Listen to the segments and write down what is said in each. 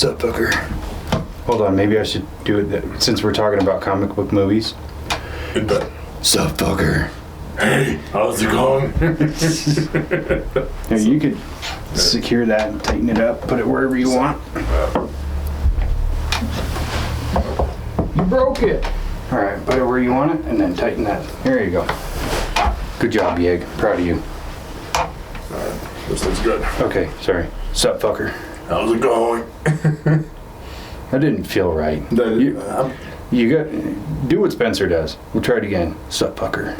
Sup, fucker? Hold on, maybe I should do it since we're talking about comic book movies. Sup, fucker? Hey, how's it going? Now you could secure that and tighten it up, put it wherever you want. You broke it. All right, put it where you want it, and then tighten that. There you go. Good job, Yeg. Proud of you. This looks good. Okay, sorry. Sup, fucker? How's it going? That didn't feel right. You got do what Spencer does. We'll try it again. Sup, fucker?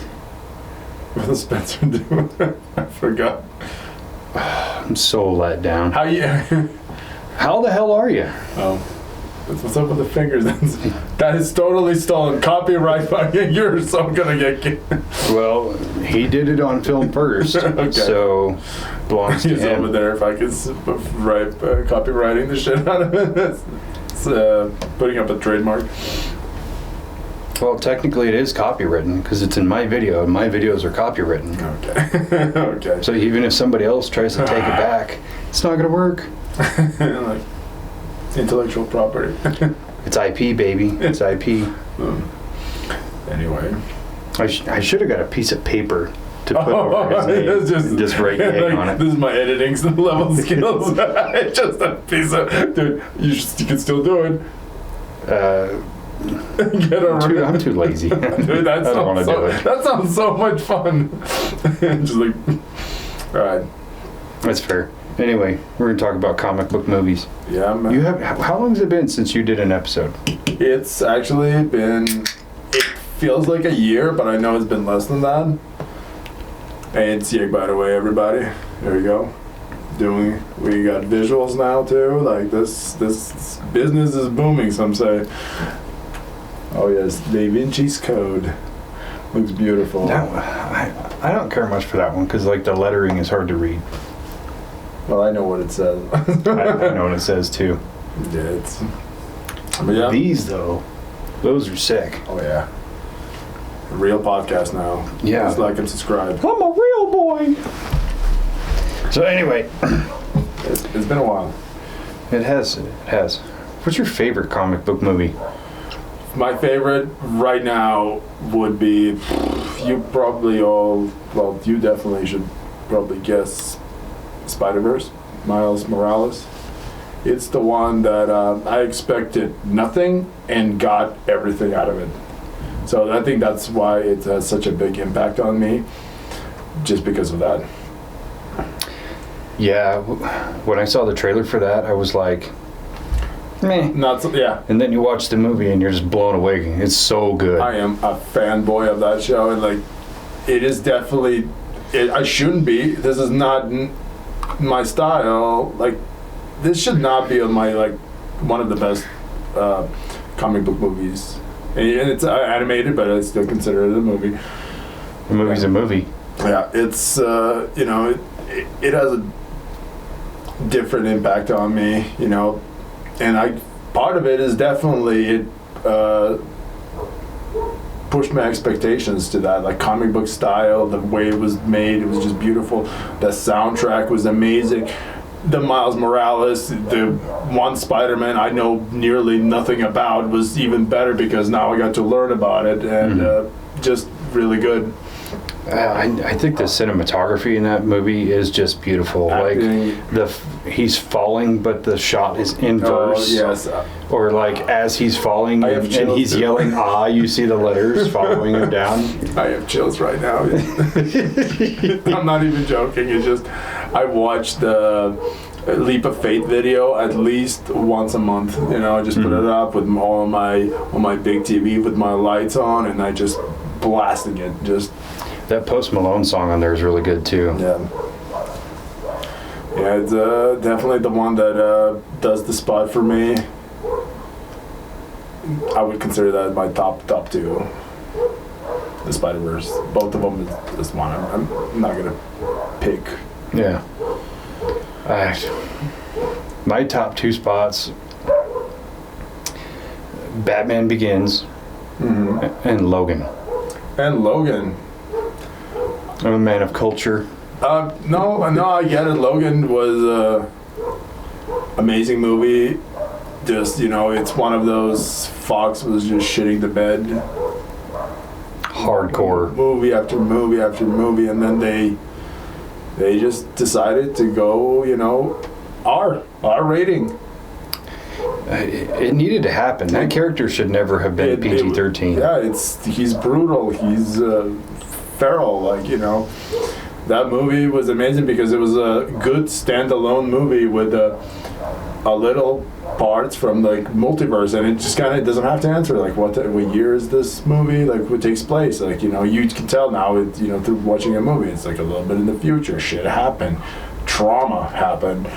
What does Spencer do? I forgot. I'm so let down. How you? How the hell are you? Oh, what's up with the fingers? That is totally stolen. Copyright. You're so gonna get. Well, he did it on film first, Okay. So belongs to He's him. over there. If I could copywriting the shit out of it, it's putting up a trademark. Well, technically it is copywritten because it's in my video, and my videos are copywritten. Okay. Okay. So even if somebody else tries to take it back, it's not going to work. Like intellectual property. It's IP, baby. It's IP. Anyway. I should have got a piece of paper to put over his name and just write Yeg on it. This is my editing level skills. It's just a piece of... Dude, you can still do it. I'm too lazy. Dude, I don't want to do it. That sounds so much fun. Just like, all right. That's fair. Anyway, we're going to talk about comic book movies. Yeah, man. How long has it been since you did an episode? It's actually been, it feels like a year, but I know it's been less than that. And it's Yeg, by the way, everybody. There we go. We got visuals now too. Like this business is booming, some say. Oh yes, Dave-inci's Code. Looks beautiful. I don't care much for that one because like the lettering is hard to read. Well, I know what it says. I know what it says too. Yeah, but yeah. These though, those are sick. Oh yeah. A real podcast now. Yeah. Just like and subscribe. I'm a real boy. So anyway, it's been a while. It has. What's your favorite comic book movie? My favorite right now would be, you definitely should probably guess Spider-Verse, Miles Morales. It's the one that I expected nothing and got everything out of it. So I think that's why it has such a big impact on me, just because of that. Yeah, when I saw the trailer for that, I was like, meh. Yeah. And then you watch the movie and you're just blown away. It's so good. I am a fanboy of that show, and like, it is definitely. I shouldn't be. This is not my style. Like, this should not be my one of the best comic book movies. And it's animated, but I still consider it a movie. The movie's a movie. Yeah, it's it has a different impact on me, and part of it is definitely it pushed my expectations to that, like comic book style, the way it was made, it was just beautiful. The soundtrack was amazing. The Miles Morales, the one Spider-Man I know nearly nothing about, was even better because now I got to learn about it, and just really good. I think the cinematography in that movie is just beautiful. Acting. Like he's falling, but the shot is inverse. Oh, yes. Or like as he's falling and he's yelling "ah," you see the letters following him down. I have chills right now. I'm not even joking. It's just I watch the Leap of Faith video at least once a month. I just put it up with on my big TV with my lights on, and I just blasting it. Just. That Post Malone song on there is really good too. Yeah, it's definitely the one that does the spot for me. I would consider that my top two. The Spider-Verse, both of them is one. I'm not gonna pick. Yeah. My top two spots: Batman Begins and Logan. And Logan. I'm a man of culture. No, I get it. Logan was an amazing movie. just, you know, it's one of those, Fox was just shitting the bed. Hardcore. Movie after movie after movie, and then they just decided to go, you know, R rating. It needed to happen. That character should never have been PG-13. Yeah, he's brutal. He's feral, like, you know. That movie was amazing because it was a good standalone movie with a little parts from like multiverse, and it just kind of doesn't have to answer like what year is this movie, like what takes place, like, you know, you can tell now, it, you know, through watching a movie, it's like a little bit in the future. Shit happened, trauma happened,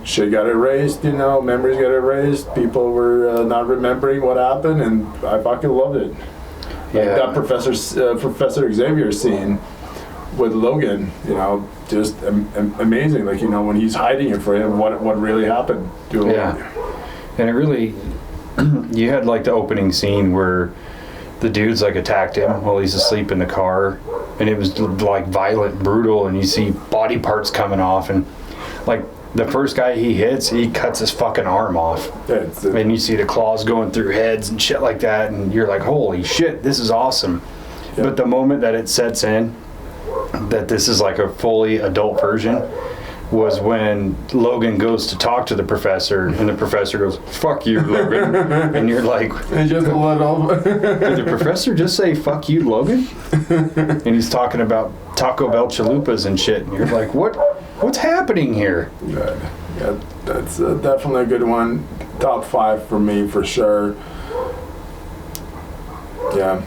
shit got erased, you know, memories got erased, people were not remembering what happened, and I fucking loved it. Like that Professor Xavier scene with Logan, you know, just amazing. Like, you know, when he's hiding it for him, what really happened to him. Yeah. And it really, you had like the opening scene where the dudes like attacked him while he's asleep in the car, and it was like violent, brutal, and you see body parts coming off, and like the first guy he hits, he cuts his fucking arm off. And you see the claws going through heads and shit like that, and you're like, holy shit, this is awesome. Yeah. But the moment that it sets in that this is like a fully adult version was when Logan goes to talk to the professor, and the professor goes, fuck you, Logan. And you're like, and just let off. Did the professor just say fuck you, Logan? And he's talking about Taco Bell chalupas and shit, and you're like, what's happening here? Yeah, that's definitely a good one. Top 5 for me for sure. Yeah.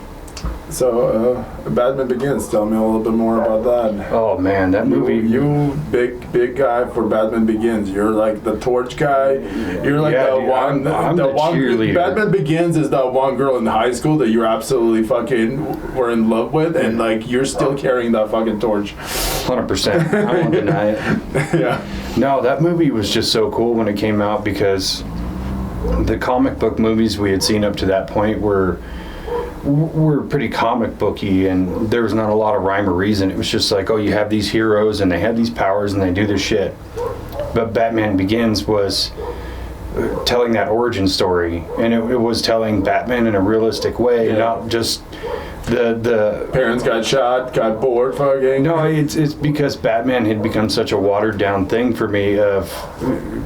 So, Batman Begins. Tell me a little bit more about that. Oh man, that movie. You big guy for Batman Begins. You're like the torch guy. You're like I'm the cheerleader. Batman Begins is that one girl in high school that you absolutely fucking were in love with, and like you're still carrying that fucking torch. 100%. I won't deny it. Yeah. No, that movie was just so cool when it came out because the comic book movies we had seen up to that point were pretty comic booky, and there was not a lot of rhyme or reason. It was just like, oh, you have these heroes and they have these powers and they do this shit. But Batman Begins was telling that origin story, and it was telling Batman in a realistic way, not just the parents got shot, got bored, fucking. No, it's because Batman had become such a watered down thing for me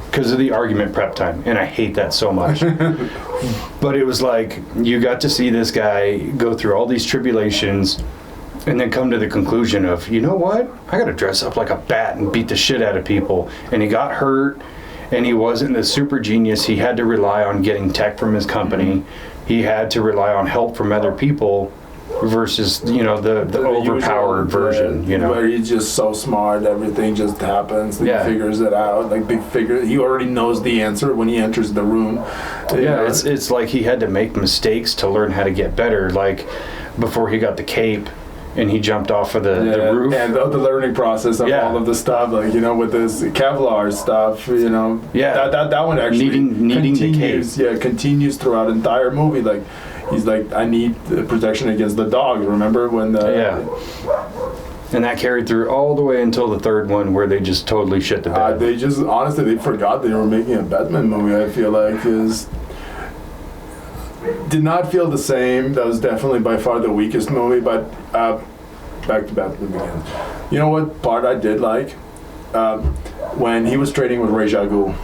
because of the argument prep time, and I hate that so much. But it was like you got to see this guy go through all these tribulations and then come to the conclusion of, you know what, I gotta dress up like a bat and beat the shit out of people. And he got hurt, and he wasn't the super genius. He had to rely on getting tech from his company. He had to rely on help from other people versus, you know, the overpowered version, you know, where he's just so smart, everything just happens. He figures it out. Like he already knows the answer when he enters the room. Yeah, it's like he had to make mistakes to learn how to get better. Like before he got the cape and he jumped off of the roof, and the learning process of all of the stuff, like, you know, with this Kevlar stuff, you know, that one actually needing the cape, continues throughout the entire movie. Like, he's like, I need the protection against the dog. Remember when and that carried through all the way until the third one, where they just totally shit the bed. They just, honestly, they forgot they were making a Batman movie. I feel like did not feel the same. That was definitely by far the weakest movie. But back to Batman Begins. You know what part I did like? When he was training with Ra's al Ghul.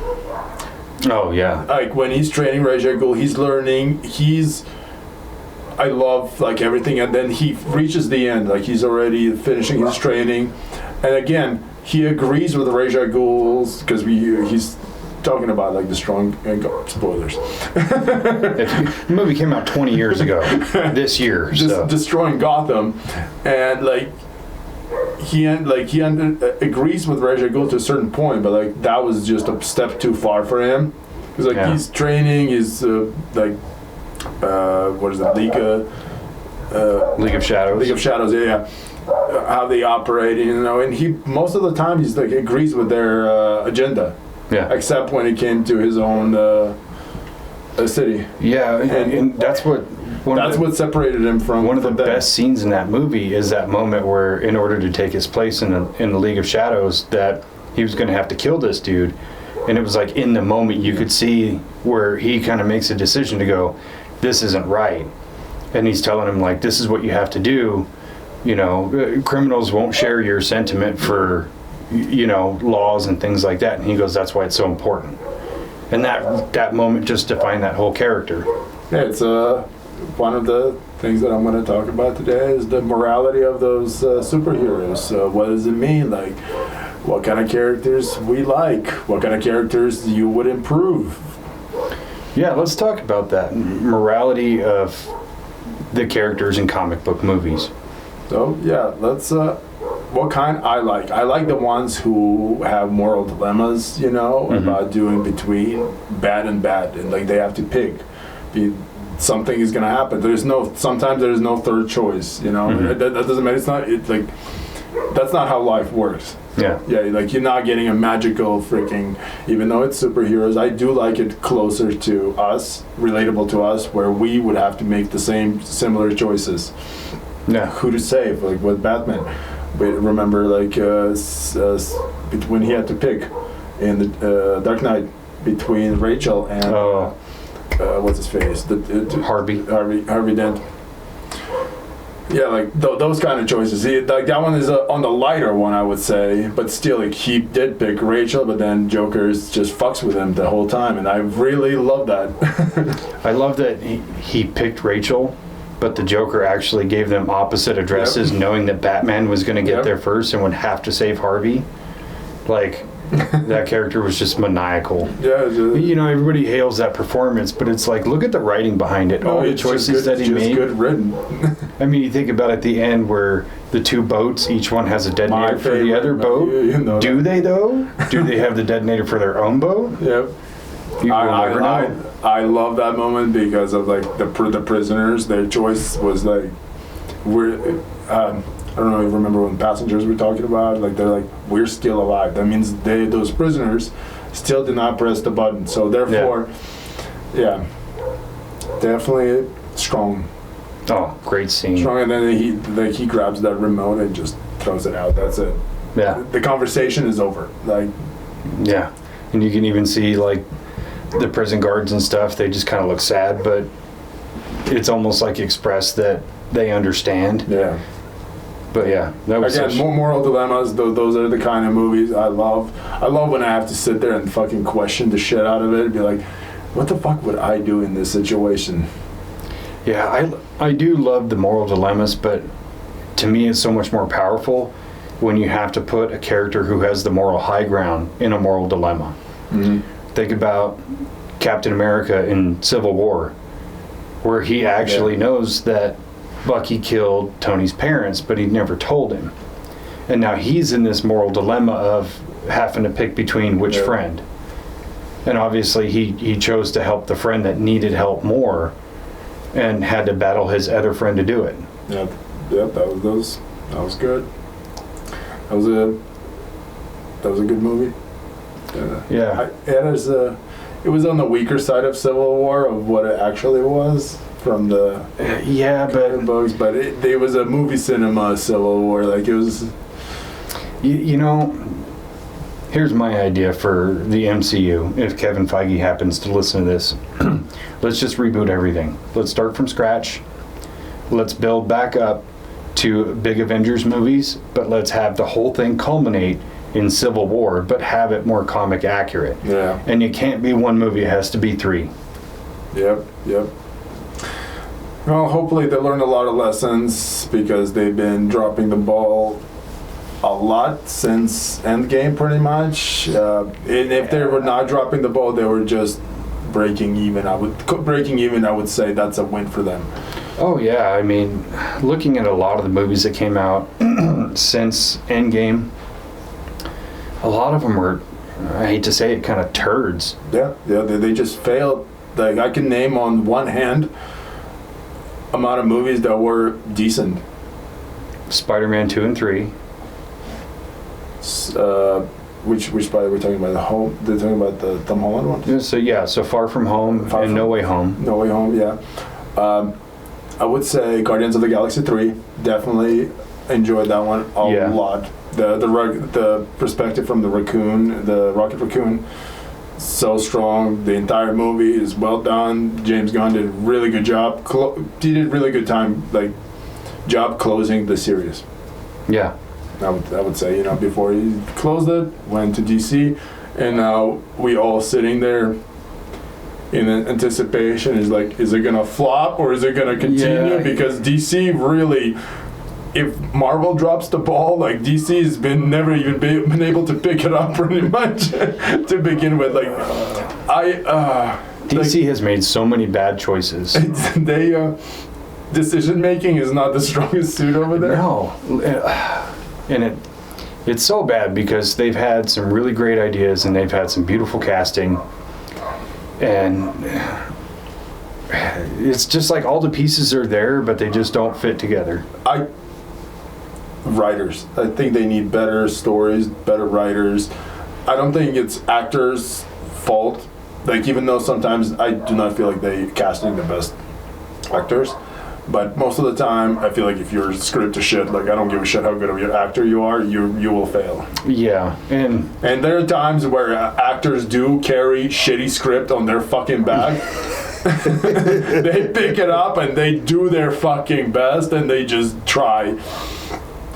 Oh yeah. Like when he's training Ra's al Ghul, he's learning. I love like everything, and then he reaches the end. Like he's already finishing his training, and again he agrees with Ra's al Ghul's because he's talking about like the strong spoilers. The movie came out 20 years ago this year. Destroying Gotham, and like he agrees with Ra's al Ghul to a certain point, but like that was just a step too far for him. Because like he's training, he's what is that, League of Shadows? League of Shadows, yeah. How they operate, you know, and he most of the time he's like agrees with their agenda. Yeah. Except when it came to his own city. Yeah, and that's what. What separated him from one of the best scenes in that movie is that moment where, in order to take his place in the League of Shadows, that he was going to have to kill this dude, And it was like in the moment you could see where he kind of makes a decision to go, this isn't right. And he's telling him, like, this is what you have to do. You know, criminals won't share your sentiment for, you know, laws and things like that. And he goes, that's why it's so important. And that moment just defined that whole character. Yeah, it's one of the things that I'm going to talk about today is the morality of those superheroes. What does it mean? Like, what kind of characters we like? What kind of characters you would improve? Yeah, let's talk about that. Morality of the characters in comic book movies. So, yeah, let's... what kind I like? I like the ones who have moral dilemmas, you know, about doing between bad and bad. And, like, they have to pick. Something is going to happen. Sometimes there's no third choice, you know. That doesn't matter. That's not how life works. Yeah. Yeah, like, you're not getting a magical freaking, even though it's superheroes, I do like it closer to us, relatable to us, where we would have to make the similar choices. Yeah. Who to save, like with Batman. But remember, like, when he had to pick in the Dark Knight between Rachel and what's his face? Harvey Dent. Yeah, like those kind of choices. Like that one is on the lighter one, I would say, but still, like, he did pick Rachel, but then Joker just fucks with him the whole time, and I really love that. I love that he picked Rachel, but the Joker actually gave them opposite addresses, knowing that Batman was going to get there first and would have to save Harvey. Like, that character was just maniacal. Yeah. You know, everybody hails that performance, but it's like, look at the writing behind it. All the choices that he made. Good written. I mean, you think about at the end where the two boats, each one has a detonator for the other boat. You know Do they, though? Do they have the detonator for their own boat? Yep. You will never know. I love that moment because of, like, the prisoners. Their choice was like, I don't know if you remember when Passengers were talking about, like, they're like, we're still alive. That means those prisoners still did not press the button. So therefore, yeah definitely strong. Oh, great scene. Strong, and then he grabs that remote and just throws it out. That's it. Yeah. The conversation is over. Like. Yeah, and you can even see, like, the prison guards and stuff. They just kind of look sad, but it's almost like expressed that they understand. Yeah. But yeah, that was again more moral dilemmas. Those are the kind of movies I love. I love when I have to sit there and fucking question the shit out of it and be like, what the fuck would I do in this situation? Yeah, I do love the moral dilemmas, but to me it's so much more powerful when you have to put a character who has the moral high ground in a moral dilemma. Think about Captain America in Civil War, where he actually knows that Bucky killed Tony's parents, but he never told him. And now he's in this moral dilemma of having to pick between which friend. And obviously he chose to help the friend that needed help more and had to battle his other friend to do it. Yep, that was good. That was a good movie. It was on the weaker side of Civil War of what it actually was from the books, but it was a movie cinema Civil War. Like, it was. You know, here's my idea for the MCU. If Kevin Feige happens to listen to this, let's just reboot everything. Let's start from scratch. Let's build back up to big Avengers movies, but let's have the whole thing culminate in Civil War, but have it more comic accurate. Yeah. And you can't be one movie, it has to be three. Yep. Well, hopefully they learned a lot of lessons because they've been dropping the ball a lot since Endgame, pretty much. And if they were not dropping the ball, they were just breaking even. I would say that's a win for them. Oh yeah, I mean, looking at a lot of the movies that came out since Endgame, a lot of them were, I hate to say it, kind of turds. Yeah, they just failed. Like, I can name on one hand amount of movies that were decent. Spider-Man 2 and 3. Which Spider we're talking about? They're talking about the Tom Holland one? So Far From Home and No Way Home. No Way Home, yeah. I would say Guardians of the Galaxy 3. Definitely enjoyed that one a lot. The perspective from the rocket raccoon so strong. The entire movie is well done. James Gunn did a really good job. He did a really good job closing the series. Yeah. I would say, before he closed it, went to DC, and now we all sitting there in anticipation. Is it gonna flop or is it gonna continue? Yeah. Because DC really, if Marvel drops the ball, like DC has never even been able to pick it up pretty much to begin with. Like DC has made so many bad choices. Decision making is not the strongest suit over there. No, and it's so bad because they've had some really great ideas and they've had some beautiful casting, and it's just like all the pieces are there, but they just don't fit together. Writers, I think they need better stories, better writers. I don't think it's actors' fault. Like, even though sometimes I do not feel like they casting the best actors. But most of the time, I feel like if your script is shit, like, I don't give a shit how good of an actor you are, you will fail. Yeah, and there are times where actors do carry shitty script on their fucking back. They pick it up and they do their fucking best and they just try.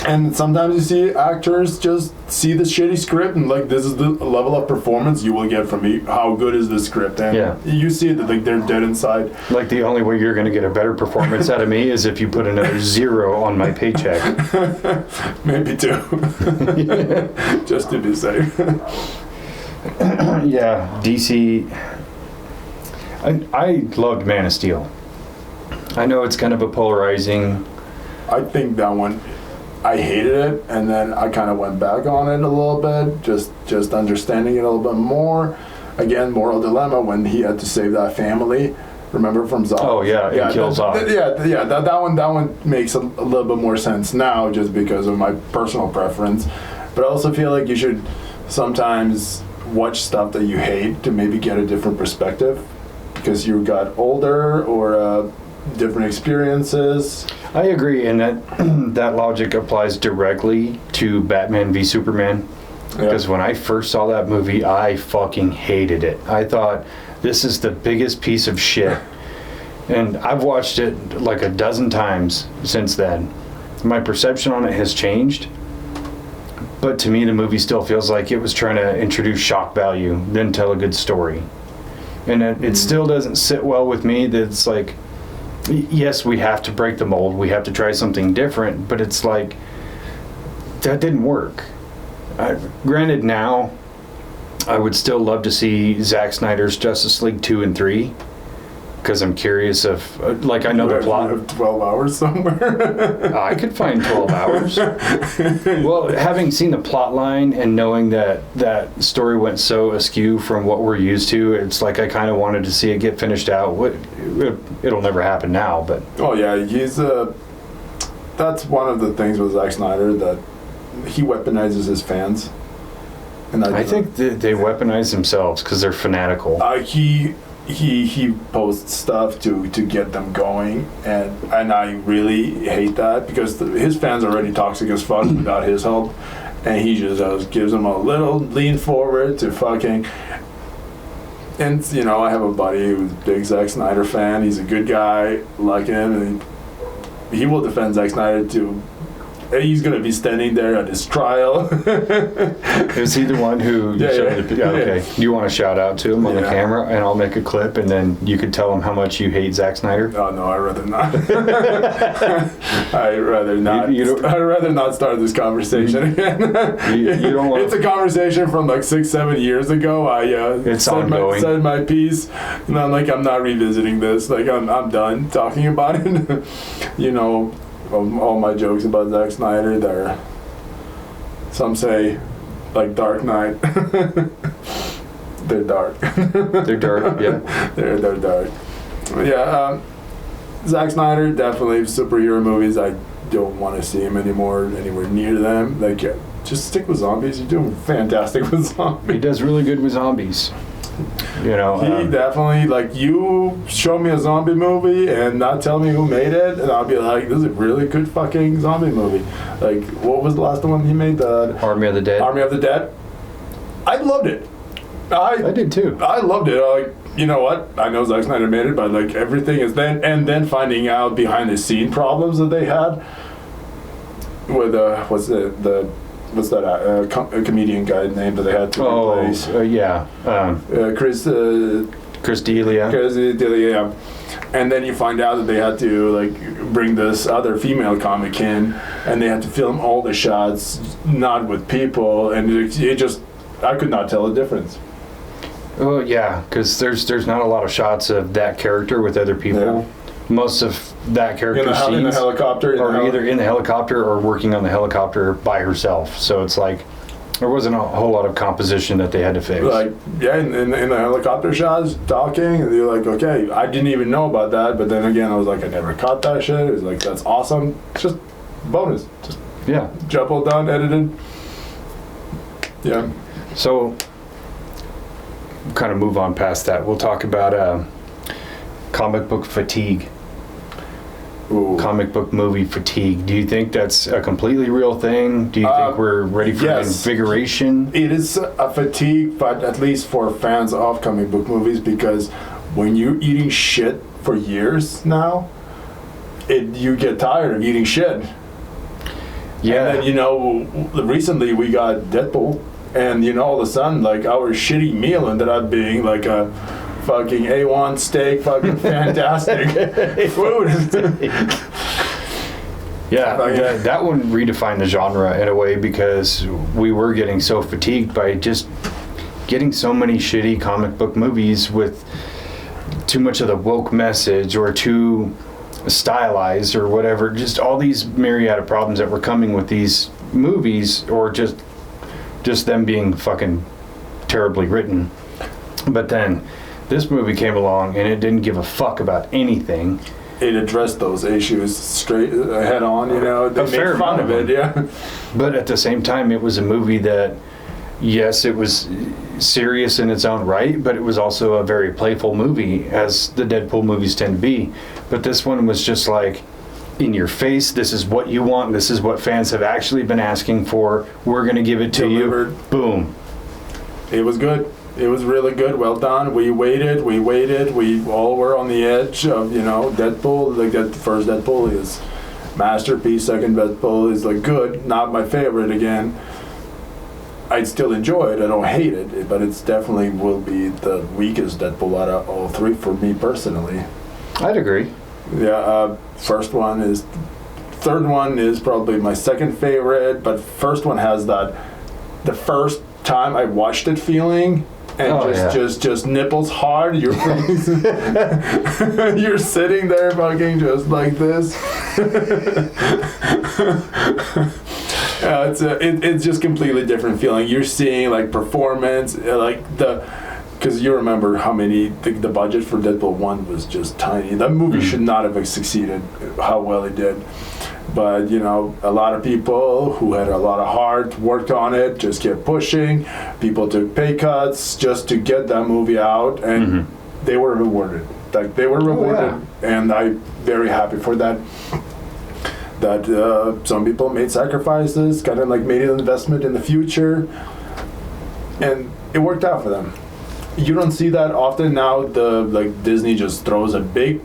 And sometimes you see actors just see the shitty script and like, this is the level of performance you will get from me. How good is this script? And you see it, like, they're dead inside. Like, the only way you're going to get a better performance out of me is if you put another 0 on my paycheck. Maybe 2. Just to be safe. Yeah, DC. I loved Man of Steel. I know it's kind of a polarizing. I think that one, I hated it, and then I kind of went back on it a little bit, just understanding it a little bit more. Again, moral dilemma when he had to save that family. Remember from Zod? Oh yeah, it kills off. That one makes a little bit more sense now, just because of my personal preference. But I also feel like you should sometimes watch stuff that you hate to maybe get a different perspective, because you got older or different experiences. I agree, and that logic applies directly to Batman v Superman. Because when I first saw that movie, I fucking hated it. I thought, this is the biggest piece of shit. And I've watched it like a dozen times since then. My perception on it has changed. But to me, the movie still feels like it was trying to introduce shock value, then tell a good story. And it still doesn't sit well with me that it's like, yes, we have to break the mold. We have to try something different. But it's like, that didn't work. Granted, now, I would still love to see Zack Snyder's Justice League 2 and 3. Because I'm curious if, like, I know the plot. You have 12 hours somewhere? I could find 12 hours. Well, having seen the plot line and knowing that story went so askew from what we're used to, it's like I kind of wanted to see it get finished out. It'll never happen now, but... Oh, yeah, that's one of the things with Zack Snyder, that he weaponizes his fans. And I think they weaponize themselves because they're fanatical. He posts stuff to get them going, and I really hate that, because his fans are already toxic as fuck without his help, and he just gives them a little lean forward to fucking. And I have a buddy who's a big Zack Snyder fan. He's a good guy, like him, and he will defend Zack Snyder too. He's going to be standing there at his trial. Is he the one who showed the... Okay. Do you want to shout out to him on the camera, and I'll make a clip, and then you could tell him how much you hate Zack Snyder? Oh, no, I'd rather not. I'd rather not. I'd rather not start this conversation again. You don't want... It's a conversation from like 6-7 years ago. It's ongoing. Said my piece, and I'm like, I'm not revisiting this. Like, I'm done talking about it. All my jokes about Zack Snyder, some say, like Dark Knight. They're dark. They're dark, yeah. They're dark. Yeah, Zack Snyder, definitely superhero movies. I don't want to see him anymore, anywhere near them. Like, just stick with zombies. You're doing fantastic with zombies. He does really good with zombies. He definitely, like, you show me a zombie movie and not tell me who made it, and I'll be like, this is a really good fucking zombie movie. Like, what was the last one he made? The Army of the Dead. Army of the Dead. I loved it. I did too. I loved it. Like, you know what? I know Zack Snyder made it, but like everything is then finding out behind the scene problems that they had with what's that comedian guy name that they had to replace? Chris D'Elia. Chris D'Elia, yeah. And then you find out that they had to like bring this other female comic in, and they had to film all the shots not with people, and it just I could not tell the difference. Oh yeah, because there's not a lot of shots of that character with other people. Yeah. Most of that character scenes in the helicopter, are either in the helicopter or working on the helicopter by herself. So it's like there wasn't a whole lot of composition that they had to fix. Like in the helicopter shots, talking, and you're like, okay, I didn't even know about that. But then again, I was like, I never caught that shit. It was like, that's awesome. It's just bonus. Just job well done, edited. Yeah. So kind of move on past that. We'll talk about comic book fatigue. Ooh. Comic book movie fatigue. Do you think that's a completely real thing? Do you think we're ready for invigoration? It is a fatigue, but at least for fans of comic book movies, because when you're eating shit for years now, you get tired of eating shit. Yeah. And then, you know, recently we got Deadpool, and, you know, all of a sudden, like, our shitty meal ended up being like a fucking A1 steak, fucking fantastic food. Yeah, that one redefined the genre in a way, because we were getting so fatigued by just getting so many shitty comic book movies with too much of the woke message or too stylized or whatever. Just all these myriad of problems that were coming with these movies, or just them being fucking terribly written. But then this movie came along and it didn't give a fuck about anything. It addressed those issues straight head on, you know. They made fun of it, yeah. But at the same time, it was a movie that, yes, it was serious in its own right, but it was also a very playful movie, as the Deadpool movies tend to be. But this one was just like, in your face, this is what you want, this is what fans have actually been asking for, we're going to give it to you. Boom. It was good. It was really good. Well done. We waited. We all were on the edge of, you know, Deadpool. Like, that first Deadpool is masterpiece. Second Deadpool is like good. Not my favorite again. I'd still enjoy it. I don't hate it, but it's definitely will be the weakest Deadpool out of all three for me personally. I'd agree. Yeah. Third one is probably my second favorite, but first one has that the first time I watched it feeling. And just nipples hard. You're you're sitting there fucking just like this. It's just completely different feeling. You're seeing like performance, like because you remember how many the budget for Deadpool 1 was just tiny. That movie should not have succeeded how well it did. But, you know, a lot of people who had a lot of heart worked on it, just kept pushing. People took pay cuts just to get that movie out, and they were rewarded. Like, they were rewarded, and I'm very happy for that. That some people made sacrifices, kind of like made an investment in the future, and it worked out for them. You don't see that often now. Disney just throws a big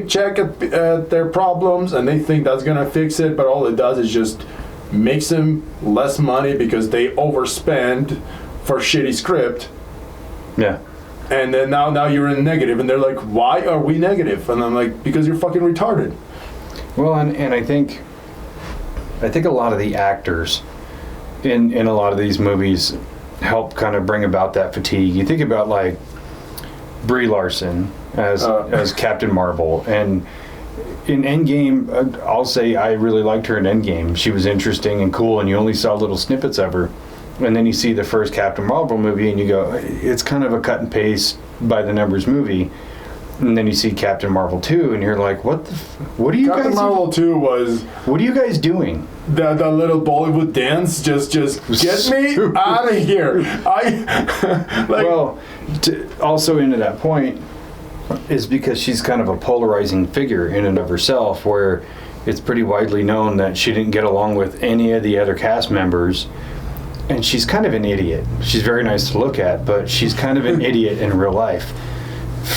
check at their problems, and they think that's gonna fix it, but all it does is just makes them less money because they overspend for shitty script. Yeah. And then now you're in negative, and they're like, why are we negative? And I'm like, because you're fucking retarded. Well, and I think a lot of the actors in a lot of these movies help kind of bring about that fatigue. You think about like Brie Larson as Captain Marvel, and in Endgame, I'll say I really liked her in Endgame. She was interesting and cool, and you only saw little snippets of her. And then you see the first Captain Marvel movie, and you go, it's kind of a cut and paste by the numbers movie. And then you see Captain Marvel 2, and you're like, what are you Captain guys Marvel 2 was... What are you guys doing? That little Bollywood dance, just get me out of here. Well, also into that point is because she's kind of a polarizing figure in and of herself, where it's pretty widely known that she didn't get along with any of the other cast members. and she's kind of an idiot. She's very nice to look at, but she's kind of an idiot in real life.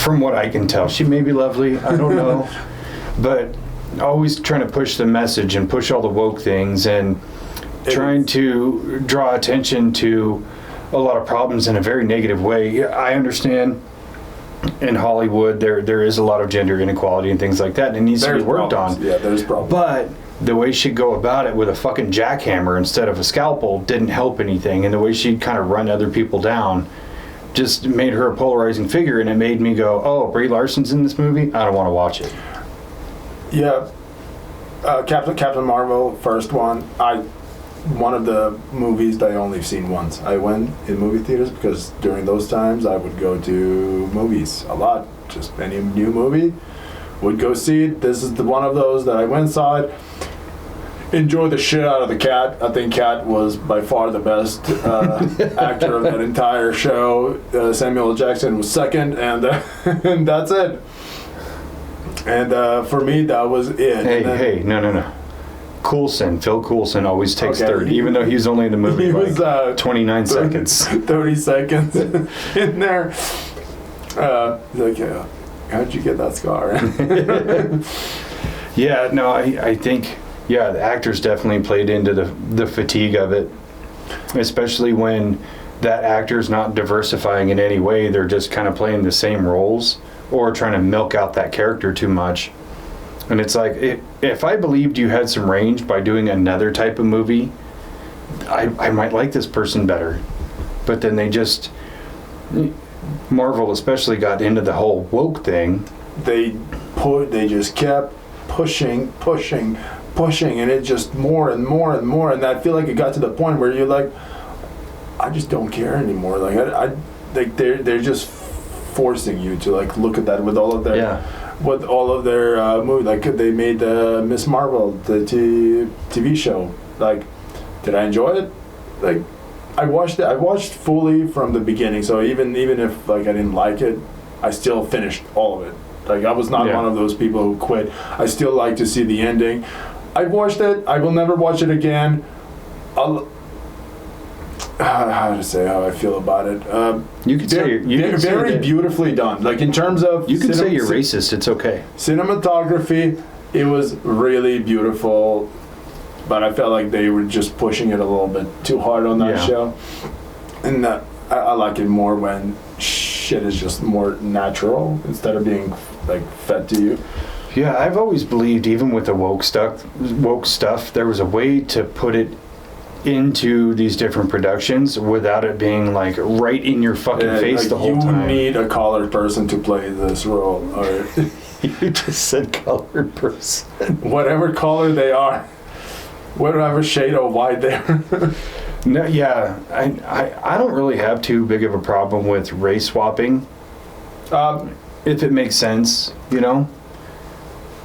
From what I can tell, she may be lovely. I don't know, but always trying to push the message and push all the woke things and trying to draw attention to a lot of problems in a very negative way. I understand in Hollywood there is a lot of gender inequality and things like that, and it needs to be worked on. Yeah, there's problems. But the way she'd go about it with a fucking jackhammer instead of a scalpel didn't help anything, and the way she'd kind of run other people down just made her a polarizing figure, and it made me go, oh, Brie Larson's in this movie? I don't want to watch it. Yeah. Captain Marvel, first one. One of the movies that I only seen once. I went in movie theaters because during those times I would go to movies a lot. Just any new movie, would go see it. This is one of those that I went inside, enjoyed the shit out of the cat. I think Cat was by far the best actor of that entire show. Samuel L. Jackson was second, and and that's it. And for me, that was it. Hey, no. Phil Coulson always takes third, even though he was only in the movie he was, 29 seconds. 30 seconds in there. Like, how'd you get that scar? Yeah, no, I think, the actors definitely played into the fatigue of it, especially when that actor's not diversifying in any way. They're just kind of playing the same roles or trying to milk out that character too much. And it's like, if I believed you had some range by doing another type of movie, I might like this person better. But then Marvel especially got into the whole woke thing. They just kept pushing, and it just more and more and more. And I feel like it got to the point where you're like, I just don't care anymore. Like they're just forcing you to like look at that with all of their movies. Like they made Miss Marvel, the TV show. Like, did I enjoy it? Like, I watched it. I watched fully from the beginning. So even if like I didn't like it, I still finished all of it. Like I was not one of those people who quit. I still like to see the ending. I watched it. I will never watch it again. How to say how I feel about it? You could say very beautifully done. Like in terms of you can say you're racist. It's okay. Cinematography, it was really beautiful, but I felt like they were just pushing it a little bit too hard on that show. And I like it more when shit is just more natural instead of being like fed to you. Yeah, I've always believed, even with the woke stuff, there was a way to put it into these different productions without it being like right in your fucking face like the whole time. You need a colored person to play this role. Or you just said colored person. Whatever color they are, whatever shade of white they are. No, yeah, I don't really have too big of a problem with race swapping. If it makes sense, you know.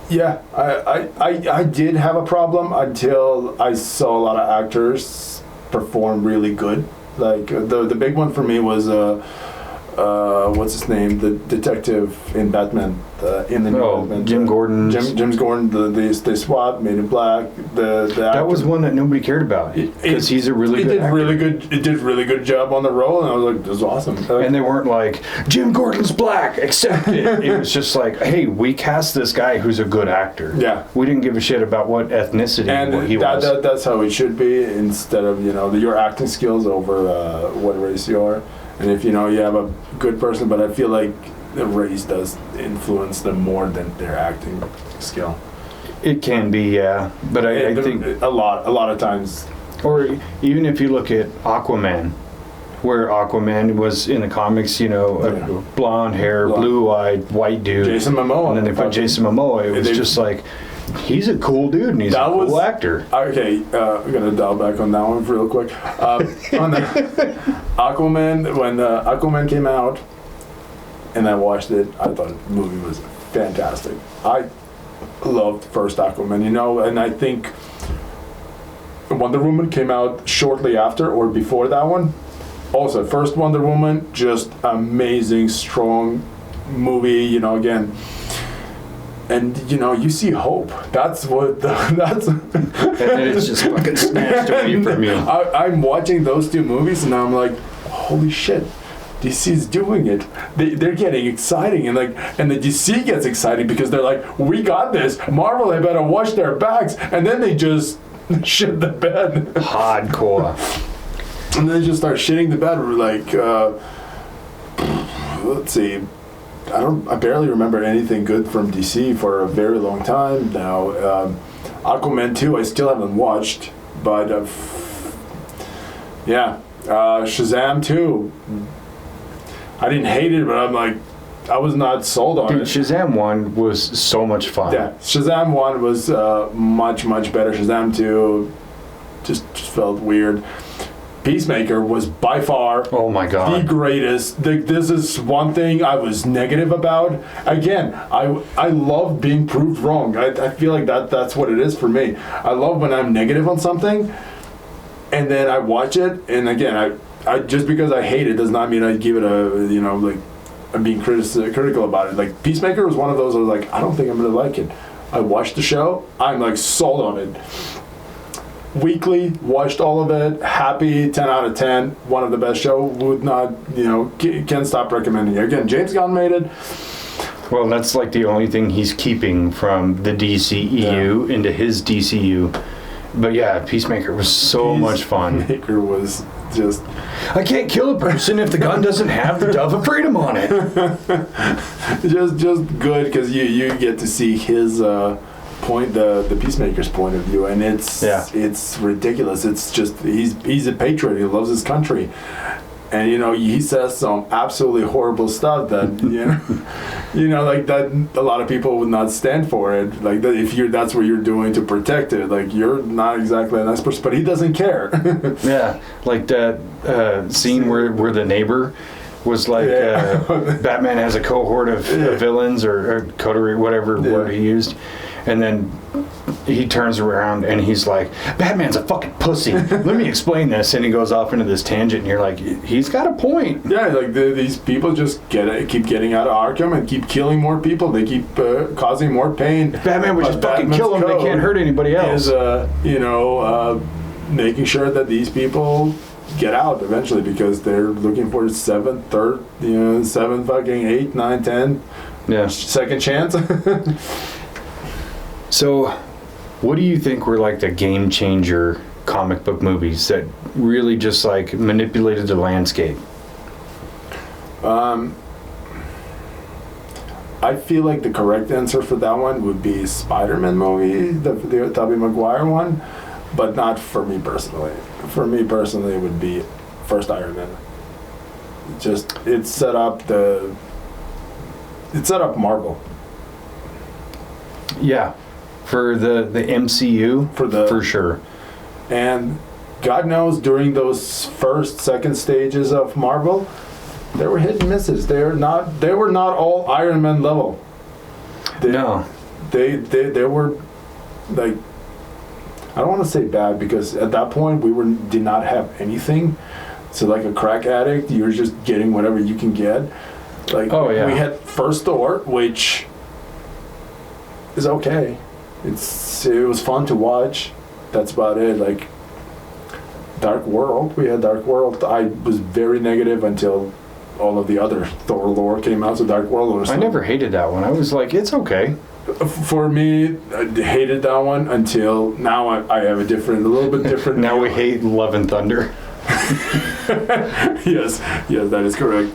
Yeah, I did have a problem until I saw a lot of actors perform really good. Like the big one for me was what's his name, the detective in Batman, in the new Batman, Jim Gordon. James Gordon. They swapped, made it black. The that was one that nobody cared about because he's a really good actor. It did really good job on the role, and I was like, this is awesome. And they weren't like, Jim Gordon's black, accept it. It was just like, hey, we cast this guy who's a good actor. Yeah, we didn't give a shit about what ethnicity he was. That's how it should be, instead of your acting skills over what race you are. And if you have a good person, but I feel like the race does influence them more than their acting skill. It can be, yeah, but I think a lot of times. Or even if you look at Aquaman, where Aquaman was in the comics, a blonde hair, blue-eyed, white dude. Jason Momoa. And then they put Jason Momoa. It was just like, he's a cool dude and he's a cool actor. Okay, I'm going to dial back on that one real quick. On the Aquaman, when Aquaman came out and I watched it, I thought the movie was fantastic. I loved first Aquaman, and I think Wonder Woman came out shortly after or before that one. Also, first Wonder Woman, just amazing, strong movie, again. And you see hope. That's what that's. And then it's just fucking snatched away from you. I'm watching those two movies, and I'm like, holy shit, DC's doing it. They're getting exciting, and the DC gets exciting because they're like, we got this. Marvel, they better watch their backs, and then they just shit the bed. Hardcore. And then they just start shitting the bed. Like, let's see. I barely remember anything good from DC for a very long time now. Aquaman 2, I still haven't watched, but yeah. Shazam 2, I didn't hate it, but I'm like, I was not sold on it. Shazam 1 was so much fun. Yeah, Shazam 1 was much, much better. Shazam 2 just felt weird. Peacemaker was by far oh my god the greatest. This is one thing I was negative about. Again, I love being proved wrong. I feel like that's what it is for me. I love when I'm negative on something, and then I watch it, and again, I just because I hate it does not mean I give it a I'm being critical about it. Like Peacemaker was one of those I was like, I don't think I'm gonna like it. I watched the show. I'm like sold on it. Weekly, watched all of it, happy, 10 out of 10, one of the best show, would not, can't stop recommending it. Again, James Gunn made it. Well, that's like the only thing he's keeping from the DCEU into his DCU. But yeah, Peacemaker was so much fun. Peacemaker was just... I can't kill a person if the gun doesn't have the Dove of Freedom on it. just good, because you get to see his... the Peacemaker's point of view, and it's ridiculous. It's just he's a patriot. He loves his country, and he says some absolutely horrible stuff that like that a lot of people would not stand for it. Like that, if that's what you're doing to protect it, like you're not exactly a nice person. But he doesn't care. Yeah, like that scene where the neighbor was like Batman has a cohort of villains or coterie, whatever word he used. And then he turns around and he's like, Batman's a fucking pussy. Let me explain this. And he goes off into this tangent, and you're like, he's got a point. Yeah, like these people just keep getting out of Arkham and keep killing more people. They keep causing more pain. If Batman would just fucking kill them, they can't hurt anybody else. Is, making sure that these people get out eventually, because they're looking for 7, 8, 9, 10 second chance. So, what do you think were like the game changer comic book movies that really just like manipulated the landscape? I feel like the correct answer for that one would be Spider-Man movie, the Tobey Maguire one, but not for me personally. For me personally, it would be first Iron Man. It set up Marvel. Yeah. For the MCU, for sure. And God knows, during those second stages of Marvel, there were hit and misses. They were not all Iron Man level. They were like, I don't want to say bad, because at that point did not have anything. So like a crack addict, you're just getting whatever you can get. Like we had First Thor, which is okay. It was fun to watch. That's about it. Like Dark World, we had Dark World. I was very negative until all of the other Thor lore came out. So Dark World was... I never hated that one. I was like, it's okay. For me, I hated that one until now. I have a little bit different. Now we hate Love and Thunder. yes, that is correct.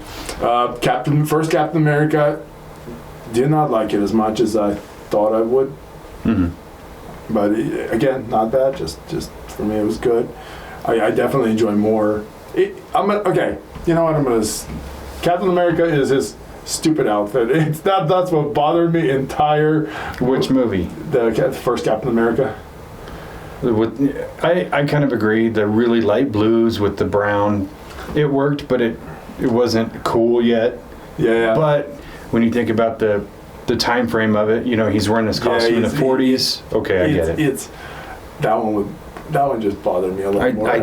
First Captain America, did not like it as much as I thought I would. Mm-hmm. But again, not bad. Just for me, it was good. I definitely enjoy more. Okay, you know what? Captain America is his stupid outfit. That's what bothered me entire. Which movie? The first Captain America. I kind of agree. The really light blues with the brown, it worked, but it wasn't cool yet. Yeah. But when you think about the time frame of it, he's wearing this costume in the 40s. Okay, I get it. That one just bothered me a lot more. I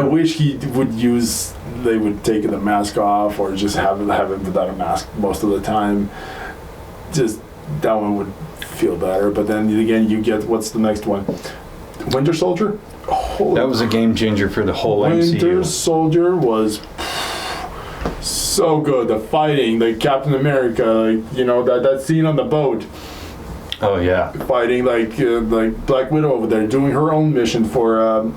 wish they would take the mask off, or just have it without a mask most of the time. Just that one would feel better. But then again, you get, what's the next one? Winter Soldier? That was a game changer for the whole Winter MCU. Soldier was so good. The fighting, like Captain America, like, you know, that scene on the boat. Oh yeah. Fighting like Black Widow over there, doing her own mission for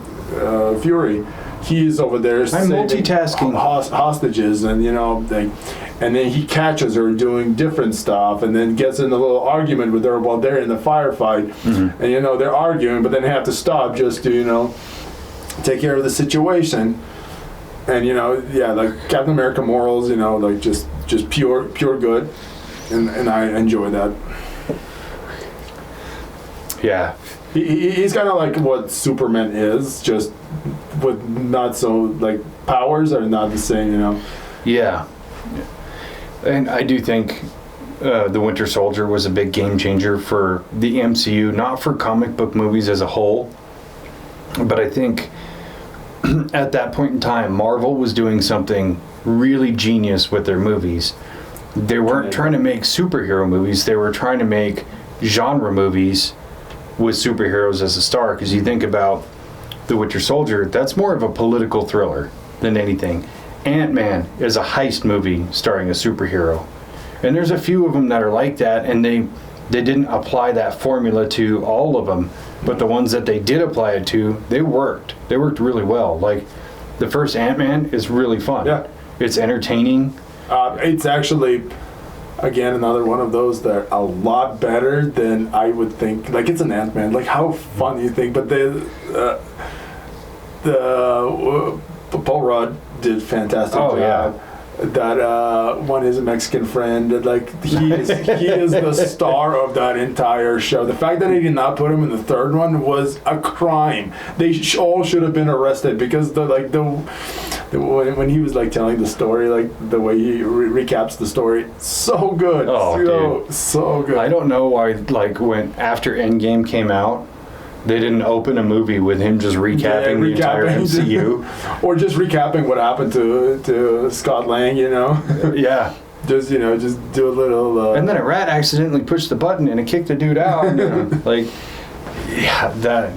Fury. He's over there saving multitasking. Hostages, and you know, and then he catches her doing different stuff, and then gets in a little argument with her while they're in the firefight. Mm-hmm. And you know, they're arguing, but then they have to stop just to, you know, take care of the situation. And you know, yeah, like Captain America morals, you know, like just pure good, and I enjoy that. Yeah. He's kind of like what Superman is, just with not so, like, powers are not the same, you know. Yeah. And I do think the Winter Soldier was a big game changer for the MCU, not for comic book movies as a whole, but I think at that point in time, Marvel was doing something really genius with their movies. They weren't trying to make superhero movies, they were trying to make genre movies with superheroes as a star, because you think about the Winter Soldier, that's more of a political thriller than anything. Ant-Man is a heist movie starring a superhero, and there's a few of them that are like that, and they didn't apply that formula to all of them, but the ones that they did apply it to, they worked really well. Like the first Ant-Man is really fun. Yeah, it's entertaining. It's actually, again, another one of those that are a lot better than I would think. Like, it's an Ant-Man. Like, how fun do you think? But Paul Rudd did fantastic job. Yeah. That one is a Mexican friend. Like, he is the star of that entire show. The fact that they did not put him in the third one was a crime. They all should have been arrested, because when he was like telling the story, like the way he recaps the story, so good. So good. I don't know why, like, when after Endgame came out, they didn't open a movie with him just recapping the entire MCU. Or just recapping what happened to Scott Lang, you know? Yeah. Just, you know, just do a little... and then a rat accidentally pushed the button and it kicked the dude out. And, like, yeah, that...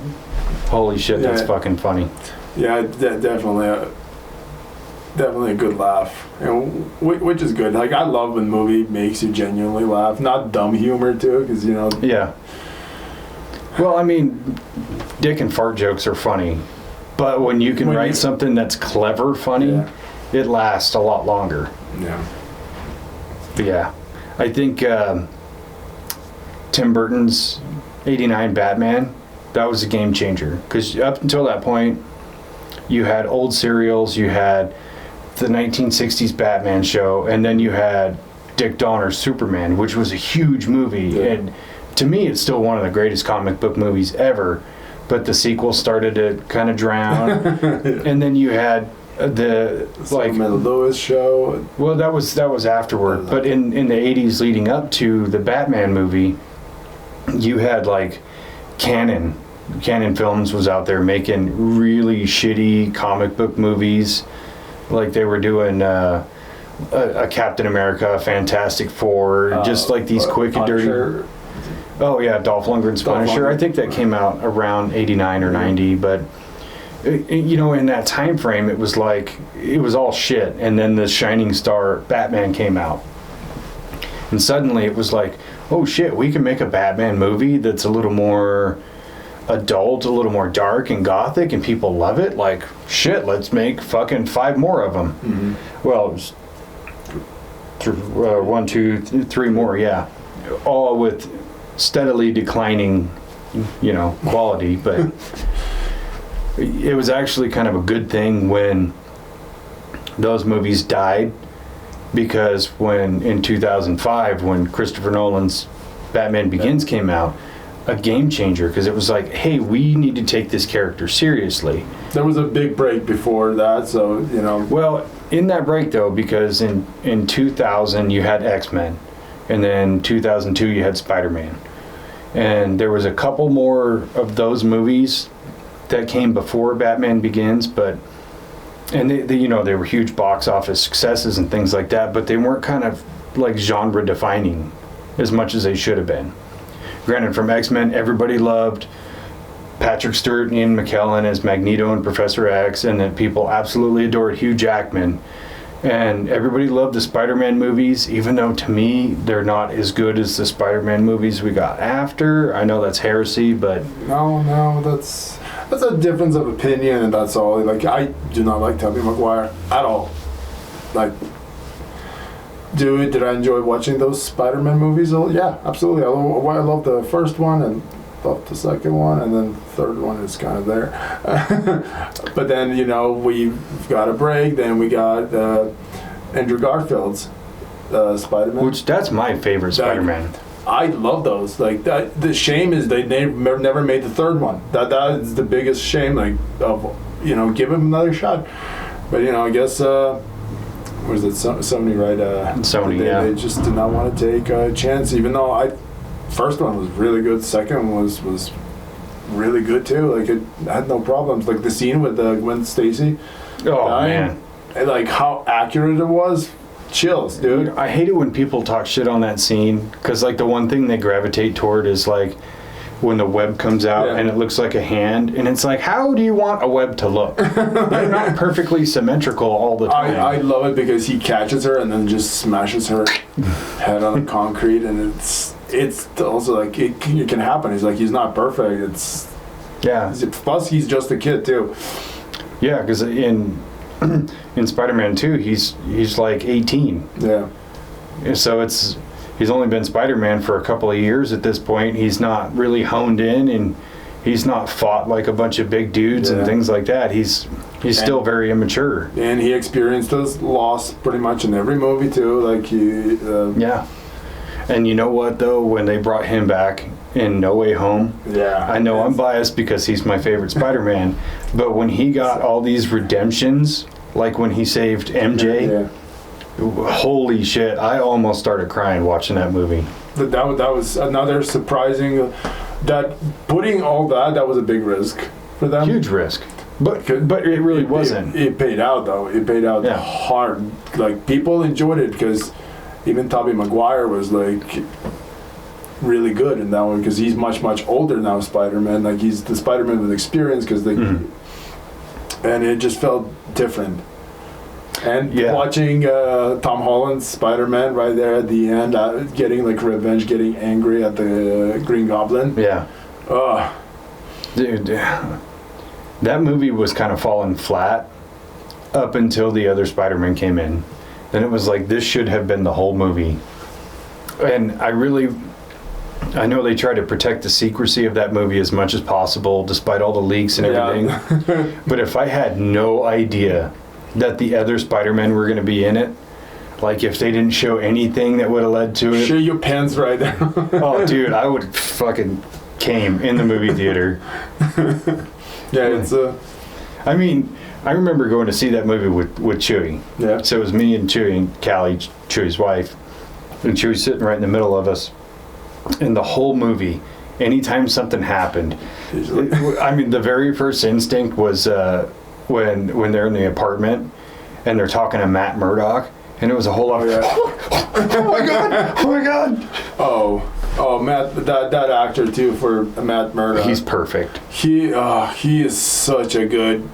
Holy shit, that's fucking funny. Yeah, definitely a good laugh. You know, which is good. Like, I love when a movie makes you genuinely laugh. Not dumb humor, too, because, you know... Yeah. Well, I mean, dick and fart jokes are funny, but when you can write something that's clever funny, it lasts a lot longer. Yeah. But yeah, I think Tim Burton's '89 Batman, that was a game changer, because up until that point, you had old serials, you had the 1960s Batman show, and then you had Dick Donner's Superman, which was a huge movie, and to me, it's still one of the greatest comic book movies ever, but the sequel started to kind of drown. And then you had the Lewis show. Well, that was afterward. But in the 80s leading up to the Batman movie, you had like Canon Films was out there making really shitty comic book movies. Like they were doing a Captain America, Fantastic Four, just like these quick and dirty. Oh yeah, Dolph Lundgren's Punisher. I think that came out around 89 or 90, but you know, in that time frame, it was like, it was all shit. And then the shining star Batman came out. And suddenly it was like, oh shit, we can make a Batman movie that's a little more adult, a little more dark and gothic, and people love it. Like, shit, let's make fucking 5 more of them. Mm-hmm. Well, it was 1, 2, 3 more, yeah. All with steadily declining, you know, quality, but it was actually kind of a good thing when those movies died, because when in 2005 when Christopher Nolan's Batman Begins came out, a game changer, because it was like, hey, we need to take this character seriously. There was a big break before that, so, you know. Well, in that break though, because in 2000 you had X-Men, and then 2002 you had Spider-Man, and there was a couple more of those movies that came before Batman Begins, but and they you know, they were huge box office successes and things like that, but they weren't kind of like genre defining as much as they should have been. Granted, from X-Men, everybody loved Patrick Stewart and Ian McKellen as Magneto and Professor X, and then people absolutely adored Hugh Jackman. And everybody loved the Spider-Man movies, even though to me they're not as good as the Spider-Man movies we got after. I know that's heresy, but No, that's a difference of opinion, and that's all. Like, I do not like Tobey Maguire at all. Like, did I enjoy watching those Spider-Man movies? Oh, yeah, absolutely. I love the first one and love the second one, and then the third one is kind of there. But then, we've got a break. Then we got Andrew Garfield's Spider-Man. which that's my favorite Spider-Man. I love those. Like, that. The shame is they never made the third one. That is the biggest shame. Like, of give him another shot. But I guess what is it? Sony, right? Sony, They just did not want to take a chance, even though first one was really good. Second one was really good too. Like, it had no problems. Like the scene with Gwen Stacy. Oh dying, man! and like how accurate it was. Chills, dude. I hate it when people talk shit on that scene, because like the one thing they gravitate toward is like when the web comes out and it looks like a hand, and it's like, how do you want a web to look? They're not perfectly symmetrical all the time. I love it because he catches her and then just smashes her head on the concrete, and it's also like it can happen. He's not perfect. Plus he's just a kid too. Yeah, because in Spider-Man 2, he's like 18. Yeah. So he's only been Spider-Man for a couple of years at this point. He's not really honed in, and he's not fought like a bunch of big dudes and things like that. He's still very immature. And he experienced this loss pretty much in every movie too. Like yeah. And you know what though? When they brought him back in No Way Home, I know I'm biased because he's my favorite Spider-Man, but when he got all these redemptions, like when he saved MJ, holy shit, I almost started crying watching that movie. That was another surprising, that putting all that was a big risk for them. Huge risk. But it really wasn't. It paid out though. It paid out hard. Like, people enjoyed it because even Tobey Maguire was like really good in that one, because he's much older now, Spider-Man. Like, he's the Spider-Man with experience, because and it just felt different. And watching Tom Holland's Spider-Man right there at the end, getting like revenge, getting angry at the Green Goblin. Yeah. Dude, that movie was kind of falling flat up until the other Spider-Man came in. Then it was like, this should have been the whole movie. And I know they try to protect the secrecy of that movie as much as possible, despite all the leaks and everything. But if I had no idea that the other Spider-Men were going to be in it, like if they didn't show anything that would have led to it. Show your pants right now. Oh, dude, I would fucking came in the movie theater. It's I mean, I remember going to see that movie with Chewie. Yeah. So it was me and Chewie and Callie, Chewie's wife. And Chewie's sitting right in the middle of us. And the whole movie, anytime something happened, I mean, the very first instinct was when they're in the apartment and they're talking to Matt Murdock, and it was a whole lot of, oh my god. Oh, Matt, that actor too, for Matt Murdock. He's perfect. He is such a good.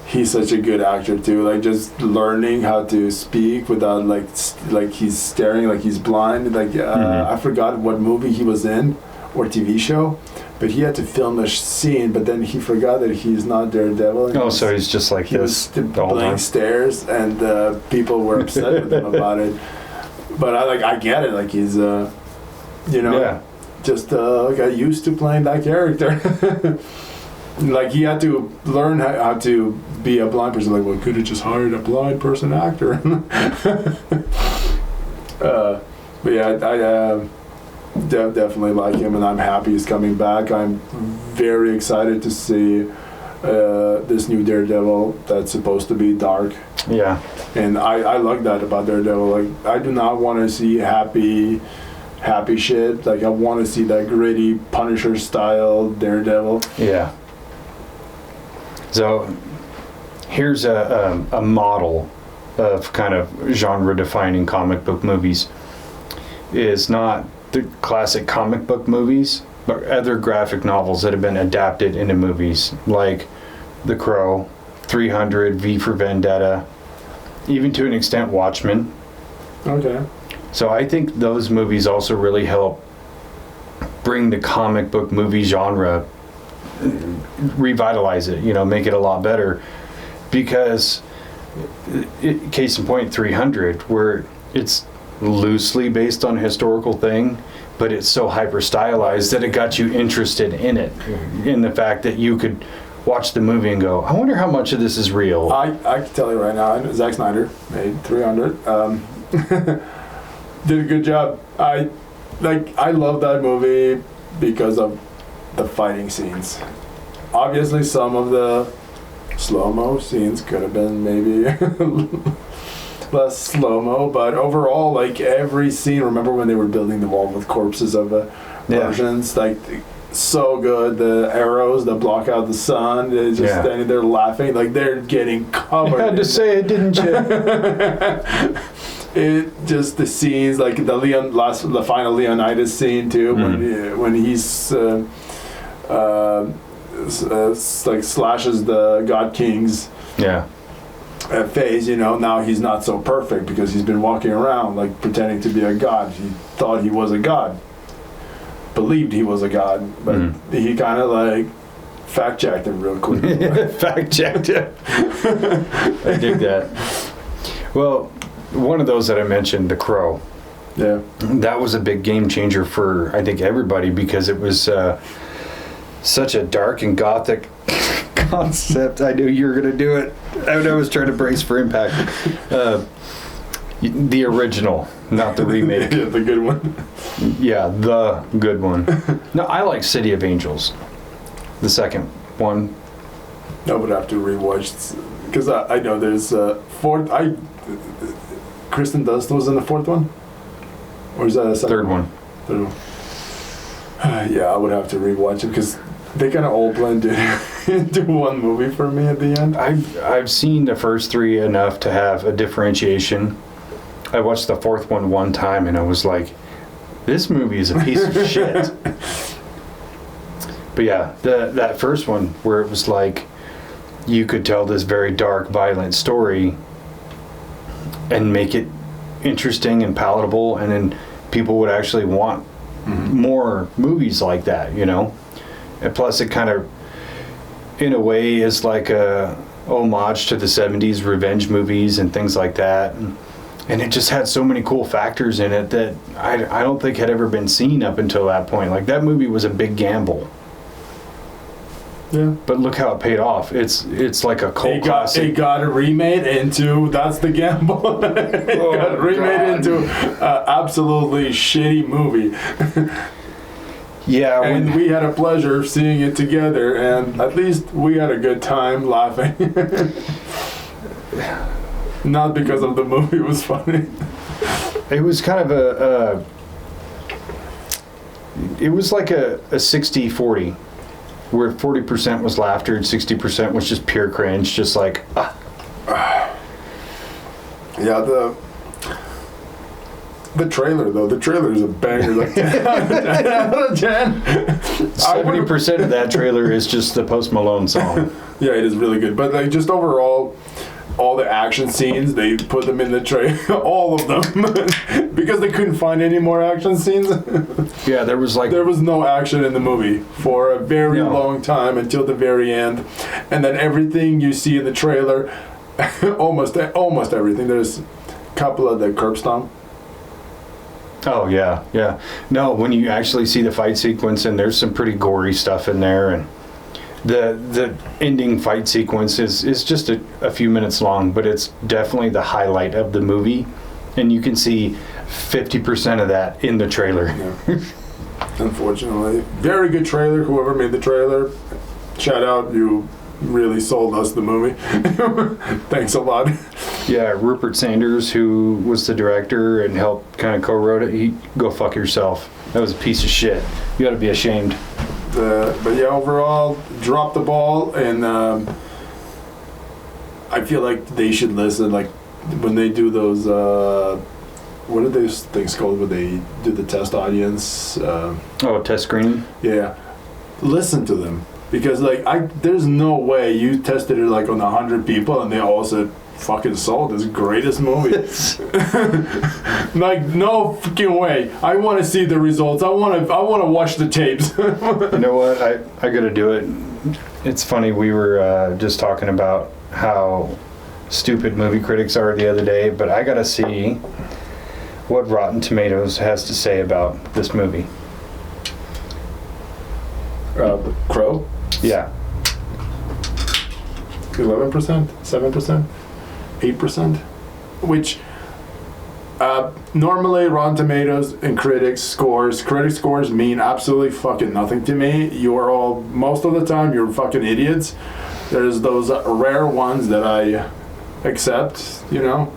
He's such a good actor too. Like, just learning how to speak without like he's staring, like he's blind. Like I forgot what movie he was in or TV show, but he had to film a scene. But then he forgot that he's not Daredevil. Oh, so he's just like this. He was blank stares, and people were upset with him about it. But I get it. Like, he's just got used to playing that character. Like, he had to learn how to be a blind person. Like, well, could have just hired a blind person actor. But yeah, I definitely like him, and I'm happy he's coming back. I'm very excited to see this new Daredevil that's supposed to be dark. Yeah. And I like that about Daredevil. Like, I do not want to see happy shit. Like, I want to see that gritty Punisher style Daredevil. Yeah. So here's a model of kind of genre defining comic book movies. Is not the classic comic book movies, but other graphic novels that have been adapted into movies, like The Crow, 300, V for Vendetta, even to an extent Watchmen. Okay. So I think those movies also really help bring the comic book movie genre, revitalize it, make it a lot better. Because, case in point, 300, where it's loosely based on a historical thing, but it's so hyper stylized that it got you interested in it, in the fact that you could watch the movie and go, I wonder how much of this is real. I can tell you right now, Zack Snyder made 300. Did a good job. I love that movie because of the fighting scenes. Obviously, some of the slow-mo scenes could have been maybe less slow-mo, but overall, like, every scene, remember when they were building the wall with corpses of the Russians? Like, so good. The arrows that block out the sun, they're just standing there laughing, like they're getting covered. You had to say it, didn't you? It just, the scenes, like the final Leonidas scene too, when he's like slashes the God King's face. Now he's not so perfect because he's been walking around like pretending to be a god. He thought he was a god, believed he was a god, but he kind of like fact checked him real quick. Fact checked him. I dig that. Well, one of those that I mentioned, The Crow. Yeah. That was a big game changer for, I think, everybody, because it was such a dark and gothic concept. I knew you were going to do it. I was trying to brace for impact. The original, not the remake. Yeah, the good one. Yeah, the good one. No, I like City of Angels. The second one. I would have to rewatch, because I know there's fourth. Kristen Dunst was in the fourth one? Or is that a second? Third one. Third one. Yeah, I would have to rewatch it because they kind of all blended into one movie for me at the end. I've seen the first three enough to have a differentiation. I watched the fourth one time and I was like, this movie is a piece of shit. But yeah, that first one where it was like you could tell this very dark, violent story and make it interesting and palatable, and then people would actually want more movies like that, And plus it kind of, in a way, is like a homage to the 70s revenge movies and things like that. And it just had so many cool factors in it that I don't think had ever been seen up until that point. Like, that movie was a big gamble. Yeah. But look how it paid off. It's like a cult classic. It got remade into, that's the gamble. Got remade into absolutely shitty movie. Yeah. And we had a pleasure seeing it together, and at least we had a good time laughing. Not because of the movie was funny. It was kind of it was like a 60-40. Where 40% was laughter and 60% was just pure cringe, just like, Yeah, the trailer, though. The trailer is a banger. Like 10 out of 10. 70% of that trailer is just the Post Malone song. Yeah, it is really good. But like, just overall, all the action scenes, they put them in the trailer. All of them. Because they couldn't find any more action scenes. Yeah, there was no action in the movie for a very long time until the very end. And then everything you see in the trailer, almost everything. There's a couple of the curb stomp. Oh, yeah. No, when you actually see the fight sequence, and there's some pretty gory stuff in there, and the ending fight sequence is just a few minutes long, but it's definitely the highlight of the movie, and you can see 50% of that in the trailer. Yeah. Unfortunately. Very good trailer, whoever made the trailer. Shout out, you really sold us the movie. Thanks a lot. Yeah, Rupert Sanders, who was the director and helped kind of co-wrote it, go fuck yourself. That was a piece of shit. You ought to be ashamed. But yeah, overall, dropped the ball, and I feel like they should listen. Like when they do those what are those things called when they do the test audience? Test screening? Yeah. Listen to them. Because, like, there's no way you tested it, like, on 100 people and they all said, fucking sold this greatest movie. Like, no fucking way. I want to see the results. I want to watch the tapes. You know what? I gotta do it. It's funny, we were just talking about how stupid movie critics are the other day, but I gotta see what Rotten Tomatoes has to say about this movie. Crow? Yeah. 11%? 7%? 8%? Which, normally Rotten Tomatoes and critic scores mean absolutely fucking nothing to me. You're all, most of the time, you're fucking idiots. There's those rare ones that I accept, you know?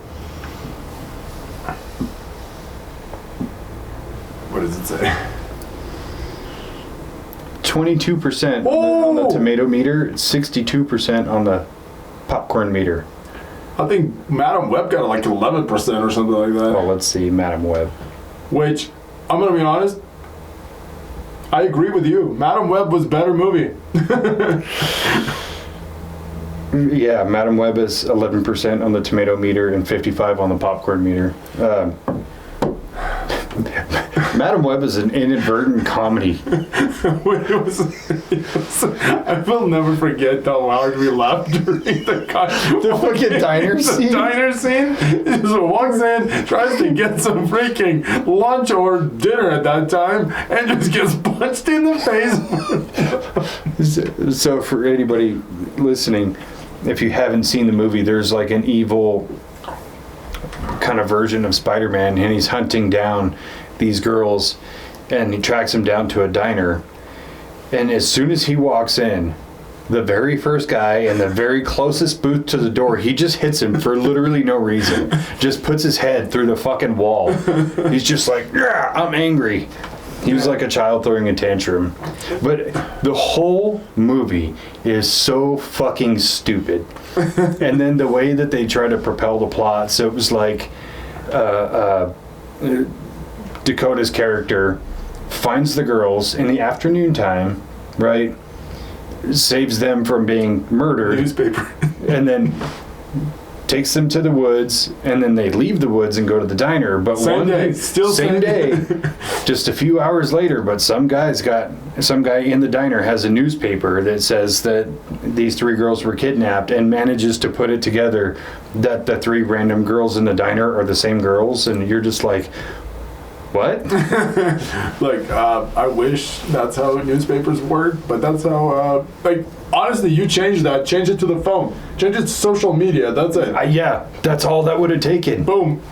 What does it say? 22% on the tomato meter, 62% on the popcorn meter. I think Madam Web got like 11% or something like that. Well, let's see, Madam Web. Which, I'm gonna be honest, I agree with you. Madam Web was a better movie. Yeah, Madam Web is 11% on the tomato meter and 55 on the popcorn meter. Madam Web is an inadvertent comedy. I will never forget how hard we laughed during the fucking diner scene. The diner scene. He just walks in, tries to get some freaking lunch or dinner at that time, and just gets punched in the face. So for anybody listening, if you haven't seen the movie, there's like an evil kind of version of Spider-Man, and he's hunting down these girls, and he tracks them down to a diner, and as soon as he walks in, the very first guy in the very closest booth to the door, he just hits him for literally no reason. Just puts his head through the fucking wall. He's just like, yeah, I'm angry. He was like a child throwing a tantrum. But the whole movie is so fucking stupid. And then the way that they try to propel the plot, so it was like Dakota's character finds the girls in the afternoon time, right? Saves them from being murdered. Newspaper. And then takes them to the woods, and then they leave the woods and go to the diner. But same day, just a few hours later. But some guy in the diner has a newspaper that says that these 3 girls were kidnapped, and manages to put it together that the 3 random girls in the diner are the same girls, and you're just like, what? Like, I wish that's how newspapers work, but that's how, like, honestly, you change that. Change it to the phone. Change it to social media. That's it. Yeah, that's all that would have taken. Boom.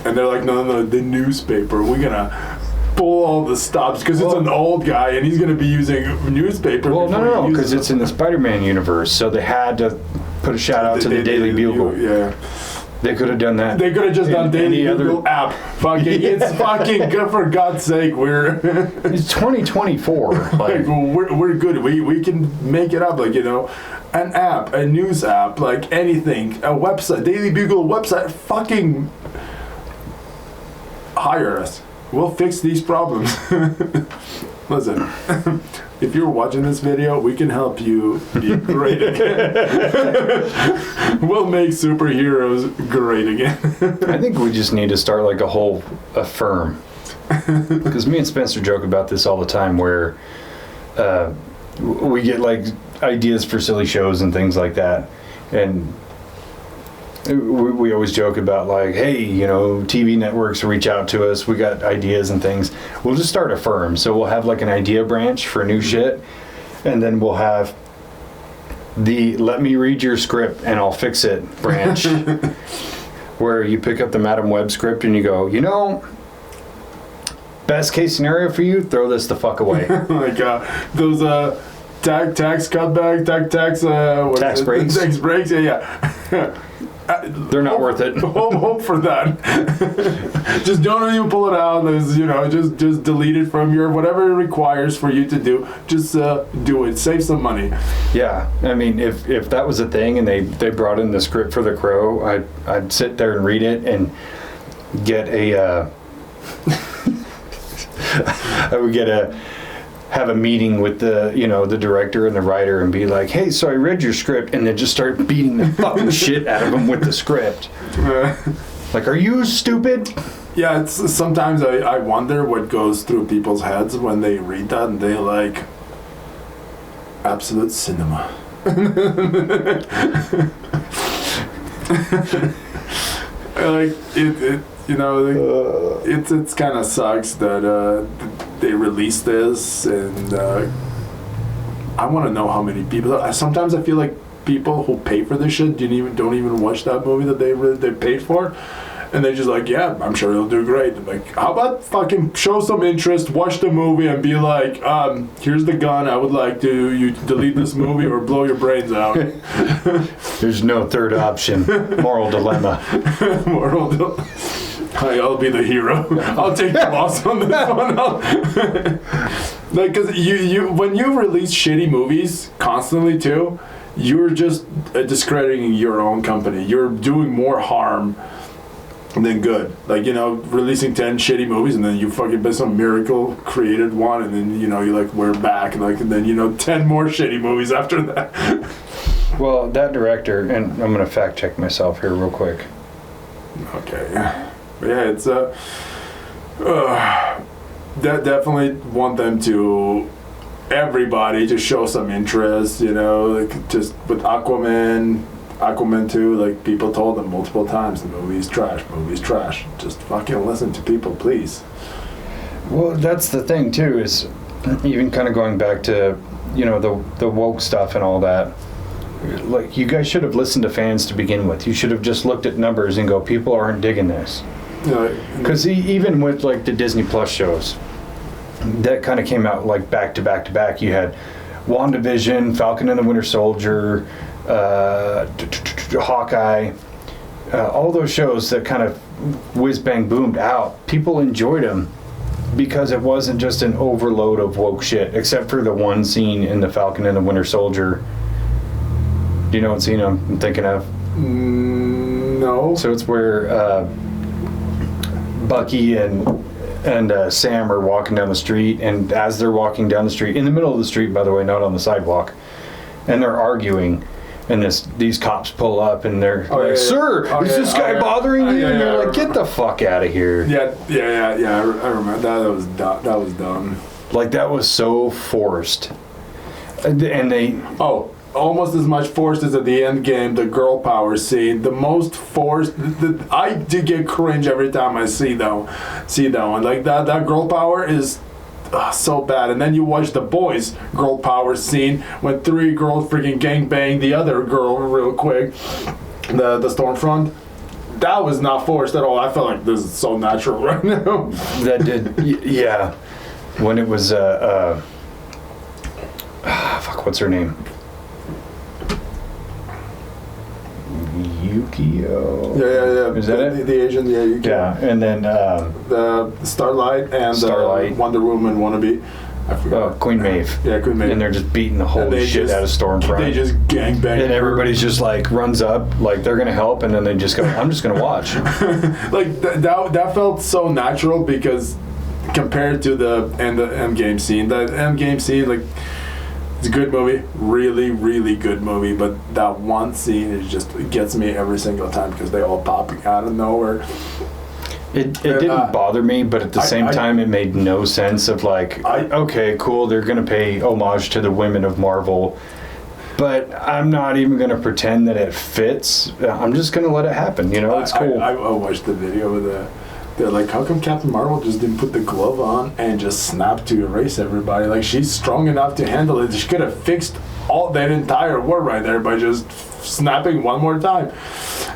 And they're like, no, the newspaper. We're going to pull all the stops because it's an old guy and he's going to be using newspaper. Well, no, because it's in the Spider-Man universe, so they had to put a shout out to the Daily Bugle. Yeah. They could have done that. They could have just done Daily Bugle app. Fucking, it's fucking good, for God's sake. It's 2024. Like, we're good. We can make it up. Like, you know, an app, a news app, like anything, a website, Daily Bugle website. Fucking hire us. We'll fix these problems. Listen, if you're watching this video, we can help you be great again. We'll make superheroes great again. I think we just need to start like a firm. Because me and Spencer joke about this all the time, where we get like ideas for silly shows and things like that. And we always joke about like, hey, you know, TV networks reach out to us, we got ideas and things. We'll just start a firm. So we'll have like an idea branch for new shit, and then we'll have the let me read your script and I'll fix it branch, where you pick up the Madam Web script and you go, you know, best case scenario for you, throw this the fuck away. Like those tax cutback, tax breaks. Tax breaks, yeah. They're not worth it. Hope for that. Just don't even pull it out. You know, just delete it from your whatever it requires for you to do. Just do it. Save some money. Yeah, I mean, if that was a thing and they brought in the script for The Crow, I'd sit there and read it, and get a I would have a meeting with the director and the writer and be like, hey, so I read your script, and then just start beating the fucking shit out of them with the script. Like, are you stupid? Yeah, it's sometimes I wonder what goes through people's heads when they read that and they like absolute cinema. Like it it's kind of sucks that they released this, and I want to know how many people. Sometimes I feel like people who pay for this shit don't even watch that movie that they paid for, and they're just like, yeah, I'm sure it'll do great. I'm like, how about fucking show some interest, watch the movie, and be like, here's the gun. I would like you delete this movie or blow your brains out. There's no third option. Moral dilemma. I'll be the hero. I'll take the loss on this one. Like, cause you when you release shitty movies constantly too, you're just discrediting your own company. You're doing more harm than good. Like, releasing 10 shitty movies, and then you fucking by some miracle created one, and then you like, we're back, and then 10 more shitty movies after that. Well, that director, and I'm gonna fact check myself here real quick. Okay. But yeah, it's definitely want them to everybody to show some interest, like just with Aquaman 2, like people told them multiple times the movie's trash. Just fucking listen to people, please. Well, that's the thing too, is even kind of going back to the woke stuff and all that. Like, you guys should have listened to fans to begin with. You should have just looked at numbers and go, people aren't digging this. Because even with like the Disney Plus shows that kind of came out like back to back to back, you had WandaVision, Falcon and the Winter Soldier, Hawkeye, all those shows that kind of whiz bang boomed out. People enjoyed them because it wasn't just an overload of woke shit, except for the one scene in the Falcon and the Winter Soldier. Do you know what scene I'm thinking of? No. So it's where Bucky and Sam are walking down the street, and as they're walking down the street, in the middle of the street, by the way, not on the sidewalk, and they're arguing, and these cops pull up, and they're sir, is this guy bothering you? And you're like, get the fuck out of here. Yeah, I remember that. That was dumb. Like, that was so forced. And they... Oh, almost as much forced as at the end game, the girl power scene. The most forced. I do get cringe every time I see that one. Like, that girl power is so bad. And then you watch the boys' girl power scene when 3 girls freaking gangbang the other girl real quick. The Stormfront. That was not forced at all. I felt like this is so natural right now. That did, yeah. When it was, what's her name? Yukio. Yeah. Is that it? The Asian, Yukio. Yeah, and then the Starlight and the Wonder Woman wannabe. I forgot. Queen Maeve. Yeah, Queen Maeve. And they're just beating the holy shit out of Stormfront. They just gangbang. And everybody's just like runs up, like they're gonna help, and then they just go, I'm just gonna watch. Like that felt so natural, because compared to the Endgame scene, like, it's a good movie, really, really good movie, but that one scene it gets me every single time, because they all pop out of nowhere. It didn't bother me, but at the same time, it made no sense of like, okay, cool, they're going to pay homage to the women of Marvel, but I'm not even going to pretend that it fits. I'm just going to let it happen, it's cool. I watched the video with they're like, how come Captain Marvel just didn't put the glove on and just snap to erase everybody? Like, she's strong enough to handle it. She could have fixed all that entire war right there by just snapping one more time.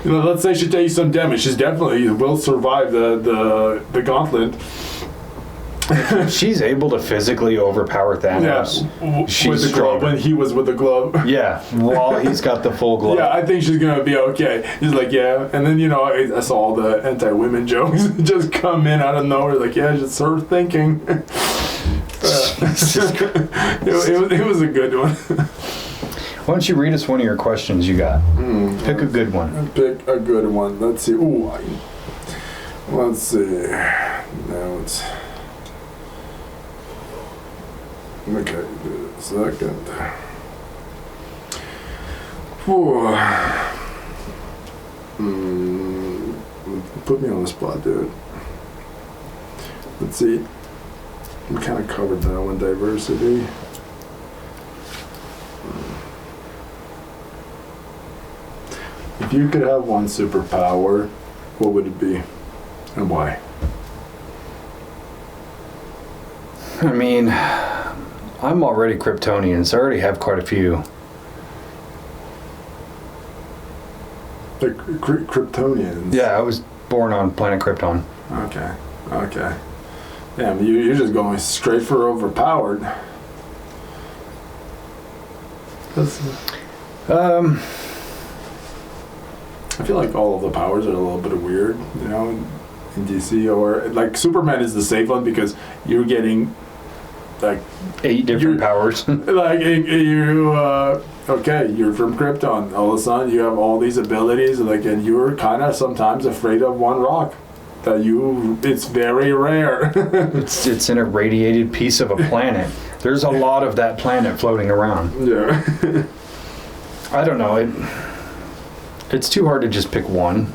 Let's say she takes some damage. She's definitely will survive the gauntlet. She's able to physically overpower Thanos. Yeah, she's with the glove, when he was with the glove. Yeah, while he's got the full glove. Yeah, I think she's gonna be okay. He's like, yeah, and then I saw all the anti-women jokes just come in out of nowhere. Like, yeah, just sort of thinking. It was a good one. Why don't you read us one of your questions you got? Pick a good one. Pick a good one. Let's see. Ooh, Let's see. Notes. Okay, a second. Whew. Put me on the spot, dude. Let's see. We kind of covered that one, diversity. If you could have one superpower, what would it be? And why? I mean, I'm already Kryptonian, so I already have quite a few. The Kryptonians? Yeah, I was born on planet Krypton. Okay. Yeah, but you're just going straight for overpowered. I feel like all of the powers are a little bit weird, you know, in DC, or like Superman is the safe one because you're getting like 8 different powers. Like okay, you're from Krypton. All of a sudden, you have all these abilities, like, and you're kind of sometimes afraid of one rock. It's very rare. it's an irradiated piece of a planet. There's a lot of that planet floating around. Yeah. I don't know. It's too hard to just pick one.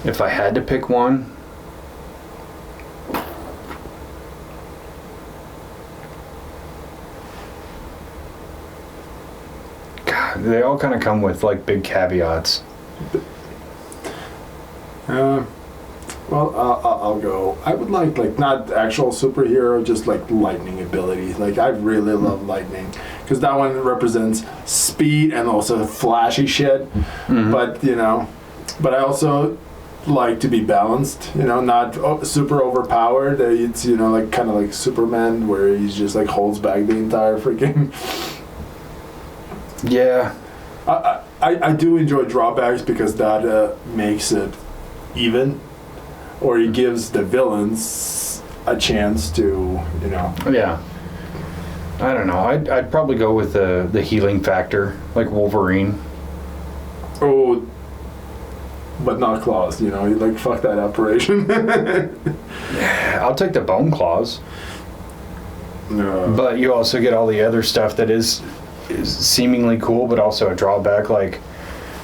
If I had to pick one, God, they all kind of come with like big caveats. Well, I'll go. I would like not actual superhero, just like lightning ability. Like I really love lightning because that one represents speed and also flashy shit. Mm-hmm. But I also like to be balanced. You know, not super overpowered. It's like kind of like Superman, where he's just like holds back the entire freaking. Yeah. I do enjoy drawbacks because that makes it even, or he gives the villains a chance to, Yeah. I don't know. I'd probably go with the healing factor, like Wolverine. Oh, but not claws. Like fuck that operation. I'll take the bone claws. No. But you also get all the other stuff that is seemingly cool, but also a drawback, like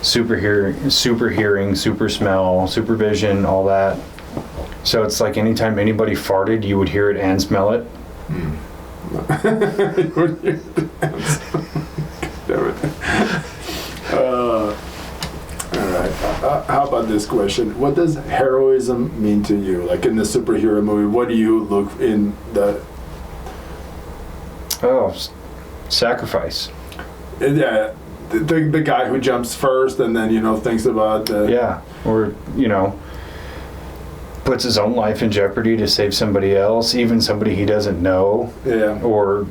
super hearing, super smell, super vision, all that. So it's like anytime anybody farted, you would hear it and smell it. Alright, how about this question? What does heroism mean to you? Like in the superhero movie, what do you look in the... Oh, sacrifice. Yeah, the guy who jumps first and then, thinks about... Yeah, or, puts his own life in jeopardy to save somebody else, even somebody he doesn't know. Yeah. Or,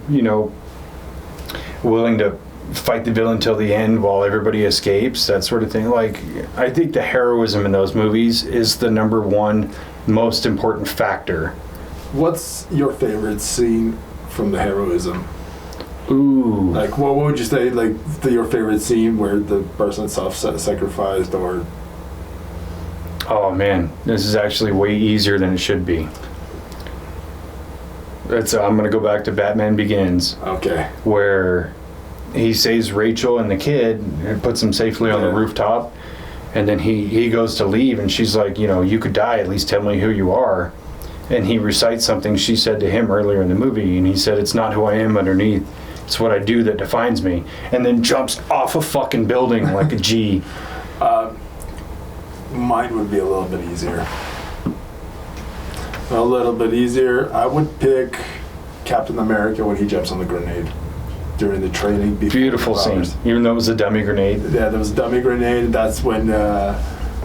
willing to fight the villain till the end while everybody escapes, that sort of thing. Like, I think the heroism in those movies is the number one most important factor. What's your favorite scene from the heroism? Ooh. Like, what would you say, like, your favorite scene where the person self-sacrificed or... Oh, man. This is actually way easier than it should be. I'm going to go back to Batman Begins. Okay. Where he saves Rachel and the kid and puts them safely on the rooftop. And then he goes to leave and she's like, you could die, at least tell me who you are. And he recites something she said to him earlier in the movie. And he said, it's not who I am underneath. It's what I do that defines me. And then jumps off a fucking building like a G. Mine would be a little bit easier. A little bit easier. I would pick Captain America when he jumps on the grenade during the training. Beautiful scene. Even though it was a dummy grenade. Yeah, there was a dummy grenade. That's when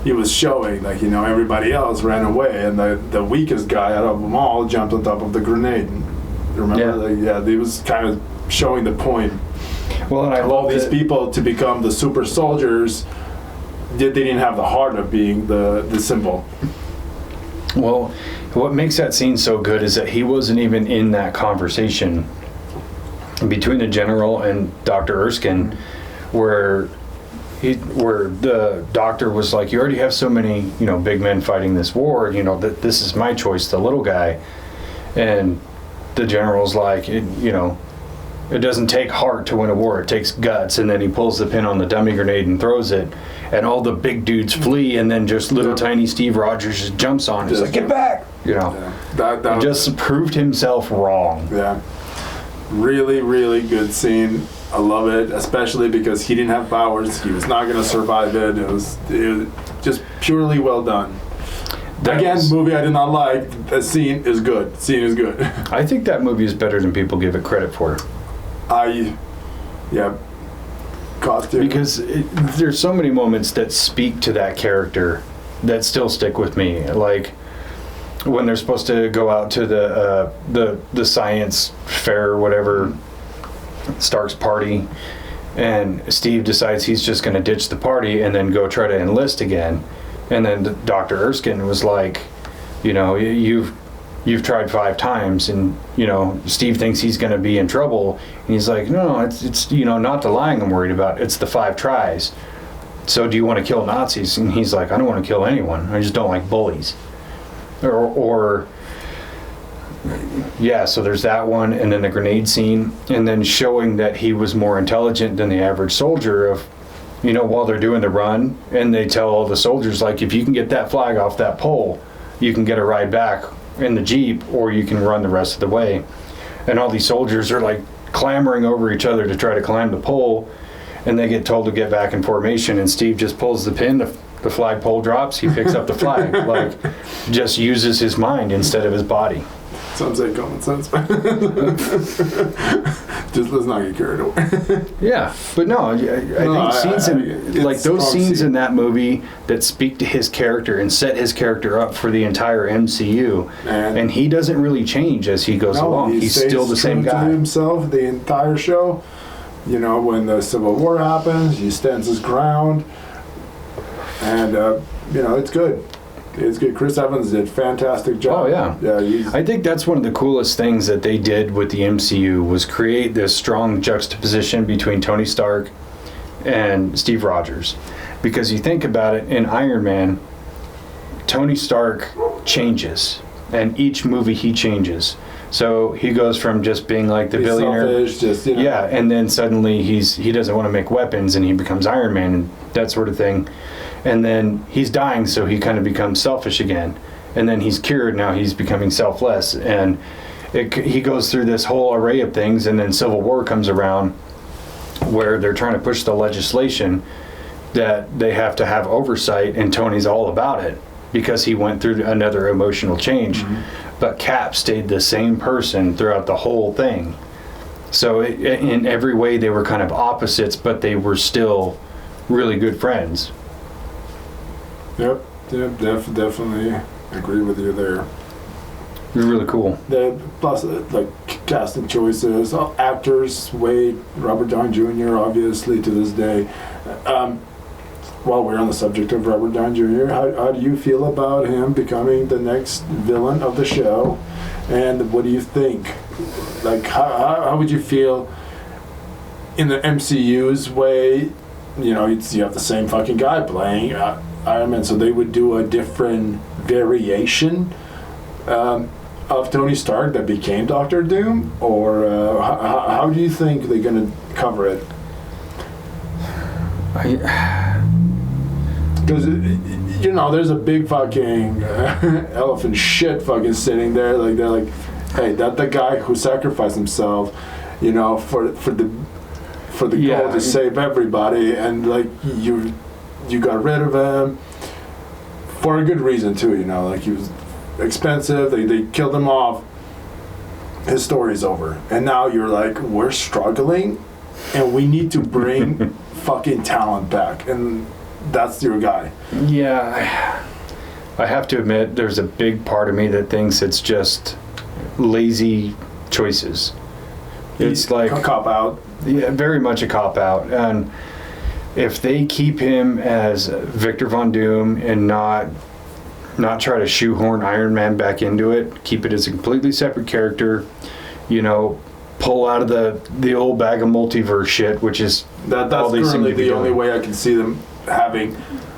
he was showing, like, everybody else ran away, and the weakest guy out of them all jumped on top of the grenade. Remember? Yeah. He was kind of showing the point. Well, and I love all these people to become the super soldiers. They didn't have the heart of being the symbol. Well, what makes that scene so good is that he wasn't even in that conversation between the general and Dr. Erskine, where where the doctor was like, you already have so many, big men fighting this war, that this is my choice, the little guy. And the general's like, it doesn't take heart to win a war, it takes guts. And then he pulls the pin on the dummy grenade and throws it, and all the big dudes flee, and then just little tiny Steve Rogers just jumps on. He's like, get back! He just proved himself wrong. Yeah. Really, really good scene. I love it, especially because he didn't have powers. He was not going to survive it. It was just purely well done. Movie I did not like. The scene is good. I think that movie is better than people give it credit for. Costume. Because there's so many moments that speak to that character that still stick with me. Like when they're supposed to go out to the science fair or whatever, Stark's party, and Steve decides he's just going to ditch the party and then go try to enlist again. And then Dr. Erskine was like, you've tried 5 times, and Steve thinks he's going to be in trouble, and he's like, no, it's not the lying I'm worried about, it's the 5 tries. So do you want to kill Nazis? And he's like, I don't want to kill anyone, I just don't like bullies. So there's that one, and then the grenade scene, and then showing that he was more intelligent than the average soldier of, while they're doing the run, and they tell all the soldiers, like, if you can get that flag off that pole, you can get a ride back in the Jeep, or you can run the rest of the way. And all these soldiers are like clamoring over each other to try to climb the pole, and they get told to get back in formation, and Steve just pulls the pin, the flagpole drops, he picks up the flag, like, just uses his mind instead of his body. Sounds like common sense. Just let's not get carried away. Yeah, but no, I think those scenes in that movie that speak to his character and set his character up for the entire MCU, and he doesn't really change as he goes along. He's still the same guy. To himself the entire show. When the Civil War happens, he stands his ground, and it's good. It's good. Chris Evans did a fantastic job. Oh, yeah. I think that's one of the coolest things that they did with the MCU was create this strong juxtaposition between Tony Stark and Steve Rogers. Because you think about it, in Iron Man, Tony Stark changes. And each movie he changes. So he goes from just being like the billionaire. Selfish, Yeah, and then suddenly he doesn't want to make weapons, and he becomes Iron Man and that sort of thing. And then he's dying, so he kind of becomes selfish again. And then he's cured, now he's becoming selfless. And he goes through this whole array of things, and then Civil War comes around where they're trying to push the legislation that they have to have oversight, and Tony's all about it because he went through another emotional change. Mm-hmm. But Cap stayed the same person throughout the whole thing. So in every way they were kind of opposites, but they were still really good friends. Yep, definitely agree with you there. You're really cool. Plus, casting choices, actors, Wade, Robert Downey Jr., obviously, to this day. While we're on the subject of Robert Downey Jr., how do you feel about him becoming the next villain of the show? And what do you think? How would you feel in the MCU's way? You have the same fucking guy playing Iron Man, so they would do a different variation of Tony Stark that became Doctor Doom, or how do you think they're gonna cover it? Because there's a big fucking elephant shit fucking sitting there, like they're like, hey, that's the guy who sacrificed himself, for the goal to save everybody, and you got rid of him for a good reason too, he was expensive, they killed him off, his story's over, and now you're like, we're struggling and we need to bring fucking talent back, and that's your guy. Yeah, I have to admit there's a big part of me that thinks it's just lazy choices. It's like a cop out. Yeah, very much a cop out. And if they keep him as Victor Von Doom and not try to shoehorn Iron Man back into it, keep it as a completely separate character, pull out of the old bag of multiverse shit, which is that's all they seem currently to be the only doing. way I can see them having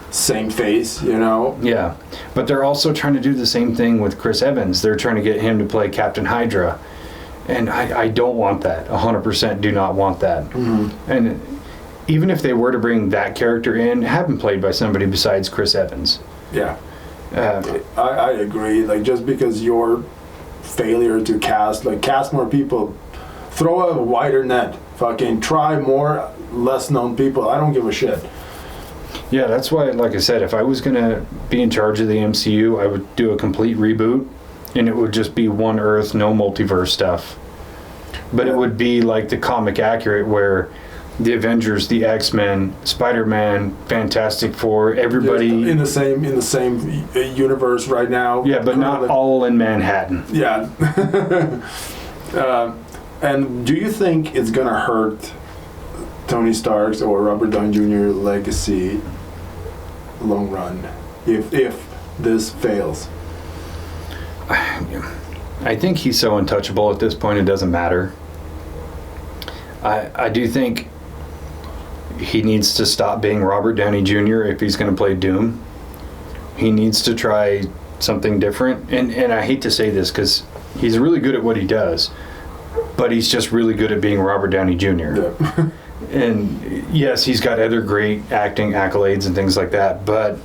same face, you know? Yeah, but they're also trying to do the same thing with Chris Evans. They're trying to get him to play Captain Hydra, and I don't want that. 100% do not want that. Mm-hmm. And even if they were to bring that character in, have him played by somebody besides Chris Evans. Yeah. I agree. Like, just because your failure to cast more people, throw a wider net, fucking try more less known people. I don't give a shit. Yeah, that's why, like I said, if I was going to be in charge of the MCU, I would do a complete reboot, and it would just be one Earth, no multiverse stuff. But it would be like the comic accurate, where the Avengers, the X-Men, Spider-Man, Fantastic Four, everybody in the same universe right now. Yeah, but not all in Manhattan. Yeah. And do you think it's gonna hurt Tony Stark's or Robert Downey Jr. legacy long run if this fails? I think he's so untouchable at this point, it doesn't matter. I do think he needs to stop being Robert Downey Jr. if he's going to play Doom. He needs to try something different. And I hate to say this because he's really good at what he does, but he's just really good at being Robert Downey Jr. Yeah. And yes, he's got other great acting accolades and things like that, but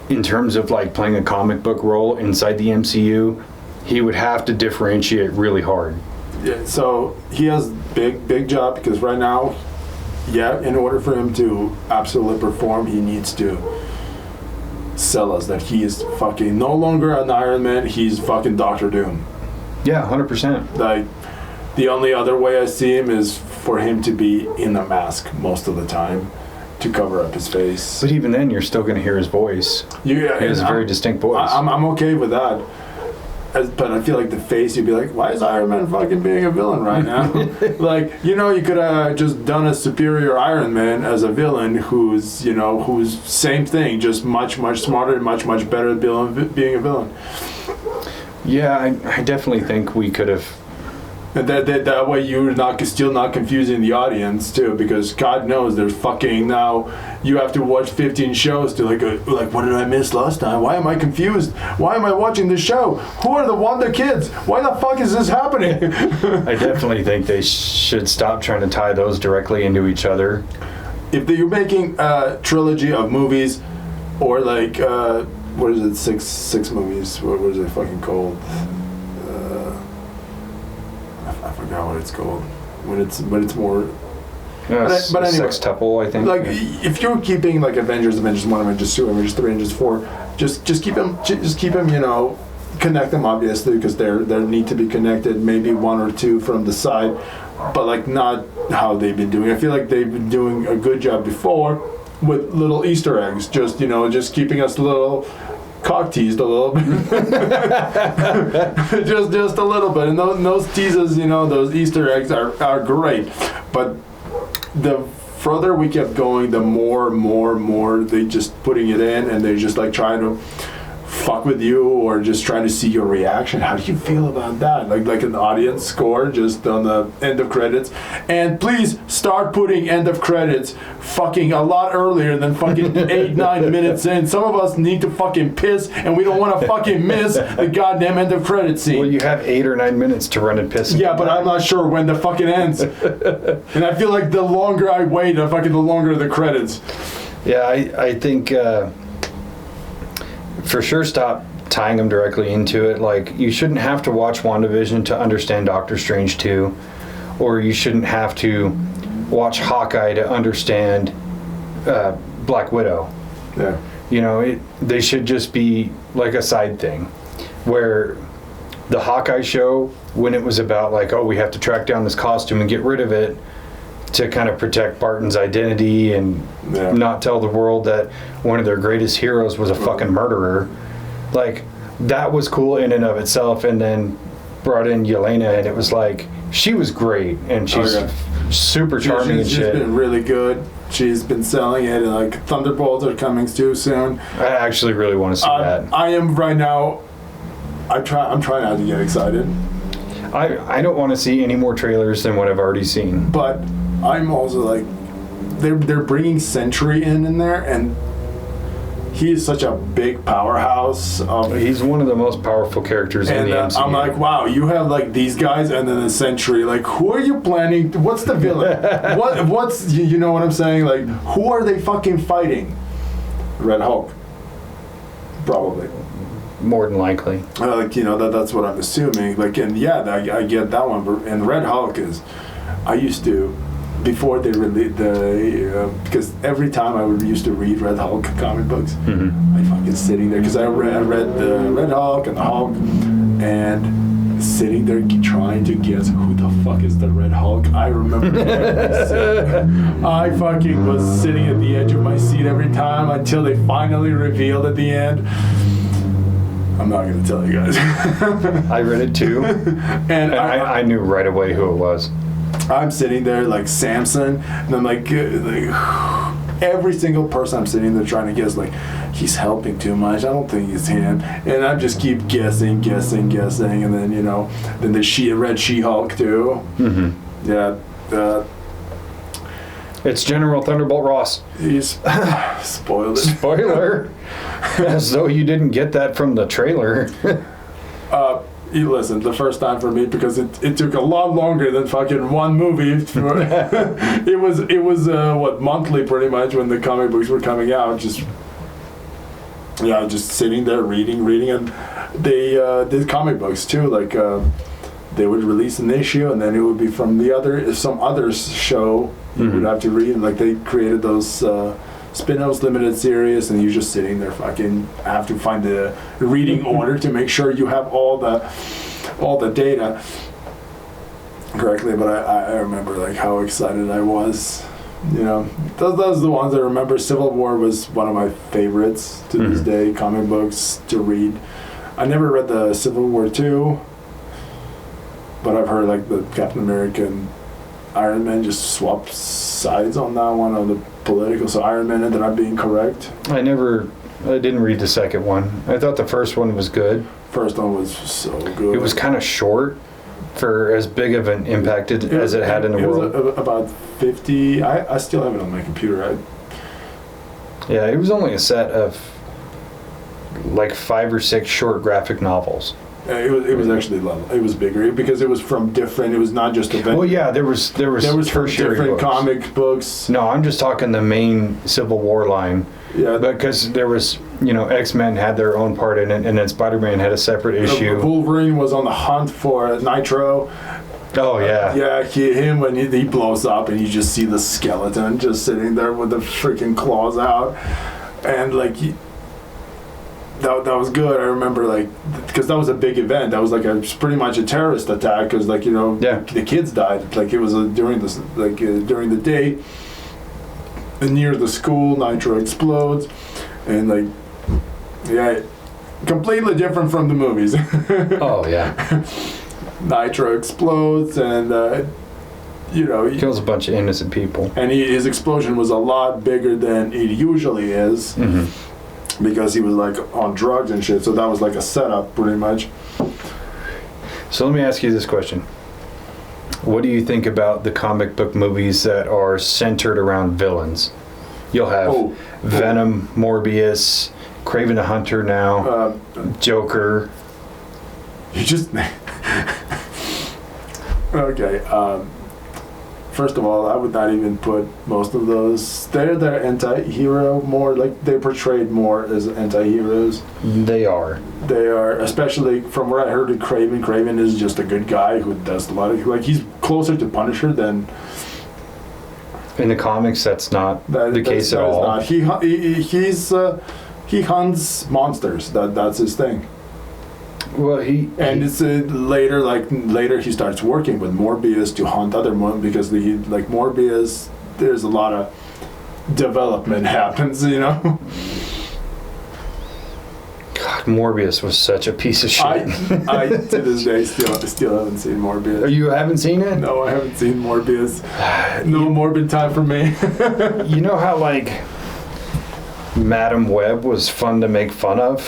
in terms of like playing a comic book role inside the MCU, he would have to differentiate really hard. Yeah, so he has big job, because right now, in order for him to absolutely perform, he needs to sell us that he is fucking no longer an Iron Man, he's fucking Doctor Doom. Yeah, 100%. Like, the only other way I see him is for him to be in a mask most of the time to cover up his face. But even then, you're still going to hear his voice. Yeah, he has a very distinct voice. I'm okay with that. But I feel like the face, you'd be like, why is Iron Man fucking being a villain right now? Like, you could have just done a superior Iron Man as a villain who's same thing, just much smarter and much better at being a villain. Yeah, I definitely think we could have. And that way you're still not confusing the audience too, because God knows there's fucking now you have to watch 15 shows to like what did I miss last time? Why am I confused? Why am I watching this show? Who are the Wonder Kids? Why the fuck is this happening? I definitely think they should stop trying to tie those directly into each other. If you're making a trilogy of movies, or like what is it, six movies? What is it fucking called? I forgot what it's called. But it's more. But anyway, sextuple, I think. Like, if you're keeping like Avengers 1, Avengers 2, Avengers 3, Avengers 4, just keep them. Connect them obviously, because they need to be connected. Maybe one or two from the side, but like not how they've been doing. I feel like they've been doing a good job before with little Easter eggs. Just keeping us a little cock teased a little bit. just a little bit. And those teases, those Easter eggs are great. But the further we kept going, the more they just putting it in, and they're just like trying to fuck with you or just trying to see your reaction. How do you feel about that? Like an audience score just on the end of credits. And please start putting end of credits fucking a lot earlier than fucking 8-9 minutes in. Some of us need to fucking piss, and we don't want to fucking miss the goddamn end of credits scene. Well, you have 8 or 9 minutes to run and piss. Yeah, but I'm not sure when the fucking ends. And I feel like the longer I wait, the longer the credits. Yeah, I think for sure stop tying them directly into it. Like, you shouldn't have to watch WandaVision to understand Doctor Strange 2, or you shouldn't have to watch Hawkeye to understand Black Widow. Yeah. They should just be like a side thing, where the Hawkeye show, when it was about like, oh, we have to track down this costume and get rid of it to kind of protect Barton's identity and not tell the world that one of their greatest heroes was a fucking murderer. Like, that was cool in and of itself. And then brought in Yelena, and it was like, she was great, and she's super charming and shit. She's been really good. She's been selling it, and like Thunderbolts are coming too soon. I actually really want to see that. I am right now. I'm trying not to get excited. I don't want to see any more trailers than what I've already seen. But I'm also like, they're bringing Sentry in there, and he is such a big powerhouse. He's one of the most powerful characters in the MCU. I'm like, wow, you have like these guys and then the Sentry. Like, who are you planning? What's the villain? What's you know what I'm saying? Like, who are they fucking fighting? Red Hulk, probably. More than likely. Like, you know, that's what I'm assuming. Like, and yeah, I get that one. But and Red Hulk is, I used to. Before they released because every time I used to read Red Hulk comic books, I fucking sitting there because I read the Red Hulk and the Hulk, and sitting there trying to guess who the fuck is the Red Hulk. I remember I fucking was sitting at the edge of my seat every time until they finally revealed at the end. I'm not gonna tell you guys. I read it too, and I knew right away who it was. I'm sitting there like Samson, and I'm like every single person I'm sitting there trying to guess, like, he's helping too much. I don't think it's him, and I just keep guessing, and then then the Red She-Hulk too. Yeah, it's General Thunderbolt Ross. He's spoiled it. Spoiler, as though you didn't get that from the trailer. You listen, the first time for me, because it took a lot longer than fucking one movie. It was monthly pretty much when the comic books were coming out. Just sitting there reading, and they did comic books too. Like they would release an issue, and then it would be from some other show you would have to read. And like they created those. Spin-offs limited series, and you're just sitting there fucking have to find the reading order to make sure you have all the data correctly. But I remember like how excited I was. Those are the ones I remember. Civil War was one of my favorites to this day, comic books to read. I never read the Civil War 2, but I've heard like the Captain America and Iron Man just swapped sides on that one, on the political, so Iron Man ended up being correct. I didn't read the second one. I thought the first one was good. First one was so good. It was kind of short for as big of an impact as it had in the world. It was about 50. I still have it on my computer. Yeah, it was only a set of like 5 or 6 short graphic novels. It was actually level. It was bigger because it was from different. It was not just Avengers. Well, yeah, there was tertiary different books. Comic books. No, I'm just talking the main Civil War line. Yeah, because there was, X-Men had their own part in it, and then Spider-Man had a separate issue. Wolverine was on the hunt for Nitro. Oh yeah. Him when he blows up, and you just see the skeleton just sitting there with the freaking claws out, and like. That was good. I remember, like, because that was a big event. That was like pretty much a terrorist attack. Because, like, the kids died. Like, it was during the day, near the school, Nitro explodes, and like, yeah, completely different from the movies. Oh yeah. Nitro explodes, and he kills a bunch of innocent people. And his explosion was a lot bigger than it usually is. Because he was like on drugs and shit, so that was like a setup pretty much. So let me ask you this question. What do you think about the comic book movies that are centered around villains? You'll have Venom, Morbius, Kraven the Hunter now, Joker. You just... Okay, first of all, I would not even put most of those. They're anti-hero more, like they're portrayed more as anti-heroes. They are, especially from what I heard of Kraven. Kraven is just a good guy who does a lot of, like, he's closer to Punisher than... In the comics, that's not the case at all. Not. He hunts monsters. That's his thing. Well, it's later he starts working with Morbius to hunt other because Morbius, there's a lot of development happens, God, Morbius was such a piece of shit. I to this day still haven't seen Morbius. You haven't seen it? No, I haven't seen Morbius. No morbid time for me. You know how like Madam Web was fun to make fun of?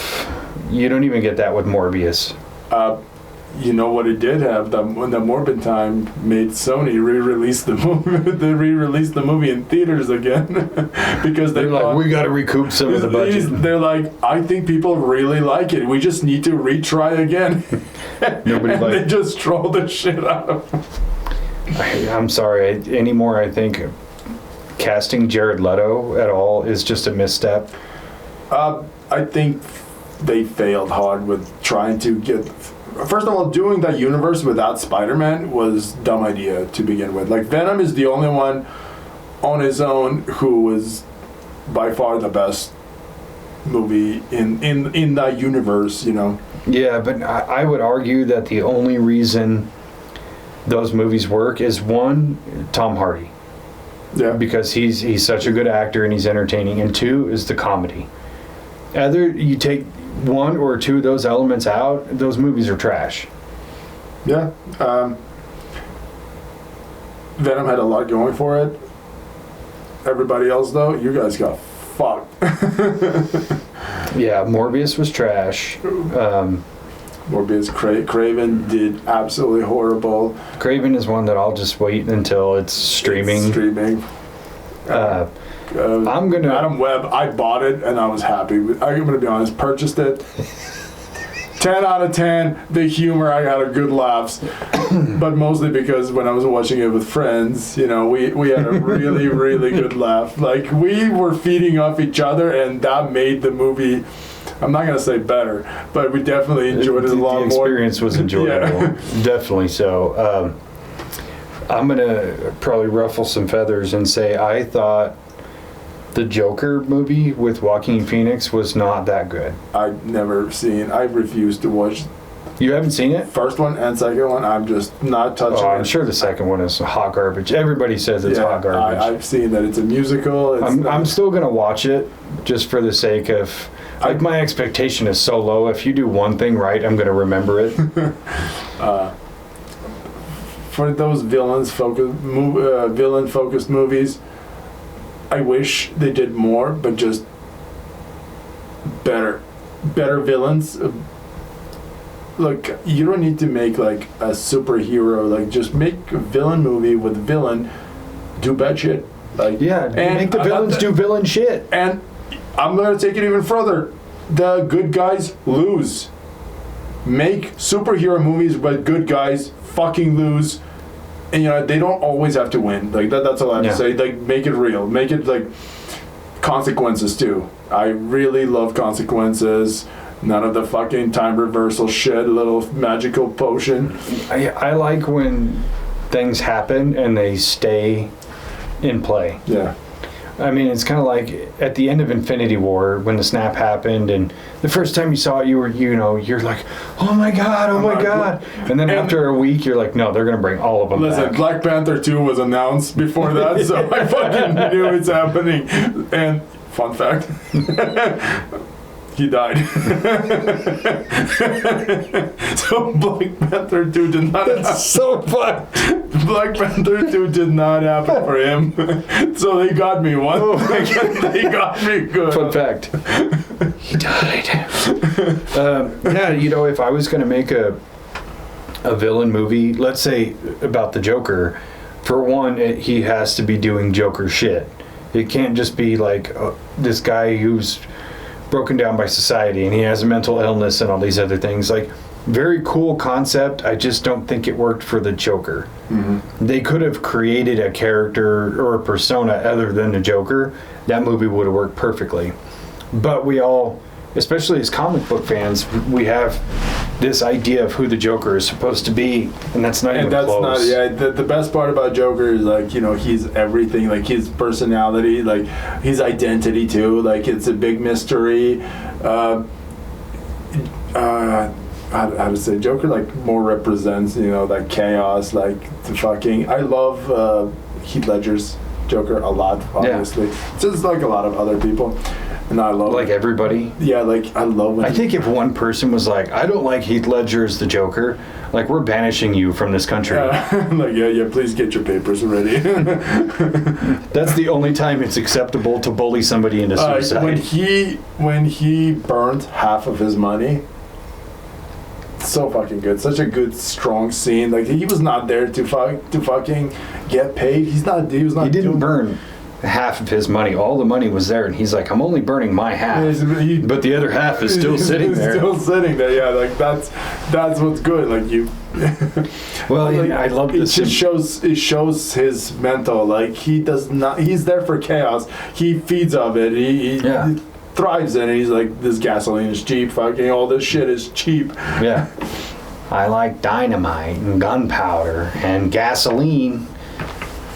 You don't even get that with Morbius. you know what it did have? When the Morbid Time made Sony re-release the movie, they re-released the movie in theaters again because they're like, we got to recoup some of the budget. They're like, I think people really like it. We just need to retry again. Nobody and they just troll the shit out of it. I'm sorry. Anymore, I think casting Jared Leto at all is just a misstep. I think they failed hard with trying to get. First of all, doing that universe without Spider-Man was a dumb idea to begin with. Like, Venom is the only one on his own who was by far the best movie in that universe, you know. Yeah, but I would argue that the only reason those movies work is, one, Tom Hardy. Yeah. Because he's such a good actor and he's entertaining. And two is the comedy. Either you take one or two of those elements out, those movies are trash. Yeah. Venom had a lot going for it. Everybody else, though, you guys got fucked. Yeah, Morbius was trash. Morbius, Craven did absolutely horrible. Craven is one that I'll just wait until it's streaming. I'm gonna Adam Webb, I bought it and I was happy. I'm gonna be honest, purchased it. 10 out of 10. The humor, I had a good laughs, but mostly because when I was watching it with friends, you know, we had a really really good laugh. Like, we were feeding off each other, and that made the movie. I'm not gonna say better, but we definitely enjoyed it a lot more. The experience was enjoyable, definitely so. I'm gonna probably ruffle some feathers and say I thought the Joker movie with Joaquin Phoenix was not that good. I've never seen. I refuse to watch. You haven't seen it? First one and second one, I'm just not touching it. I'm sure the second one is hot garbage. Everybody says it's hot garbage. I've seen that it's a musical. I'm still gonna watch it just for the sake of. Like, my expectation is so low. If you do one thing right, I'm gonna remember it. For those villain-focused movies, I wish they did more, but just better villains. Look, you don't need to make like a superhero. Like, just make a villain movie with villain do bad shit. Like, yeah, and make the villains do villain shit. And I'm gonna take it even further. The good guys lose. Make superhero movies where good guys fucking lose. And, you know, they don't always have to win. Like, that's all I have to say. Like, make it real. Make it, like, consequences, too. I really love consequences. None of the fucking time reversal shit, little magical potion. I like when things happen and they stay in play. Yeah. I mean, it's kind of like at the end of Infinity War when the snap happened, and the first time you saw it, you're like, oh my god, and then after a week, you're like, no, they're gonna bring all of them back. Black Panther 2 was announced before that, so I fucking knew it's happening. And fun fact, he died. So Black Panther 2 did not happen. So fun. Black Panther 2 did not happen for him. So they got me one. Oh they got me good. Fun fact. He died. Yeah, you know, if I was going to make a villain movie, let's say about the Joker, for one, he has to be doing Joker shit. It can't just be like this guy who's broken down by society and he has a mental illness and all these other things. Like, very cool concept. I just don't think it worked for the Joker. Mm-hmm. They could have created a character or a persona other than the Joker. That movie would have worked perfectly. But we all, especially as comic book fans, we have this idea of who the Joker is supposed to be, and that's not even close. The best part about Joker is, like, you know, he's everything. Like, his personality, like his identity too. Like, it's a big mystery. How to say, Joker like more represents, you know, like chaos, like the fucking. I love Heath Ledger's Joker a lot, obviously. Yeah. Just like a lot of other people. And I love like everybody. Yeah, like I love when I think if one person was like, I don't like Heath Ledger as the Joker, like, we're banishing you from this country. Like, yeah, please get your papers ready. That's the only time it's acceptable to bully somebody into suicide. When he burned half of his money, so fucking good. Such a good, strong scene. Like, he was not there to fucking get paid. He didn't burn half of his money. All the money was there, and he's like, I'm only burning my half, but the other half is still sitting there. Still sitting there, yeah. Like, that's what's good. Like, you. Well, like, I love this. It shows his mental. Like, he's there for chaos. He feeds off it. He thrives in it. He's like, this gasoline is cheap. Fucking all this shit is cheap. Yeah. I like dynamite and gunpowder and gasoline.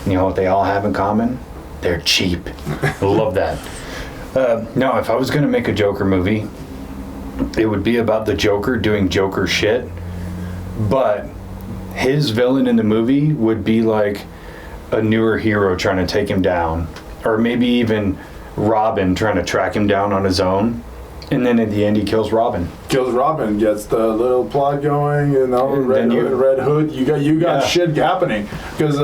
You know what they all have in common? They're cheap. I love that. Now, if I was going to make a Joker movie, it would be about the Joker doing Joker shit, but his villain in the movie would be like a newer hero trying to take him down, or maybe even Robin trying to track him down on his own, and then at the end he kills Robin. Gets the little plot going, Red Hood. You got shit happening, because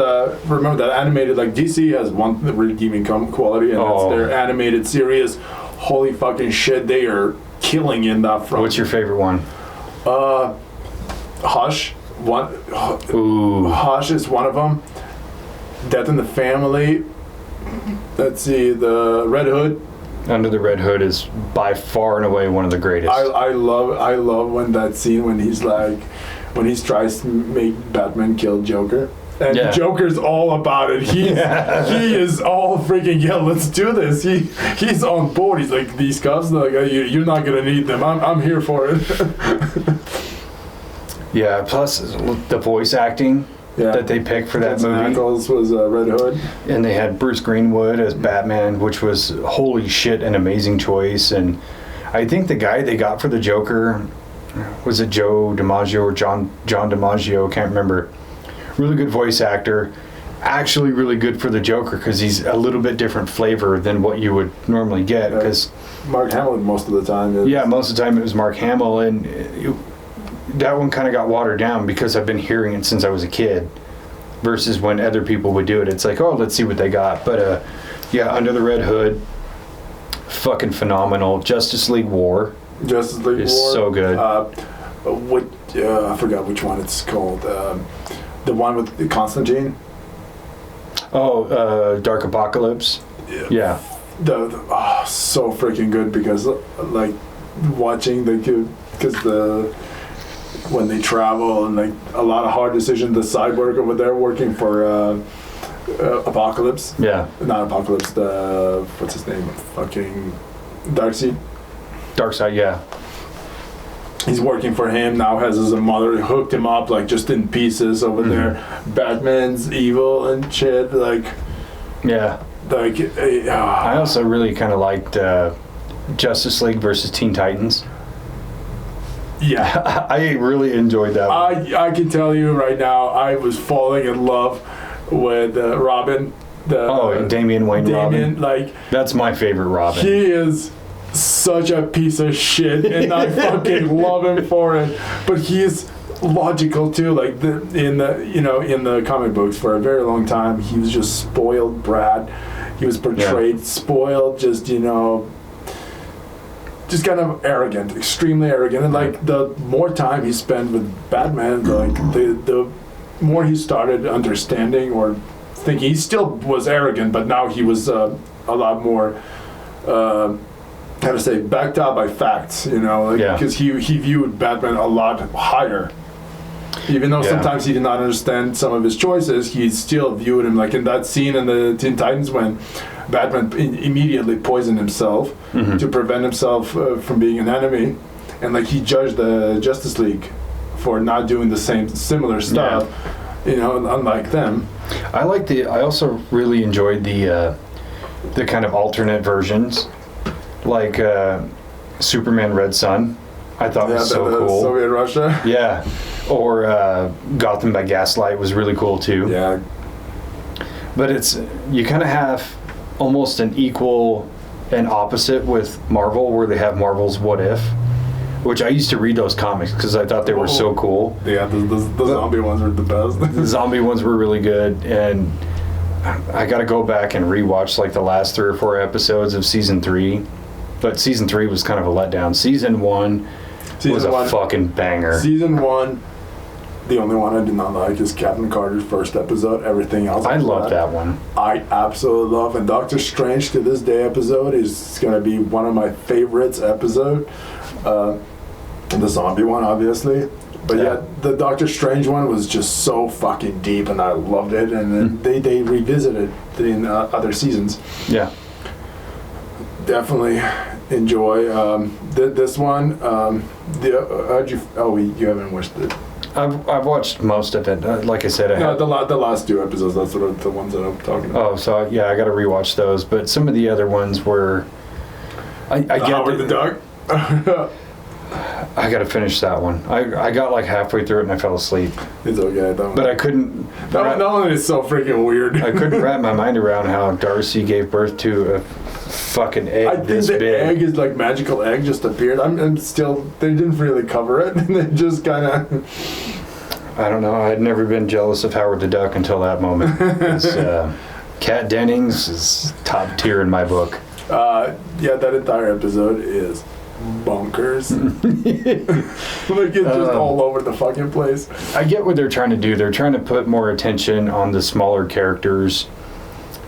remember that animated, like, DC has one redeeming quality, and that's their animated series. Holy fucking shit, they are killing in that front. What's your favorite one? Hush. Hush is one of them. Death in the Family. Let's see, the Red Hood. Under the Red Hood is by far and away one of the greatest. I love when that scene when he tries to make Batman kill Joker. And Joker's all about it. He is all freaking, let's do this. He's on board. He's like, these cuffs, like, you're not gonna need them. I'm here for it. Yeah, plus the voice acting that they picked for that movie. Ackles was Red Hood. And they had Bruce Greenwood as Batman, which was, holy shit, an amazing choice. And I think the guy they got for the Joker, was it Joe DiMaggio or John DiMaggio? Can't remember. Really good voice actor. Actually really good for the Joker, because he's a little bit different flavor than what you would normally get. Because Mark Hamill most of the time. Most of the time it was Mark Hamill, and that one kind of got watered down because I've been hearing it since I was a kid, versus when other people would do it. It's like, let's see what they got. But Under the Red Hood, fucking phenomenal. Justice League War is so good. I forgot which one it's called. The one with Constantine. Dark Apocalypse. Yeah. So freaking good, because like watching when they travel and like a lot of hard decisions. The Cyborg over there working for Apocalypse. Yeah. Not Apocalypse. What's his name? Fucking Darkseid. Darkseid, yeah. He's working for him now. Has his mother hooked him up like just in pieces over there. Batman's evil and shit. Like. Yeah. Like. I also really kind of liked Justice League versus Teen Titans. Yeah. I really enjoyed that one. I can tell you right now, I was falling in love with Robin. Damian Wayne Robin. Like, that's my favorite Robin. He is such a piece of shit, and I fucking love him for it. But he is logical too. Like in the comic books for a very long time, he was just spoiled brat. He was portrayed spoiled, just just kind of arrogant, extremely arrogant. And like the more time he spent with Batman, like the more he started understanding or thinking. He still was arrogant, but now he was a lot more, backed up by facts, because he viewed Batman a lot higher. Even though sometimes he did not understand some of his choices, he still viewed him, like in that scene in the Teen Titans when Batman immediately poisoned himself to prevent himself from being an enemy, and like he judged the Justice League for not doing the similar stuff, unlike them. I also really enjoyed the kind of alternate versions, like Superman Red Sun. I thought was so cool. Soviet Russia. Yeah, or Gotham by Gaslight was really cool too. Yeah, but you kind of have almost an equal and opposite with Marvel, where they have Marvel's What If, which I used to read those comics because I thought they were so cool. Yeah, the zombie ones were the best. The zombie ones were really good, and I got to go back and rewatch like the last 3 or 4 episodes of season 3. But season 3 was kind of a letdown. Season 1 was a fucking banger. Season 1, the only one I did not like is Captain Carter's first episode. Everything else I love that one. I absolutely love. And Doctor Strange to this day episode is going to be one of my favorites episode. The zombie one, obviously. But yeah, the Doctor Strange one was just so fucking deep, and I loved it. And then they revisited it in other seasons. Yeah. Definitely enjoy this one. You haven't watched it. I've watched most of it. Like I said, the last 2 episodes. That's sort of the ones that I'm talking about. Oh, so yeah, I got to rewatch those. But some of the other ones were. I get Howard the Duck. I got to finish that one. I got like halfway through it and I fell asleep. It's okay. But I couldn't. That one is so freaking weird. I couldn't wrap my mind around how Darcy gave birth to a fucking egg I think this the big. egg is like magical egg just appeared. I'm still. They didn't really cover it. They just kind of. I don't know. I had never been jealous of Howard the Duck until that moment. Kat Dennings is top tier in my book. Yeah, that entire episode is bonkers. Like it's just all over the fucking place. I get what they're trying to do. They're trying to put more attention on the smaller characters,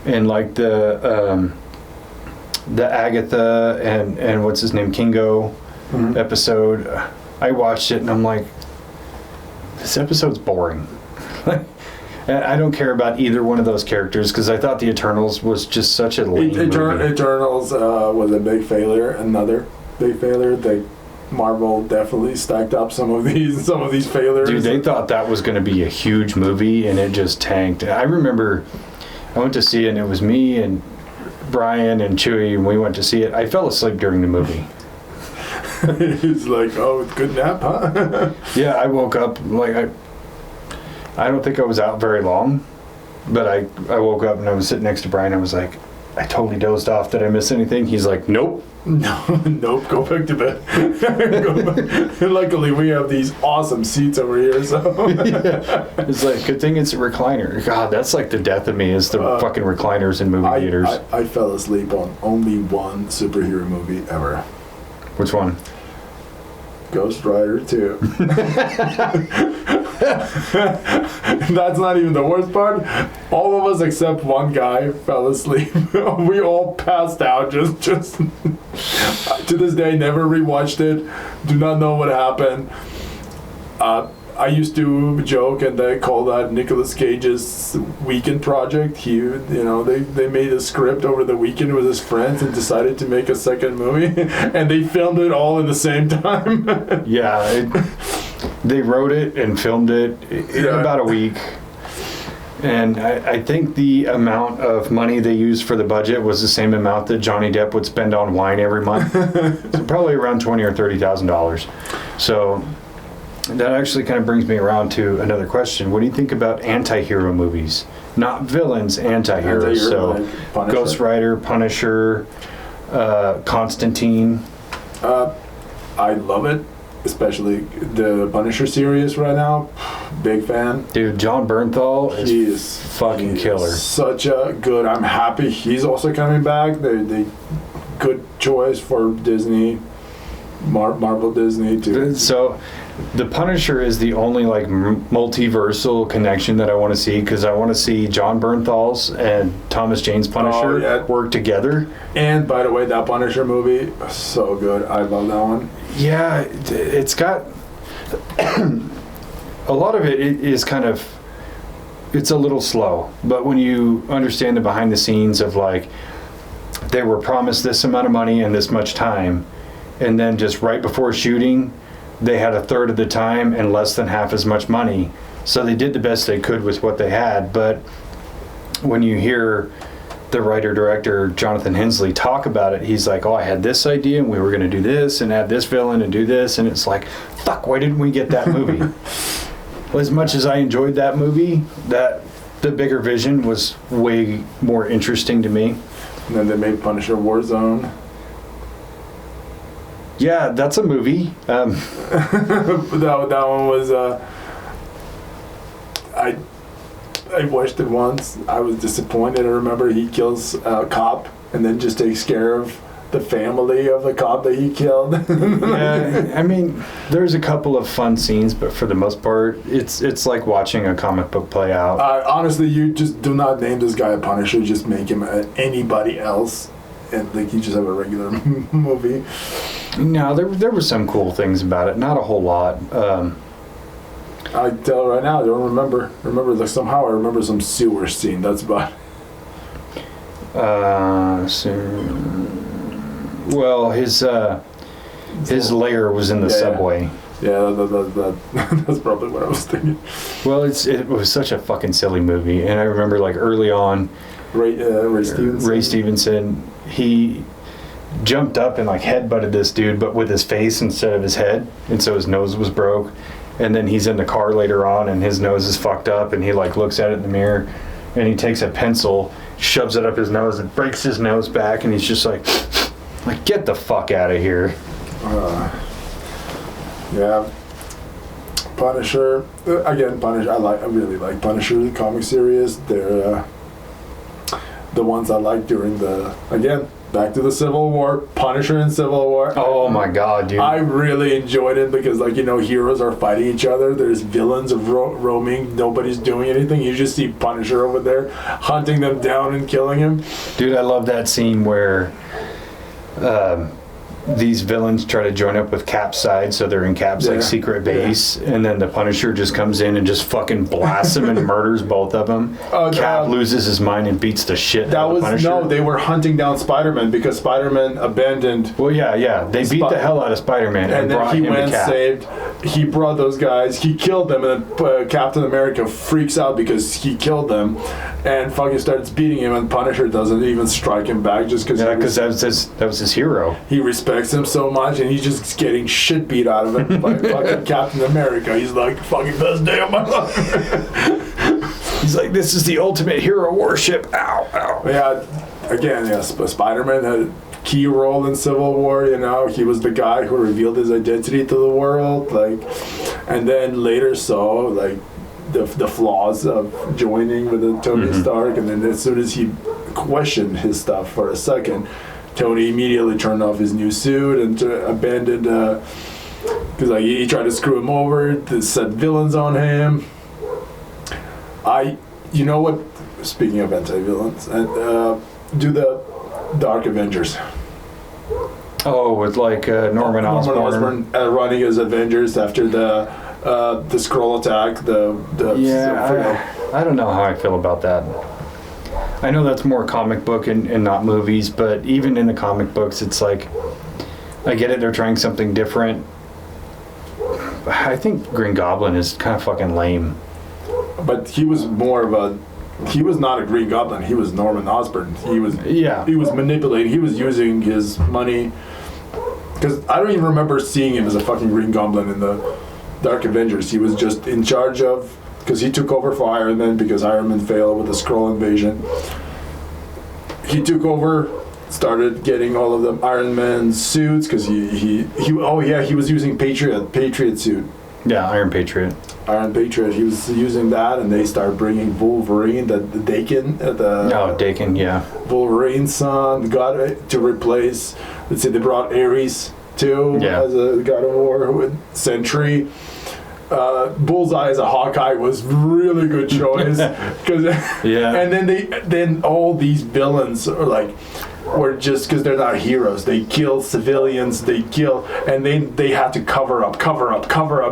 and like the Agatha and what's his name, Kingo episode. I watched it and I'm like, this episode's boring. I don't care about either one of those characters because I thought the Eternals was just such a lame movie. Eternals was a big failure. Another big failure. Marvel definitely stacked up some of these failures. Dude, they thought that was going to be a huge movie and it just tanked. I remember I went to see it and it was me and Brian and Chewy and we went to see it. I fell asleep during the movie. He's like, oh, good nap, huh? Yeah, I woke up like I don't think I was out very long, but I woke up and I was sitting next to Brian. I was like, I totally dozed off. Did I miss anything? He's like, nope. Nope, go back to bed. Go back. Luckily, we have these awesome seats over here, so. Yeah. It's like, good thing it's a recliner. God, that's like the death of me is the fucking recliners in movie theaters. I fell asleep on only one superhero movie ever. Which one? Ghost Rider 2. That's not even the worst part. All of us except one guy fell asleep. We all passed out. Just to this day, never rewatched it. Do not know what happened. I used to joke and they call that Nicolas Cage's weekend project. They made a script over the weekend with his friends and decided to make a second movie, and they filmed it all in the same time. Yeah, they wrote it and filmed it in about a week. And I think the amount of money they used for the budget was the same amount that Johnny Depp would spend on wine every month. So probably around $20,000 or $30,000. So that actually kind of brings me around to another question. What do you think about anti-hero movies? Not villains, anti-heroes. So like Ghost Rider, Punisher, Constantine. I love it. Especially the Punisher series right now. Big fan. Dude, John Bernthal is fucking killer. Such a good. I'm happy he's also coming back. They good choice for Disney, Marvel Disney too. So, the Punisher is the only like multiversal connection that I want to see because I want to see John Bernthal's and Thomas Jane's Punisher work together. And by the way, that Punisher movie, so good. I love that one. Yeah, it's got a lot of it is kind of, it's a little slow, but when you understand the behind the scenes of like they were promised this amount of money and this much time, and then just right before shooting they had a third of the time and less than half as much money, so they did the best they could with what they had. But when you hear the writer-director Jonathan Hensley talk about it, he's like, oh, I had this idea and we were going to do this and add this villain and do this, and it's like, fuck, why didn't we get that movie? Well, as much as I enjoyed that movie, the bigger vision was way more interesting to me. And then they made Punisher Warzone. Yeah, that's a movie. That one was I watched it once. I was disappointed. I remember he kills a cop and then just takes care of the family of the cop that he killed. Yeah, I mean, there's a couple of fun scenes, but for the most part, it's like watching a comic book play out. Honestly, you just do not name this guy a Punisher. Just make him anybody else, and like you just have a regular movie. No, there were some cool things about it. Not a whole lot. I tell right now, I don't remember. Like somehow I remember some sewer scene. That's about. Well, his lair was in the subway. Yeah, that's probably what I was thinking. Well, it was such a fucking silly movie, and I remember like early on, Ray Stevenson, he jumped up and like headbutted this dude, but with his face instead of his head, and so his nose was broke. And then he's in the car later on, and his nose is fucked up, and he like looks at it in the mirror, and he takes a pencil, shoves it up his nose, and breaks his nose back, and he's just like get the fuck out of here. Yeah. Punisher. Again, Punisher. I really like Punisher, the comic series. They're the ones I like during back to the Civil War. Punisher in Civil War. Oh my god, dude. I really enjoyed it because, heroes are fighting each other. There's villains of roaming. Nobody's doing anything. You just see Punisher over there hunting them down and killing him. Dude, I love that scene where these villains try to join up with Cap's side, so they're in Cap's secret base, and then the Punisher just comes in and just fucking blasts them and murders both of them. Cap loses his mind and beats the shit out of the Punisher. No, they were hunting down Spider-Man because Spider-Man abandoned. Well, yeah, they beat the hell out of Spider-Man and then brought he him went to Cap. saved. He brought those guys. He killed them, and then Captain America freaks out because he killed them, and fucking starts beating him. And Punisher doesn't even strike him back just because. Yeah, because that was his hero. He respects him so much, and he's just getting shit beat out of him by fucking Captain America. He's like, fucking best day of my life. He's like, this is the ultimate hero worship. Ow, ow. Yeah, again, Spider-Man had a key role in Civil War. He was the guy who revealed his identity to the world. And then later saw the flaws of joining with Tony Stark. And then as soon as he questioned his stuff for a second, Tony immediately turned off his new suit and abandoned, because he tried to screw him over, set villains on him. You know what? Speaking of anti-villains, do the Dark Avengers. Oh, with Norman Osborn running as Avengers after the Skrull attack. I don't know how I feel about that. I know that's more comic book and not movies, but even in the comic books, it's like, I get it, they're trying something different. I think Green Goblin is kind of fucking lame. But he was he was not a Green Goblin, he was Norman Osborn. He was manipulating, he was using his money, because I don't even remember seeing him as a fucking Green Goblin in the Dark Avengers. He was just in charge of, because he took over for Iron Man because Iron Man failed with the Skrull invasion. He took over, started getting all of the Iron Man suits because he was using Patriot suit. Yeah, Iron Patriot. He was using that, and they started bringing Wolverine, the Dakin, Dakin, yeah. Wolverine's son, to replace. Let's say they brought Ares too as a God of War with Sentry. Bullseye as a Hawkeye was really good choice, and then all these villains were just because they're not heroes. They kill civilians. And they had to cover up.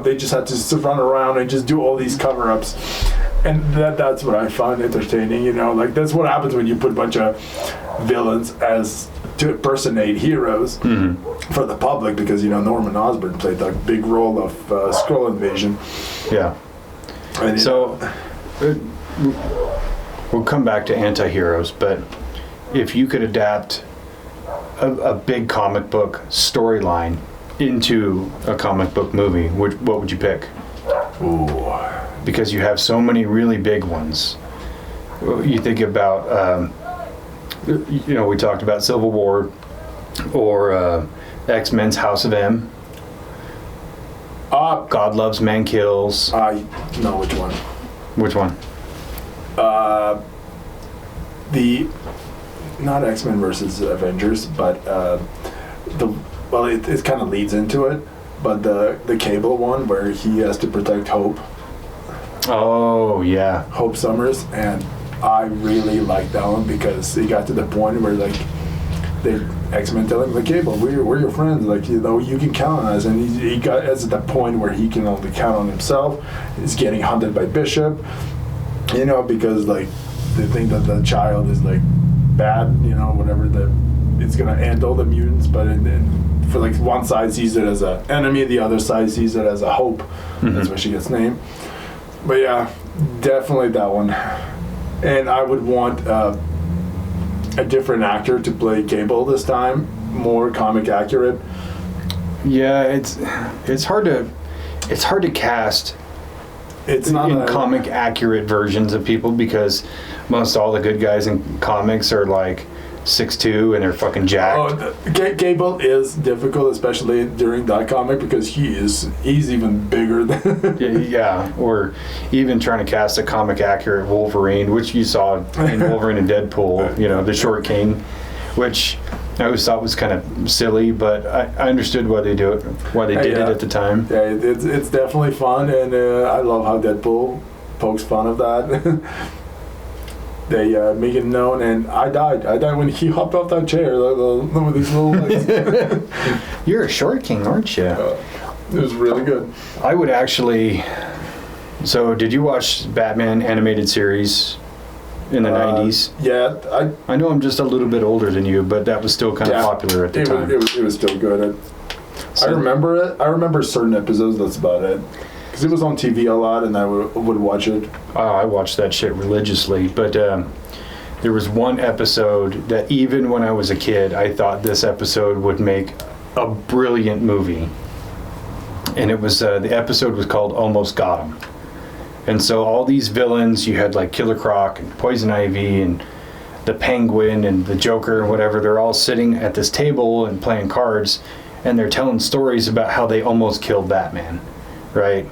They just had to run around and just do all these cover-ups, and that's what I find entertaining. That's what happens when you put a bunch of villains to impersonate heroes for the public, because Norman Osborn played the big role of Skrull invasion. Yeah. And so we'll come back to anti-heroes, but if you could adapt a big comic book storyline into a comic book movie, what would you pick? Ooh. Because you have so many really big ones. You think about we talked about Civil War, or X-Men's House of M. God Loves, Man Kills. I know which one. Which one? not X-Men versus Avengers, but it kind of leads into it, but the Cable one where he has to protect Hope. Oh yeah, Hope Summers, and I really liked that one because it got to the point where like X-Men tell him, like, Cable, we're your friends, like, you know, you can count on us, and he got at the point where he can only count on himself. He's getting hunted by Bishop, you know, because like they think that the child is like bad, you know, whatever, that it's gonna end all the mutants, but for like one side sees it as an enemy, the other side sees it as a hope. Mm-hmm. That's why she gets named. But yeah, definitely that one. And I would want a different actor to play Cable this time, more comic accurate. Yeah, it's hard to cast. It's not in comic accurate versions of people because most all the good guys in comics are like 6'2" and they're fucking jacked. Oh, Cable is difficult, especially during that comic, because he's even bigger than. Yeah, or even trying to cast a comic accurate Wolverine, which you saw in Wolverine and Deadpool. You know, the short king, which I always thought was kind of silly, but I understood why they did it at the time. Yeah, it's definitely fun, and I love how Deadpool pokes fun of that. They make it known, and I died when he hopped off that chair with his little legs. You're a short king, aren't you? It was really good. I would actually. So, did you watch Batman animated series in the 90s? Yeah, I know I'm just a little bit older than you, but that was still kind of popular at the time. It was still good. I remember it. I remember certain episodes. That's about it. Because it was on TV a lot, and I would watch it. Oh, I watched that shit religiously. But there was one episode that even when I was a kid, I thought this episode would make a brilliant movie. And it was the episode was called Almost Got 'Em. And so all these villains, you had like Killer Croc and Poison Ivy and the Penguin and the Joker and whatever, they're all sitting at this table and playing cards, and they're telling stories about how they almost killed Batman, right?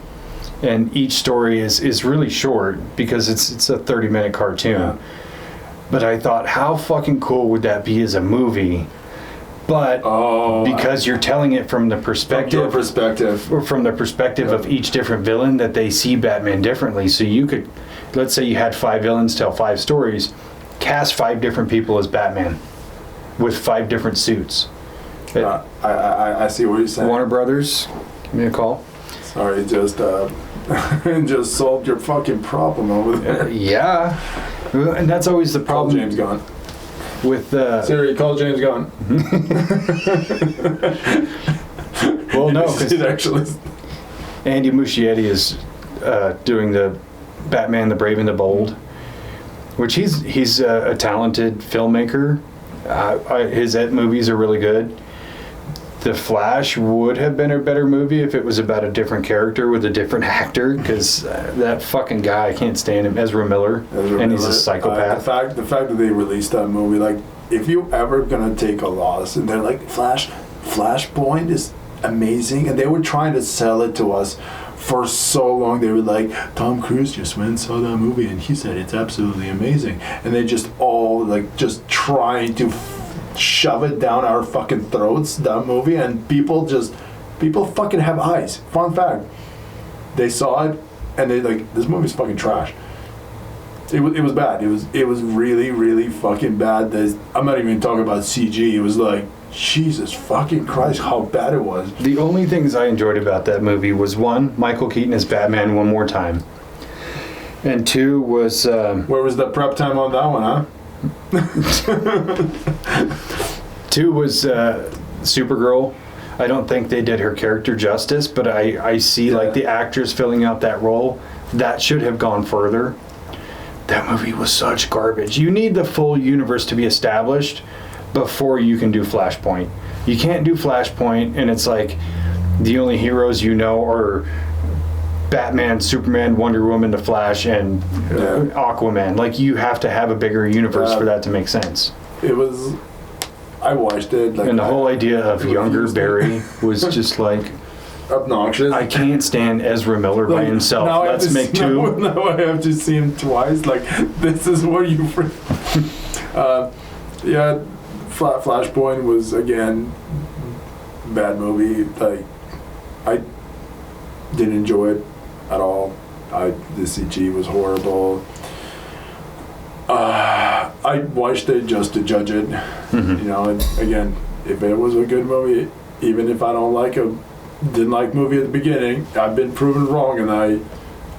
And each story is really short because it's a 30-minute cartoon. Yeah. But I thought, how fucking cool would that be as a movie? But because you're telling it from the perspective, or from the perspective of each different villain, that they see Batman differently. So you could, let's say you had 5 villains tell 5 stories, cast 5 different people as Batman with 5 different suits. I see what you're saying. Warner Brothers, give me a call. Sorry, just solved your fucking problem over there. Yeah, and that's always the problem. Call James Gunn. With Siri, call James Gunn. Well, no, because actually Andy Muschietti is doing the Batman: The Brave and the Bold, which he's a talented filmmaker. His movies are really good. The Flash would have been a better movie if it was about a different character with a different actor, because that fucking guy, I can't stand him, Ezra Miller, and he's a psychopath. The fact that they released that movie, like, if you ever gonna take a loss, and they're like, Flashpoint is amazing, and they were trying to sell it to us for so long. They were like, Tom Cruise just went and saw that movie, and he said it's absolutely amazing, and they just all like just trying to shove it down our fucking throats, that movie, and people fucking have eyes. Fun fact, they saw it and they like, this movie's fucking trash. It was bad. It was really, really fucking bad. I'm not even talking about CG. It was like, Jesus fucking Christ, how bad it was. The only things I enjoyed about that movie was, 1, Michael Keaton as Batman one more time, and 2 was where was the prep time on that one, huh? 2 was Supergirl. I don't think they did her character justice, but I see like the actors filling out that role. That should have gone further. That movie was such garbage. You need the full universe to be established before you can do Flashpoint. You can't do Flashpoint and it's like the only heroes you know are Batman, Superman, Wonder Woman, The Flash, and Aquaman. Like, you have to have a bigger universe for that to make sense. I watched it. Like, and the whole idea of younger Barry was just like obnoxious. I can't stand Ezra Miller by himself. Let's make 2. Now I have to see him twice. Like, this is where you... Yeah, Flashpoint was, again, bad movie. Like, I didn't enjoy it at all. The CG was horrible. I watched it just to judge it. You know, and again, if it was a good movie, even if I didn't like movie at the beginning, I've been proven wrong, and I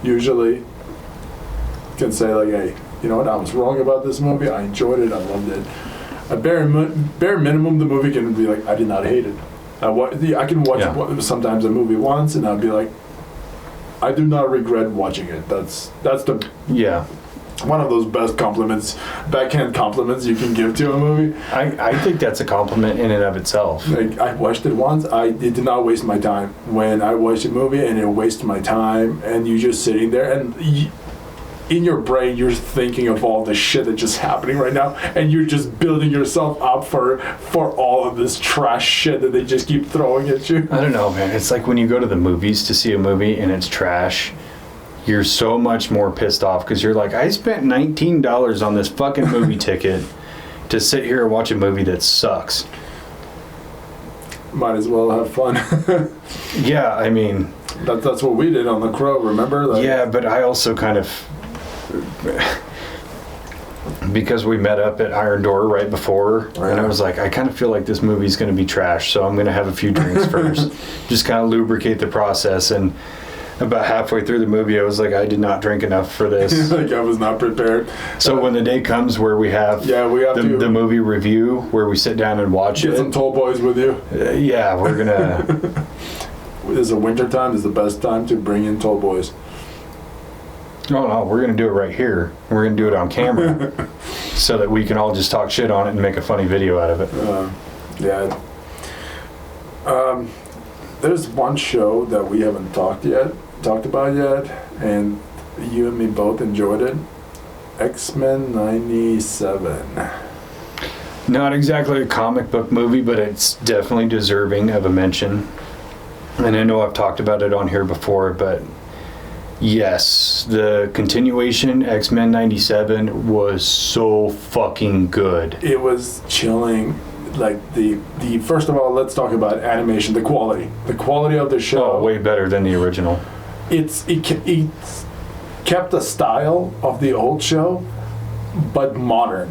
usually can say, like, hey, you know what, I was wrong about this movie. I enjoyed it. I loved it. At bare minimum, the movie can be like, I did not hate it. I can watch sometimes a movie once, and I'll be like, I do not regret watching it. That's the one of those best compliments, backhand compliments you can give to a movie. I think that's a compliment in and of itself. Like, I watched it once. It did not waste my time. When I watched a movie and it wasted my time, and you're just sitting there, and in your brain you're thinking of all the shit that's just happening right now, and you're just building yourself up for all of this trash shit that they just keep throwing at you. I don't know, man. It's like when you go to the movies to see a movie and it's trash, you're so much more pissed off because you're like, I spent $19 on this fucking movie ticket to sit here and watch a movie that sucks. Might as well have fun. Yeah, I mean, that's what we did on The Crow, remember? Like, yeah, but I also kind of, because we met up at Iron Door right before, and I was like, I kind of feel like this movie's going to be trash, so I'm going to have a few drinks first, just kind of lubricate the process. And about halfway through the movie, I was like, I did not drink enough for this. Like, I was not prepared. So when the day comes where we have, the movie review, where we sit down and watch Get some Tall Boys with you. Yeah, we're gonna. This is winter time. Is the best time to bring in Tall Boys. Oh no, we're gonna do it right here. We're gonna do it on camera, so that we can all just talk shit on it and make a funny video out of it. Yeah. There's one show that we haven't talked about yet, and you and me both enjoyed it. X-Men 97. Not exactly a comic book movie, but it's definitely deserving of a mention. And I know I've talked about it on here before, but yes, the continuation, X-Men 97, was so fucking good. It was chilling. Like, the first of all, let's talk about animation, the quality of the show. Oh, way better than the original. It kept the style of the old show, but modern,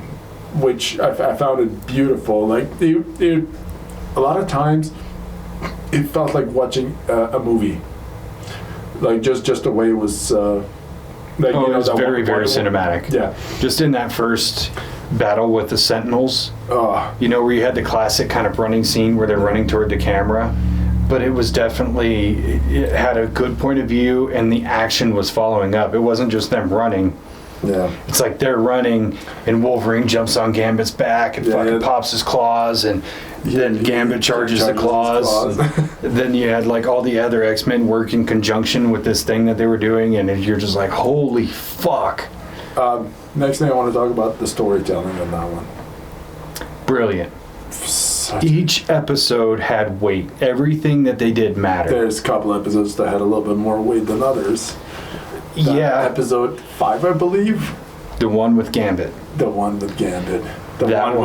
which I found it beautiful. Like, a lot of times it felt like watching a movie, like just the way it was. It was very cinematic. Yeah, just in that first battle with the Sentinels, where you had the classic kind of running scene where they're running toward the camera, but it was definitely, it had a good point of view, and the action was following up. It wasn't just them running. Yeah, it's like they're running, and Wolverine jumps on Gambit's back and fucking pops his claws, and then Gambit charges the claws. Then you had like all the other X-Men work in conjunction with this thing that they were doing, and you're just like, holy fuck. Next thing I want to talk about, the storytelling in that one. Brilliant. Each episode had weight. Everything that they did mattered. There's a couple episodes that had a little bit more weight than others. Episode 5, I believe. The one with Gambit. The one with Gambit. The one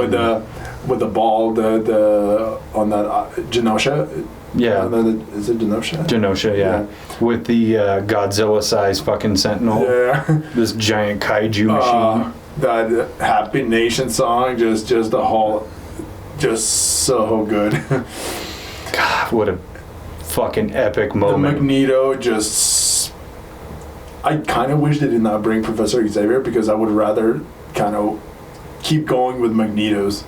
with the ball, the on that Genosha. Yeah. Is it Genosha? Genosha, yeah. With the Godzilla-sized fucking Sentinel. Yeah. This giant kaiju machine. That Happy Nation song, just the whole, just so good. God, what a fucking epic moment. The Magneto I kind of wish they did not bring Professor Xavier, because I would rather kind of keep going with Magneto's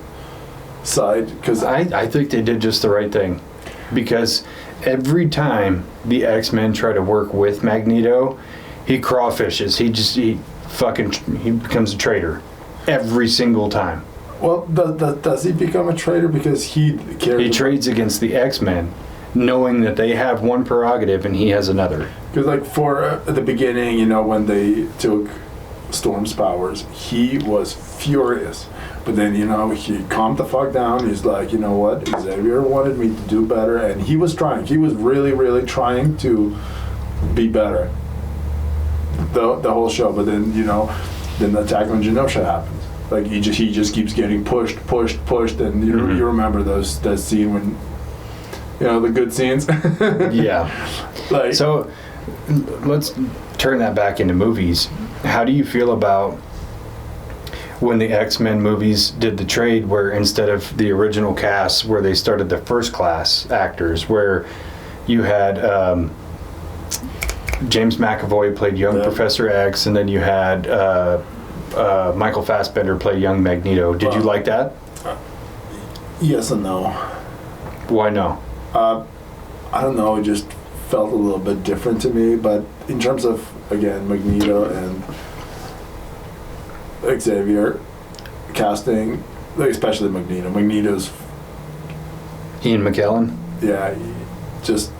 side. Because I think they did just the right thing. Because every time the X-Men try to work with Magneto, he crawfishes. He becomes a traitor every single time. Well, does he become a traitor because he trades against the X-Men, knowing that they have one prerogative and he has another? Because, like, for at the beginning, when they took Storm's powers, he was furious. But then, he calmed the fuck down. He's like, you know what? Xavier wanted me to do better, and he was trying. He was really, really trying to be better. The whole show. But then, then the attack on Genosha happens. Like he just keeps getting pushed, and you remember that scene when, the good scenes. Yeah. Like, so let's turn that back into movies. How do you feel about when the X-Men movies did the trade where instead of the original cast where they started the first class actors, where you had James McAvoy played young Professor X, and then you had Michael Fassbender play young Magneto. Did you like that? Yes and no. Why no? I don't know, it just felt a little bit different to me, but in terms of, again, Magneto and Xavier casting, like especially Magneto's Ian McKellen? Yeah, just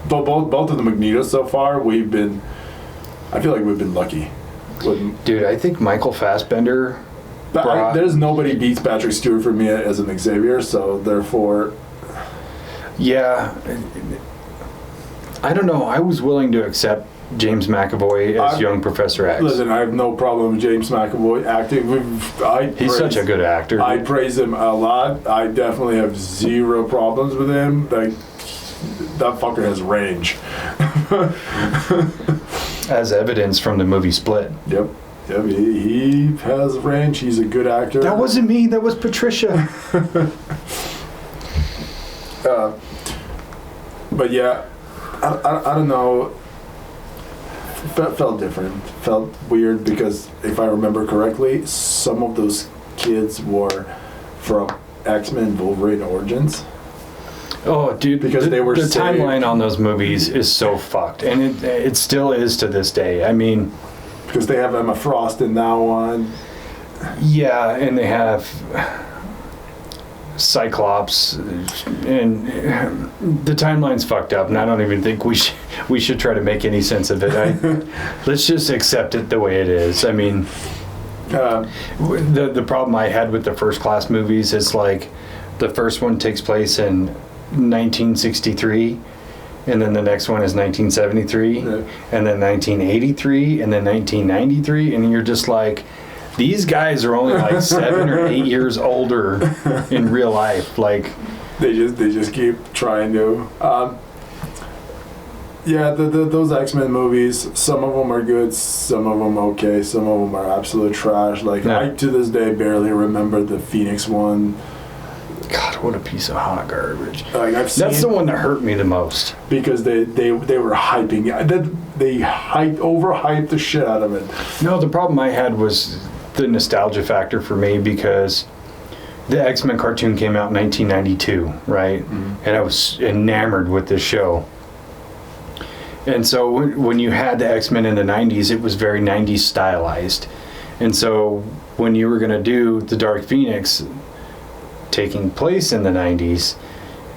both of the Magnetos so far, I feel like we've been lucky. Dude, I think Michael Fassbender there's nobody beats Patrick Stewart for me as an Xavier, so therefore... Yeah. I don't know. I was willing to accept James McAvoy as young Professor X. Listen, I have no problem with James McAvoy acting. He's such a good actor. I praise him a lot. I definitely have zero problems with him. Like, that fucker has range. As evidence from the movie Split. Yep, he has range. He's a good actor. That wasn't me. That was Patricia. But yeah, I don't know. Felt different. Felt weird because if I remember correctly, some of those kids were from X-Men Wolverine Origins. Oh, dude! Because they were the timeline on those movies is so fucked, and it still is to this day. I mean, because they have Emma Frost in that one. Yeah, and they have Cyclops, and the timeline's fucked up, and I don't even think we should try to make any sense of it. Let's just accept it the way it is. I mean, the problem I had with the first class movies is like the first one takes place in 1963, and then the next one is 1973, and then 1983, and then 1993, and you're just like, these guys are only like 7 or 8 years older in real life. Like, they just keep trying to. Yeah, those X-Men movies, some of them are good, some of them okay, some of them are absolute trash. Like, I to this day barely remember the Phoenix one. God, what a piece of hot garbage. Like, that's the one that hurt me the most. Because they were hyping it. They overhyped the shit out of it. No, the problem I had was the nostalgia factor for me, because the X-Men cartoon came out in 1992, right? Mm-hmm. And I was enamored with this show. And so when you had the X-Men in the 90s, it was very 90s stylized. And so when you were going to do the Dark Phoenix taking place in the 90s,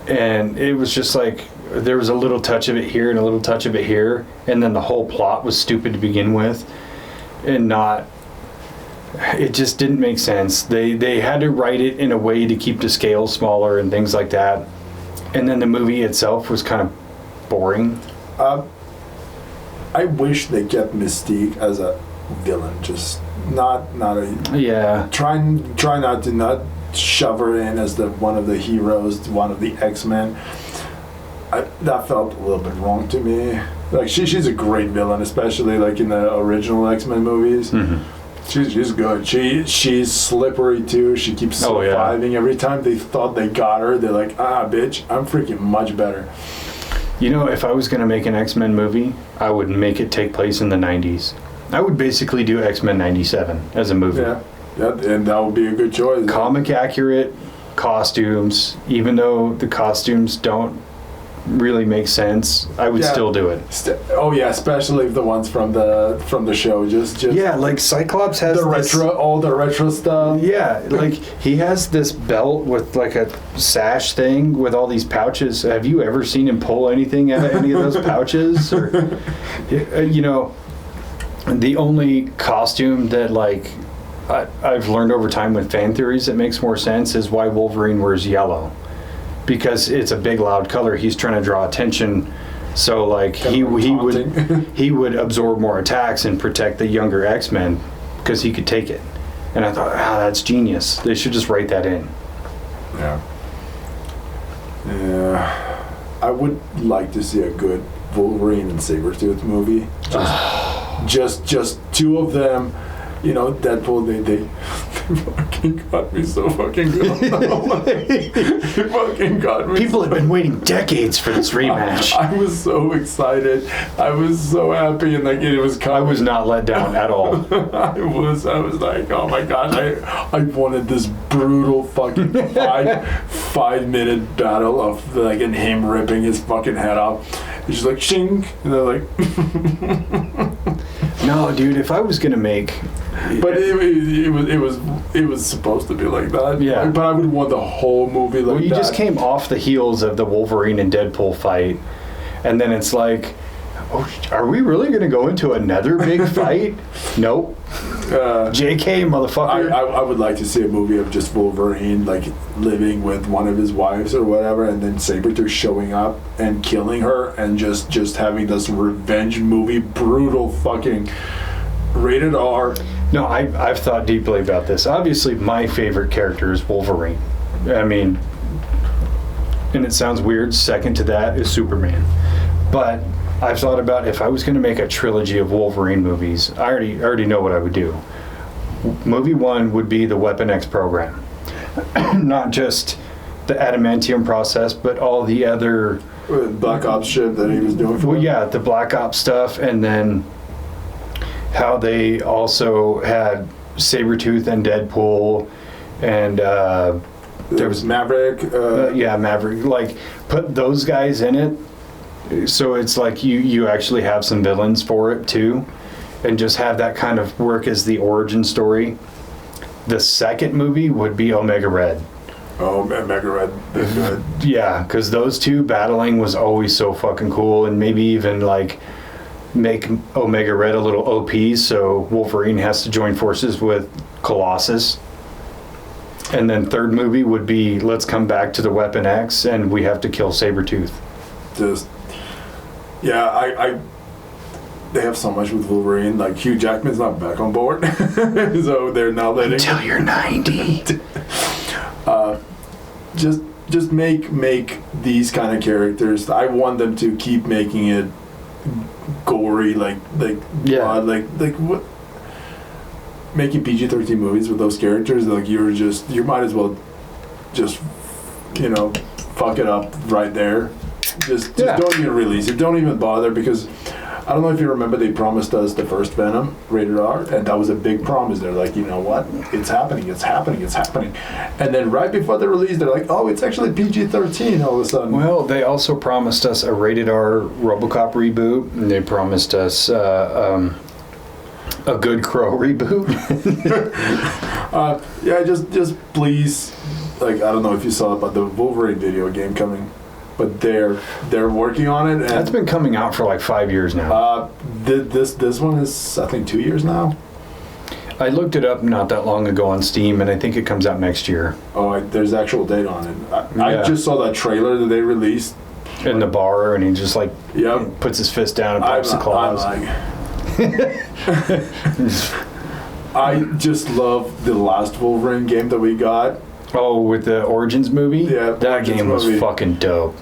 and it was just like there was a little touch of it here and a little touch of it here, and then the whole plot was stupid to begin with, and it just didn't make sense. They had to write it in a way to keep the scale smaller and things like that, and then the movie itself was kind of boring. I wish they kept Mystique as a villain, just not a try not to shove her in as one of the heroes, one of the X-Men. That felt a little bit wrong to me. Like, she's a great villain, especially like in the original X-Men movies. Mm-hmm. She's good. She's slippery too. She keeps surviving. Every time they thought they got her, they're like, bitch, I'm freaking much better. You know, if I was going to make an X-Men movie, I would make it take place in the 90s. I would basically do X-Men 97 as a movie. Yeah, and that would be a good choice. Comic accurate costumes, even though the costumes don't really make sense, I would still do it. Especially the ones from the show. Just like Cyclops has all the retro stuff. Yeah, like he has this belt with like a sash thing with all these pouches. Have you ever seen him pull anything out of any of those pouches? Or, the only costume that like I've learned over time with fan theories that makes more sense is why Wolverine wears yellow. Because it's a big loud color, he's trying to draw attention, so like he would absorb more attacks and protect the younger X-Men because he could take it. And I thought, that's genius. They should just write that in. Yeah. Yeah. I would like to see a good Wolverine and Sabretooth movie. Just two of them. You know, Deadpool, they fucking got me so fucking good. They fucking got me. People have been waiting decades for this rematch. I was so excited. I was so happy, and like it was coming. I was not let down at all. I was like, oh my god, I wanted this brutal fucking 5 minute battle of like and him ripping his fucking head off. It's just like shing, and they're like. No, dude, if I was gonna make, but it was supposed to be like that. Yeah. But I would want the whole movie like that. Well, you just came off the heels of the Wolverine and Deadpool fight, and then it's like, oh, are we really gonna go into another big fight? Nope. JK, motherfucker. I would like to see a movie of just Wolverine like living with one of his wives or whatever, and then Sabretooth showing up and killing her, and just having this revenge movie, brutal fucking rated R. No, I've thought deeply about this. Obviously, my favorite character is Wolverine. I mean, and it sounds weird, second to that is Superman. But I've thought about if I was going to make a trilogy of Wolverine movies, I already know what I would do. Movie 1 would be the Weapon X program. Not just the adamantium process, but all the other... Black Ops shit that he was doing for Well, yeah, the Black Ops stuff, and then how they also had Sabretooth and Deadpool, and there was Maverick. Maverick. Like, put those guys in it. So it's like you actually have some villains for it too, and just have that kind of work as the origin story. The second movie would be Omega Red. Oh, Omega Red, they're good. Yeah, because those two battling was always so fucking cool, and maybe even like make Omega Red a little OP, so Wolverine has to join forces with Colossus. And then third movie would be let's come back to the Weapon X, and we have to kill Sabretooth. They have so much with Wolverine. Like Hugh Jackman's not back on board, so they're not letting. Until you're 90. Just make these kind of characters. I want them to keep making it gory, like blood, like what. Making PG-13 movies with those characters, like you might as well just fuck it up right there. Just don't even release it. Don't even bother, because I don't know if you remember, they promised us the first Venom rated R, and that was a big promise. They're like, you know what? It's happening. And then right before the release, they're like, oh, it's actually PG-13 all of a sudden. Well, they also promised us a rated R RoboCop reboot, and they promised us a Good Crow reboot. Just please, like, I don't know if you saw about the Wolverine video game coming. But they're working on it. And that's been coming out for like 5 years now. This one is, I think, 2 years now. I looked it up not that long ago on Steam, and I think it comes out next year. Oh, there's actual date on it. I just saw that trailer that they released in the bar, and he just like puts his fist down and pops the claws. I just love the last Wolverine game that we got. Oh, with the Origins movie? Yeah. That game was fucking dope.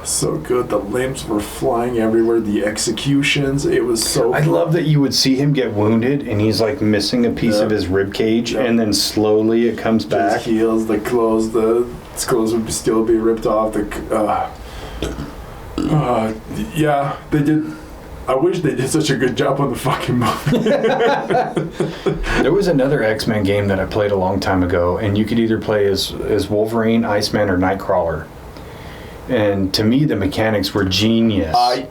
So good. The limbs were flying everywhere. The executions. It was so I love that you would see him get wounded and he's like missing a piece of his rib cage, and then slowly it comes back. His heels, the clothes would still be ripped off. They did. I wish they did such a good job on the fucking movie. There was another X-Men game that I played a long time ago, and you could either play as Wolverine, Iceman, or Nightcrawler. And to me, the mechanics were genius. I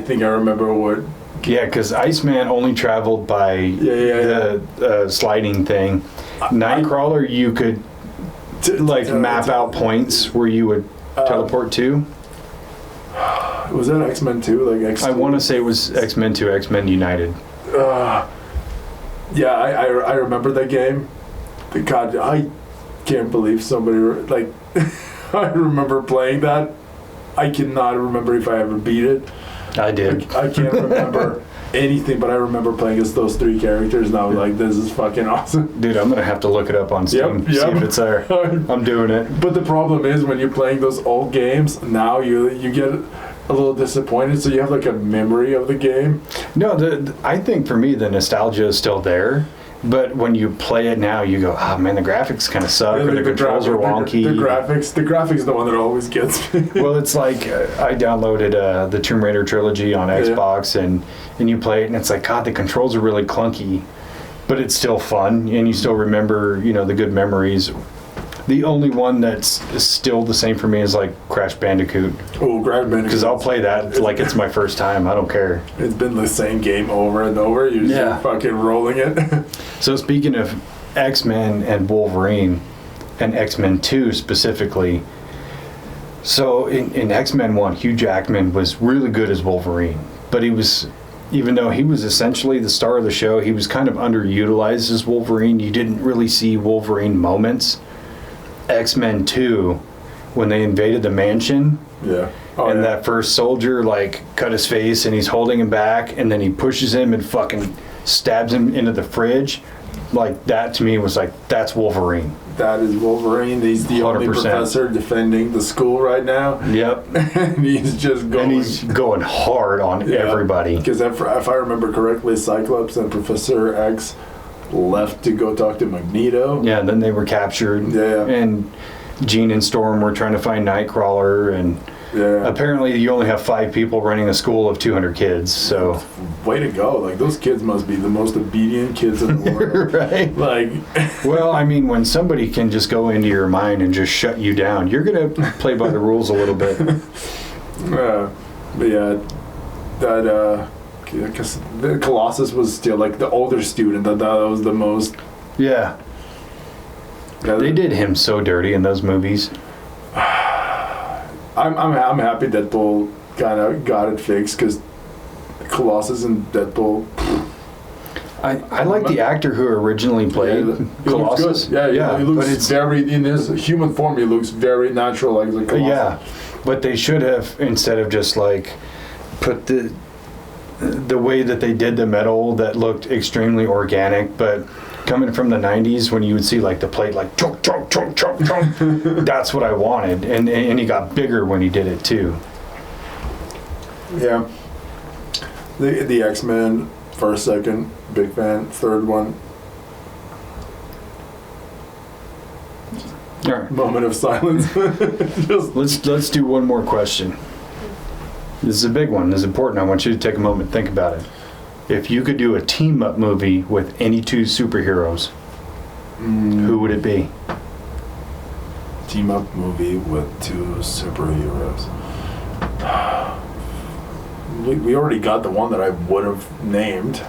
think I remember what. Yeah, because Iceman only traveled by the sliding thing. Nightcrawler, you could map out points where you would teleport to. Was that X-Men 2? I want to say it was X-Men 2, X-Men United. I remember that game. God, I can't believe somebody I remember playing that. I cannot remember if I ever beat it. I did. I can't remember. anything, but I remember playing as those 3 characters, and I was like, this is fucking awesome. Dude, I'm gonna have to look it up on Steam, see if it's there. I'm doing it. But the problem is, when you're playing those old games, now you get a little disappointed, so you have like a memory of the game. No, I think for me, the nostalgia is still there. But when you play it now, you go, oh man, the graphics kind of suck, or the controls are wonky. The graphics is the one that always gets me. Well, it's like I downloaded the Tomb Raider trilogy on Xbox, and you play it, and it's like, God, the controls are really clunky, but it's still fun, and you still remember, the good memories. The only one that's still the same for me is like Crash Bandicoot. Oh, Crash Bandicoot. Because I'll play that like it's my first time. I don't care. It's been the same game over and over. You're just fucking rolling it. So speaking of X-Men and Wolverine, and X-Men 2 specifically, so in X-Men 1, Hugh Jackman was really good as Wolverine. But even though he was essentially the star of the show, he was kind of underutilized as Wolverine. You didn't really see Wolverine moments. X-Men 2, when they invaded the mansion, that first soldier cut his face and he's holding him back, and then he pushes him and fucking stabs him into the fridge, that to me was that's Wolverine. That is Wolverine. He's the 100%. Only professor defending the school right now. Yep. And he's just going. And he's going hard on everybody. Because if I remember correctly, Cyclops and Professor X left to go talk to Magneto. Yeah, and then they were captured. Yeah. And Jean and Storm were trying to find Nightcrawler, and apparently you only have 5 people running a school of 200 kids, so... Way to go. Those kids must be the most obedient kids in the world. Right? Well, I mean, when somebody can just go into your mind and just shut you down, you're going to play by the rules a little bit. But yeah, that... because the Colossus was still the older student. That was the most. Yeah. They did him so dirty in those movies. I'm happy Deadpool kind of got it fixed, because Colossus and Deadpool. I like the actor who originally played Colossus. He looks very, in his human form, he looks very natural like Colossus. Yeah, but they should have, instead of just put the way that they did the metal that looked extremely organic, but coming from the 90s when you would see the plate chunk, chunk, chunk, chunk, chunk, that's what I wanted. And he got bigger when he did it too. Yeah. The X-Men, first, second, big fan. Third one. All right. Moment of silence. Let's do one more question. This is a big one. This is important. I want you to take a moment and think about it. If you could do a team-up movie with any 2 superheroes, who would it be? Team-up movie with 2 superheroes. We already got the one that I would have named.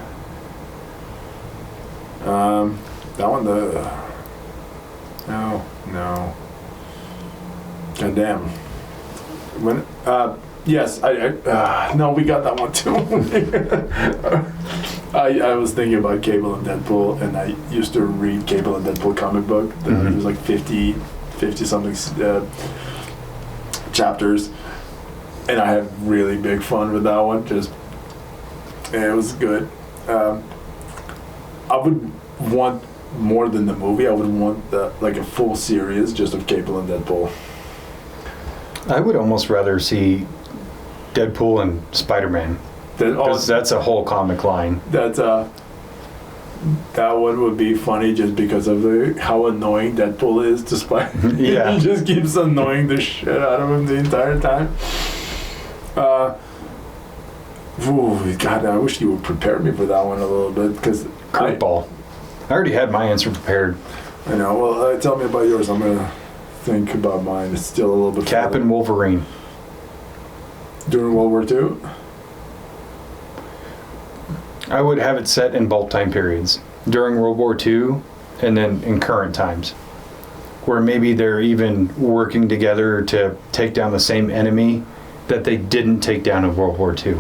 That one, No. God damn. When... Yes, no, we got that one too. I was thinking about Cable and Deadpool, and I used to read Cable and Deadpool comic book. It was 50 something chapters, and I had really big fun with that one. It was good. I would want more than the movie. I would want a full series just of Cable and Deadpool. I would almost rather see Deadpool and Spider-Man, because that's a whole comic line. That one would be funny just because of how annoying Deadpool is to Spider. Yeah. He just keeps annoying the shit out of him the entire time. God, I wish you would prepare me for that one a little bit, because curveball. I already had my answer prepared. I know. Well, tell me about yours. I'm gonna think about mine. It's still a little bit. Cap and Wolverine. During World War II? I would have it set in both time periods. During World War II, and then in current times. Where maybe they're even working together to take down the same enemy that they didn't take down in World War II.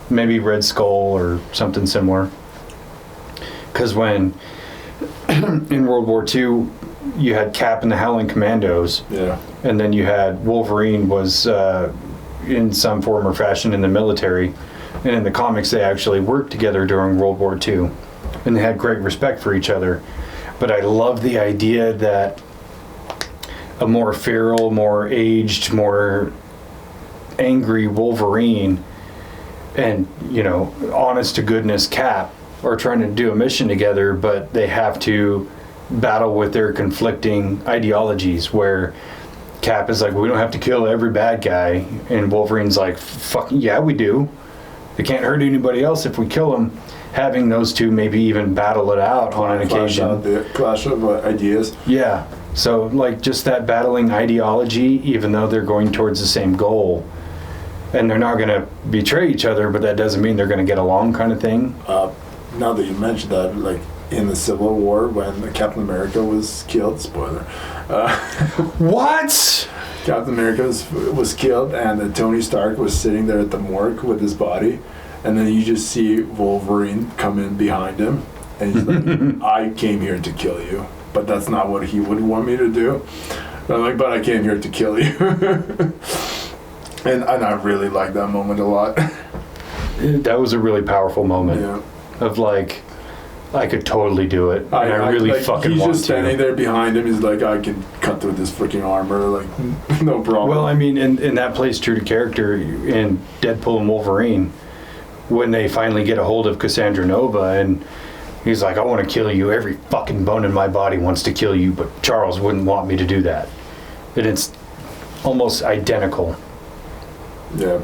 Maybe Red Skull or something similar. Because when, in World War II, you had Cap and the Howling Commandos. Yeah. And then you had Wolverine was... in some form or fashion in the military, And in the comics, they actually worked together during World War II. And they had great respect for each other. But I love the idea that a more feral, more aged, more angry Wolverine and, honest to goodness Cap are trying to do a mission together, but they have to battle with their conflicting ideologies, where Cap is like, we don't have to kill every bad guy, and Wolverine's like, fuck yeah, we do. They can't hurt anybody else if we kill them. Having those two maybe even battle it out on an occasion. The clash of ideas. Yeah. So, like, just that battling ideology, even though they're going towards the same goal. And they're not going to betray each other, but that doesn't mean they're going to get along, kind of thing. Now that you mentioned that, like, in the Civil War, when Captain America was killed, spoiler. What? Captain America was killed, and Tony Stark was sitting there at the morgue with his body. And then you just see Wolverine come in behind him. And he's like, I came here to kill you. But that's not what he would want me to do. But I'm like, but I came here to kill you. and I really like that moment a lot. That was a really powerful moment. Yeah. Of like, I could totally do it. And I really like, fucking he's want to. He's just standing there behind him. He's like, I can cut through this freaking armor. Like, no problem. Well, I mean, and that plays true to character in Deadpool and Wolverine. When they finally get a hold of Cassandra Nova, and he's like, I want to kill you. Every fucking bone in my body wants to kill you, but Charles wouldn't want me to do that. And it's almost identical. Yeah.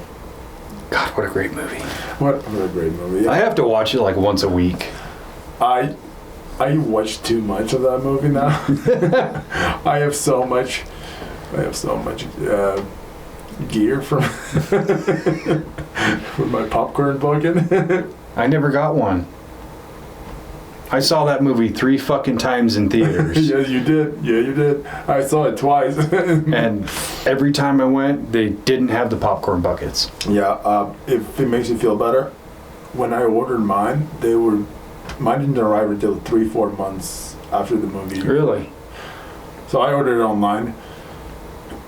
God, what a great movie. What a great movie. Yeah. I have to watch it like once a week. I watch too much of that movie now. I have so much gear from with my popcorn bucket. I never got one. I saw that movie 3 fucking times in theaters. Yeah, you did. I saw it twice. And every time I went, they didn't have the popcorn buckets. Yeah, if it makes you feel better, when I ordered mine, mine didn't arrive until 3-4 months after the movie. Really? So I ordered it online.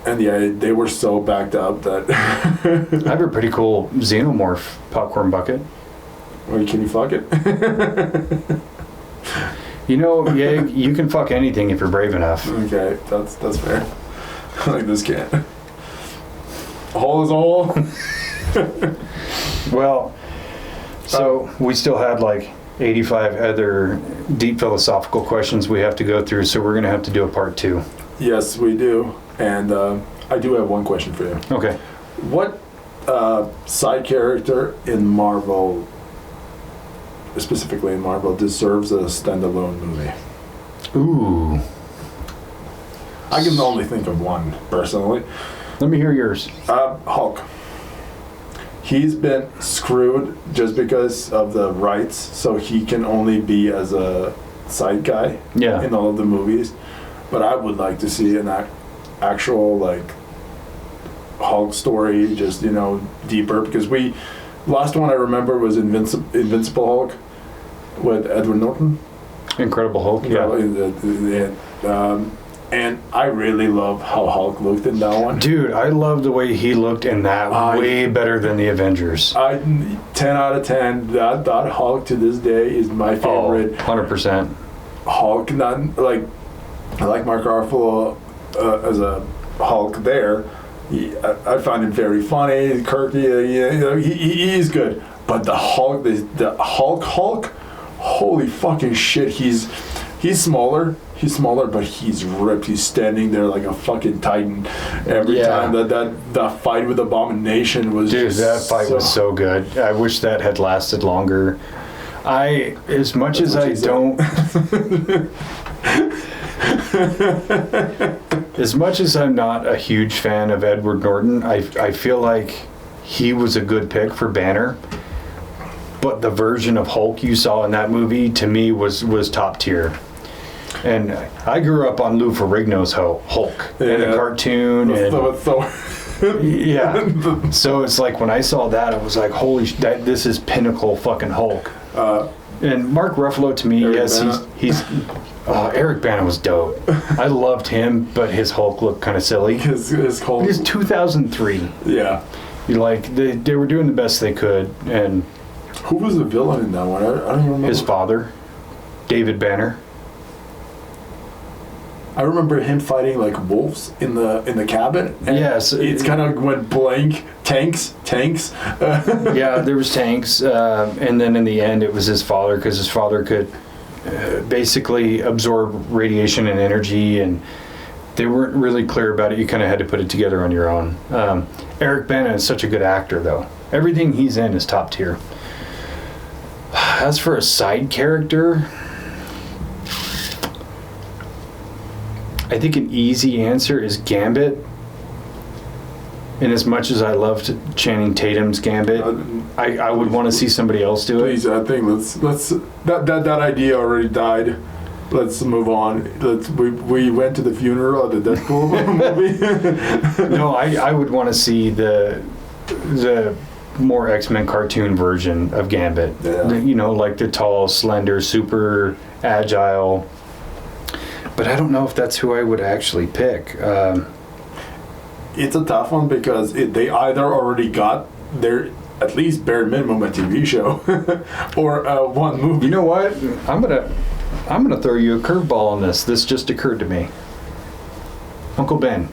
And yeah, they were so backed up that... I have a pretty cool Xenomorph popcorn bucket. Wait, can you fuck it? Yeah, you can fuck anything if you're brave enough. Okay, that's fair. Like this can. A hole is a hole. Well, so we still had like 85 other deep philosophical questions we have to go through, so we're going to have to do a part 2. Yes, we do. And I do have one question for you. Okay. What side character in Marvel, specifically in Marvel, deserves a standalone movie? Ooh. I can only think of one, personally. Let me hear yours. Hulk. He's been screwed just because of the rights, so he can only be as a side guy in all of the movies. But I would like to see an actual like Hulk story, just deeper, because last one I remember was Invincible Hulk with Edward Norton. Incredible Hulk, and I really love how Hulk looked in that one. Dude, I love the way he looked in that. Way better than the Avengers. 10 out of 10. That Hulk to this day is my favorite. 100%. Hulk, not like I like Mark Ruffalo as a Hulk there. I find him very funny, quirky. He's good. But the Hulk, the Hulk, holy fucking shit! He's smaller. He's smaller, but he's ripped. He's standing there like a fucking titan every time. That fight with Abomination was that fight was so good. I wish that had lasted longer. As much as I don't. As much as I'm not a huge fan of Edward Norton, I feel like he was a good pick for Banner. But the version of Hulk you saw in that movie, to me, was top tier. And I grew up on Lou Ferrigno's Hulk and the cartoon. Yeah. So it's like when I saw that, I was like, holy shit, this is pinnacle fucking Hulk. And Mark Ruffalo, to me, he's Eric Bana was dope. I loved him, but his Hulk looked kind of silly. His Hulk. He's 2003. Yeah. They were doing the best they could, and Who was the villain in that one? I don't even remember. his father, David Banner. I remember him fighting like wolves in the cabin. And Yes. it's kind of went blank. Tanks. Yeah, there was tanks, and then in the end, it was his father, because his father could basically absorb radiation and energy, and they weren't really clear about it. You kind of had to put it together on your own. Eric Bana is such a good actor, though. Everything he's in is top tier. As for a side character, I think an easy answer is Gambit. And as much as I loved Channing Tatum's Gambit, I would want to see somebody else do it. Please, I think let's that idea already died. Let's move on. We went to the funeral of the Deadpool movie. No, I would want to see the more X-Men cartoon version of Gambit. Yeah. Like the tall, slender, super agile. But I don't know if that's who I would actually pick. It's a tough one because they either already got their at least bare minimum a TV show or one movie. You know what? I'm gonna throw you a curveball on this. This just occurred to me. Uncle Ben.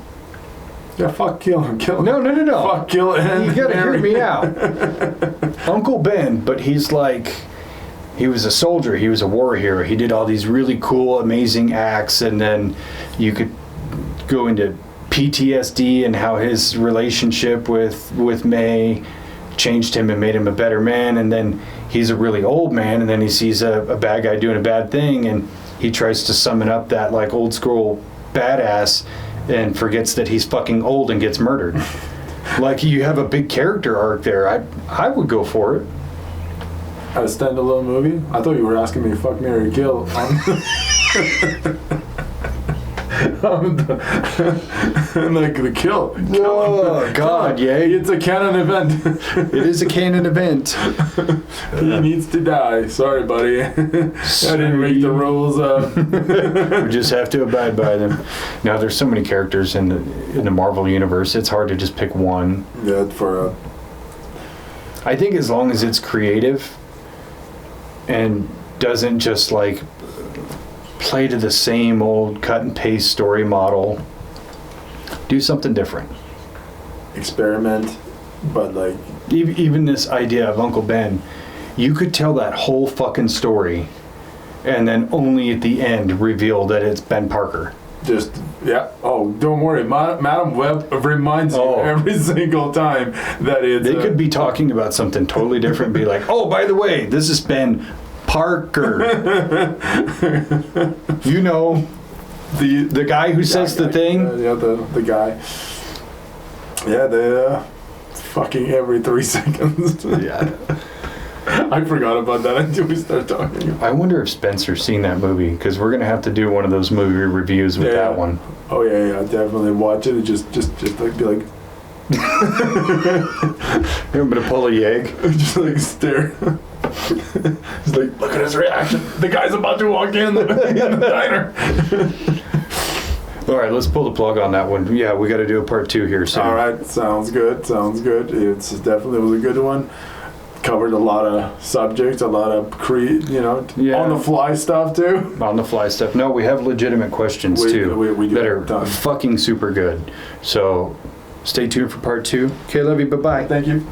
Yeah, fuck, kill him. No. Fuck, kill him. You gotta hear me out. Uncle Ben, but he was a soldier. He was a war hero. He did all these really cool, amazing acts, and then you could go into PTSD and how his relationship with May changed him and made him a better man. And then he's a really old man, and then he sees a bad guy doing a bad thing, and he tries to summon up that like old school badass and forgets that he's fucking old and gets murdered. Like, you have a big character arc there. I would go for it. A standalone movie? I thought you were asking me fuck, marry, kill. Like the kill. Oh God, yeah. It's a canon event. It is a canon event. He needs to die. Sorry, buddy. I didn't make the rules up. We just have to abide by them. Now, there's so many characters in the Marvel universe. It's hard to just pick one. Yeah, I think as long as it's creative and doesn't just like play to the same old cut and paste story model, do something different. Experiment, but like even this idea of Uncle Ben, you could tell that whole fucking story and then only at the end reveal that it's Ben Parker. Just, yeah. Oh, don't worry. Madam Web reminds you every single time that it's... They could be talking about something totally different and be like, oh, by the way, this is Ben Parker. You know, the guy who says the thing. Yeah, the guy. Yeah, the fucking every 3 seconds. Yeah. I forgot about that until we start talking. I wonder if Spencer's seen that movie, because we're gonna have to do one of those movie reviews with that one. Oh yeah, definitely watch it. And just like be like. I'm gonna pull a yeg. Just like stare. He's like, look at his reaction. The guy's about to walk in the diner. All right, let's pull the plug on that one. Yeah, we got to do a part 2 here soon. All right, sounds good. It's definitely was a good one. Covered a lot of subjects, a lot of on the fly stuff too. On the fly stuff. No, we have legitimate questions too we do that are fucking super good. So stay tuned for part 2. Okay, love you. Bye-bye. Thank you.